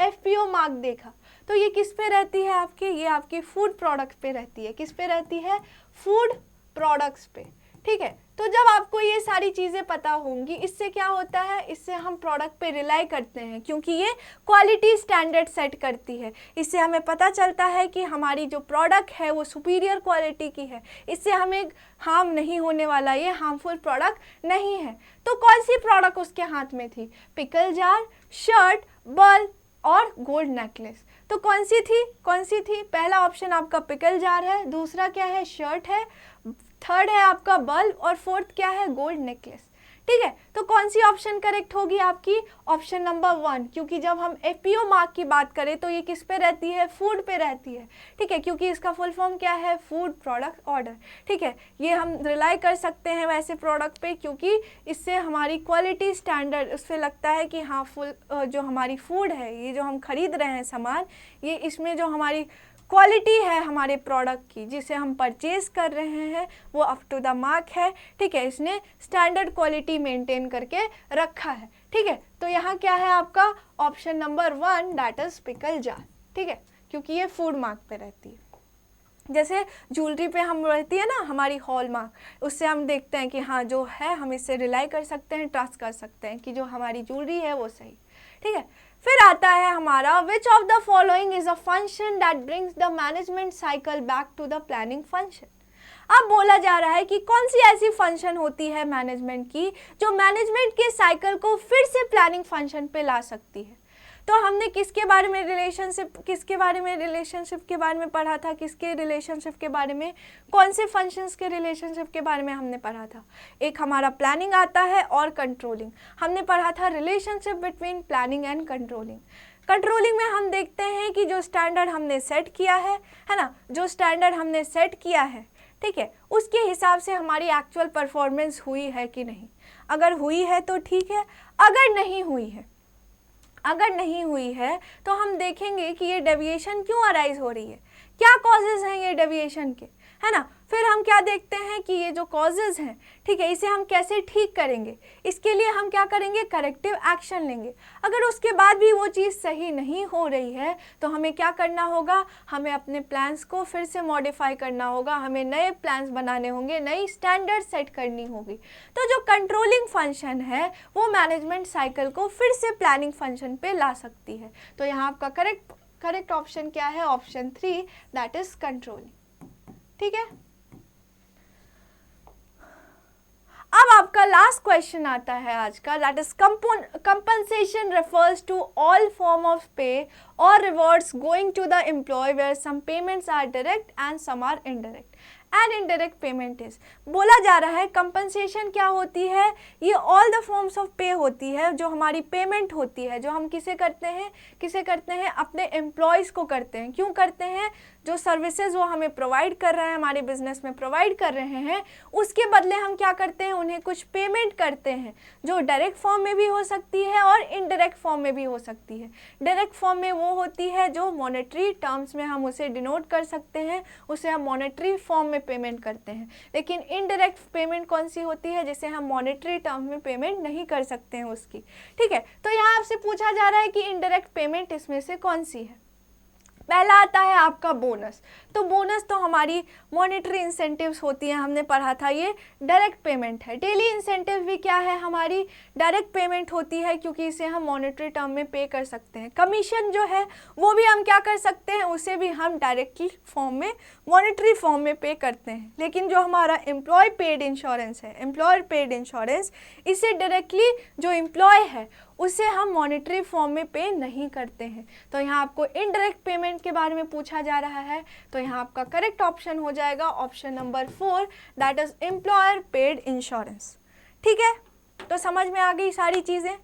FPO मार्क देखा तो ये किस पे रहती है आपके, ये आपकी फूड प्रोडक्ट पे रहती है। किस पे रहती है, फूड प्रोडक्ट्स पे, ठीक है। तो जब आपको ये सारी चीज़ें पता होंगी, इससे क्या होता है, इससे हम प्रोडक्ट पे रिलाई करते हैं क्योंकि ये क्वालिटी स्टैंडर्ड सेट करती है। इससे हमें पता चलता है कि हमारी जो प्रोडक्ट है वो सुपीरियर क्वालिटी की है, इससे हमें हार्म नहीं होने वाला, ये हार्मफुल प्रोडक्ट नहीं है। तो कौन सी प्रोडक्ट उसके हाथ में थी, पिकल जार, शर्ट, बल्ब और गोल्ड नेकलेस। तो कौन सी थी, पहला ऑप्शन आपका पिकल जार है, दूसरा क्या है, शर्ट है, थर्ड है आपका बल्ब और फोर्थ क्या है, गोल्ड नेकलेस, ठीक है। तो कौन सी ऑप्शन करेक्ट होगी आपकी, ऑप्शन नंबर 1, क्योंकि जब हम FPO मार्क की बात करें तो ये किस पे रहती है, फूड पे रहती है, ठीक है, क्योंकि इसका फुल फॉर्म क्या है, फूड प्रोडक्ट ऑर्डर, ठीक है। ये हम रिलाई कर सकते हैं वैसे प्रोडक्ट पे क्योंकि इससे हमारी क्वालिटी स्टैंडर्ड उस पर लगता है कि हाँ जो हमारी फूड है, ये जो हम खरीद रहे हैं सामान, ये इसमें जो हमारी क्वालिटी है हमारे प्रोडक्ट की जिसे हम परचेज कर रहे हैं वो अप टू द मार्क है, ठीक है। इसने स्टैंडर्ड क्वालिटी मेंटेन करके रखा है, ठीक है, तो यहाँ क्या है आपका option number 1 that is pickle jar, ठीक है, क्योंकि ये फूड मार्क पे रहती है। जैसे ज्वेलरी पे हम रहती है ना हमारी हॉलमार्क, उससे हम देखते हैं कि हाँ जो है हम इससे रिलाई कर सकते हैं, ट्रस्ट कर सकते हैं कि जो हमारी ज्वेलरी है वो सही, ठीक है। फिर आता है हमारा which of the following is a function that brings the management cycle back to the planning function. अब बोला जा रहा है कि कौन सी ऐसी फंक्शन होती है मैनेजमेंट की जो मैनेजमेंट के साइकिल को फिर से प्लानिंग फंक्शन पे ला सकती है। तो हमने किसके बारे में रिलेशनशिप के बारे में पढ़ा था, किसके रिलेशनशिप के बारे में, कौन से फंक्शंस के रिलेशनशिप के बारे में हमने पढ़ा था। एक हमारा प्लानिंग आता है और कंट्रोलिंग। हमने पढ़ा था relationship between planning and controlling. Controlling में हम देखते हैं कि जो स्टैंडर्ड हमने सेट किया है ना, जो स्टैंडर्ड हमने सेट किया है, ठीक है, उसके हिसाब से हमारी एक्चुअल परफॉर्मेंस हुई है कि नहीं। अगर हुई है तो ठीक है, अगर नहीं हुई है तो हम देखेंगे कि ये डेविएशन क्यों अराइज हो रही है, क्या कॉजेज हैं ये डेविएशन के, है ना। फिर हम क्या देखते हैं कि ये जो कॉजेज हैं, ठीक है, इसे हम कैसे ठीक करेंगे। इसके लिए हम क्या करेंगे, करेक्टिव एक्शन लेंगे। अगर उसके बाद भी वो चीज़ सही नहीं हो रही है तो हमें क्या करना होगा, हमें अपने प्लान्स को फिर से मॉडिफाई करना होगा, हमें नए प्लान्स बनाने होंगे, नई स्टैंडर्ड सेट करनी होगी। तो जो कंट्रोलिंग फंक्शन है वो मैनेजमेंट साइकिल को फिर से प्लानिंग फंक्शन पे ला सकती है। तो यहाँ आपका करेक्ट ऑप्शन क्या है, ऑप्शन 3 दैट इज कंट्रोलिंग, ठीक है। अब आपका लास्ट क्वेश्चन आता है आज का, that is compensation refers to all form of pay और rewards going to the employ where some payments are direct and some are indirect and indirect payment is. बोला जा रहा है कंपनसेशन क्या होती है, ये ऑल द फॉर्म्स ऑफ पे होती है, जो हमारी पेमेंट होती है, जो हम किसे करते हैं, अपने एम्प्लॉयज़ को करते हैं। क्यों करते हैं, जो सर्विसेज वो हमें प्रोवाइड कर रहे हैं, हमारे बिजनेस में प्रोवाइड कर रहे हैं, उसके बदले हम क्या करते हैं, उन्हें कुछ पेमेंट करते हैं, जो डायरेक्ट फॉर्म में भी हो सकती है और इनडायरेक्ट फॉर्म में भी हो सकती है। डायरेक्ट फॉर्म में वो होती है जो मॉनेटरी टर्म्स में हम उसे डिनोट कर सकते हैं, उसे हम मॉनेटरी फॉर्म में पेमेंट करते हैं। लेकिन इनडायरेक्ट पेमेंट कौन सी होती है, जिसे हम मॉनेटरी टर्म्स में पेमेंट नहीं कर सकते हैं उसकी, ठीक है। तो यहाँ आपसे पूछा जा रहा है कि इनडायरेक्ट पेमेंट इसमें से कौन सी है। पहला आता है आपका बोनस। तो बोनस तो हमारी मॉनेटरी इंसेंटिव्स होती हैं, हमने पढ़ा था, ये डायरेक्ट पेमेंट है। डेली इंसेंटिव भी क्या है, हमारी डायरेक्ट पेमेंट होती है, क्योंकि इसे हम मॉनेटरी टर्म में पे कर सकते हैं। कमीशन जो है वो भी हम क्या कर सकते हैं, उसे भी हम डायरेक्टली फॉर्म में, मॉनेटरी फॉर्म में पे करते हैं। लेकिन जो हमारा एम्प्लॉय पेड इंश्योरेंस है, एम्प्लॉयर पेड इंश्योरेंस, इसे डायरेक्टली जो एम्प्लॉय है उसे हम मॉनेटरी फॉर्म में पे नहीं करते हैं। तो यहाँ आपको इनडायरेक्ट पेमेंट के बारे में पूछा जा रहा है, तो यहाँ आपका करेक्ट ऑप्शन हो जाएगा option number 4 that is employer paid insurance, ठीक है। तो समझ में आ गई सारी चीज़ें।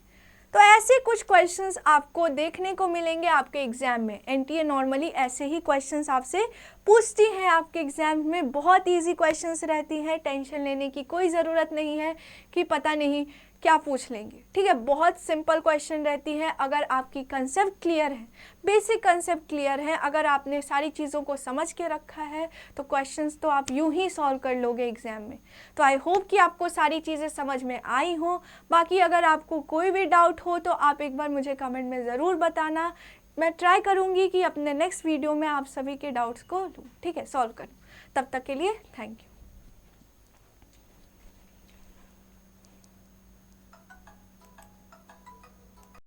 तो ऐसे कुछ क्वेश्चंस आपको देखने को मिलेंगे आपके एग्जाम में। एनटीए नॉर्मली ऐसे ही क्वेश्चंस आपसे पूछती हैं आपके एग्जाम में, बहुत इजी क्वेश्चंस रहती हैं, टेंशन लेने की कोई ज़रूरत नहीं है कि पता नहीं क्या पूछ लेंगे, ठीक है। बहुत सिंपल क्वेश्चन रहती है। अगर आपकी कंसेप्ट क्लियर है, बेसिक कंसेप्ट क्लियर है, अगर आपने सारी चीज़ों को समझ के रखा है तो क्वेश्चंस तो आप यूं ही सॉल्व कर लोगे एग्जाम में। तो आई होप कि आपको सारी चीज़ें समझ में आई हो। बाकी अगर आपको कोई भी डाउट हो तो आप एक बार मुझे कमेंट में ज़रूर बताना। मैं ट्राई करूँगी कि अपने नेक्स्ट वीडियो में आप सभी के डाउट्स को लूँ, ठीक है, सॉल्व करूँ। तब तक के लिए थैंक यू।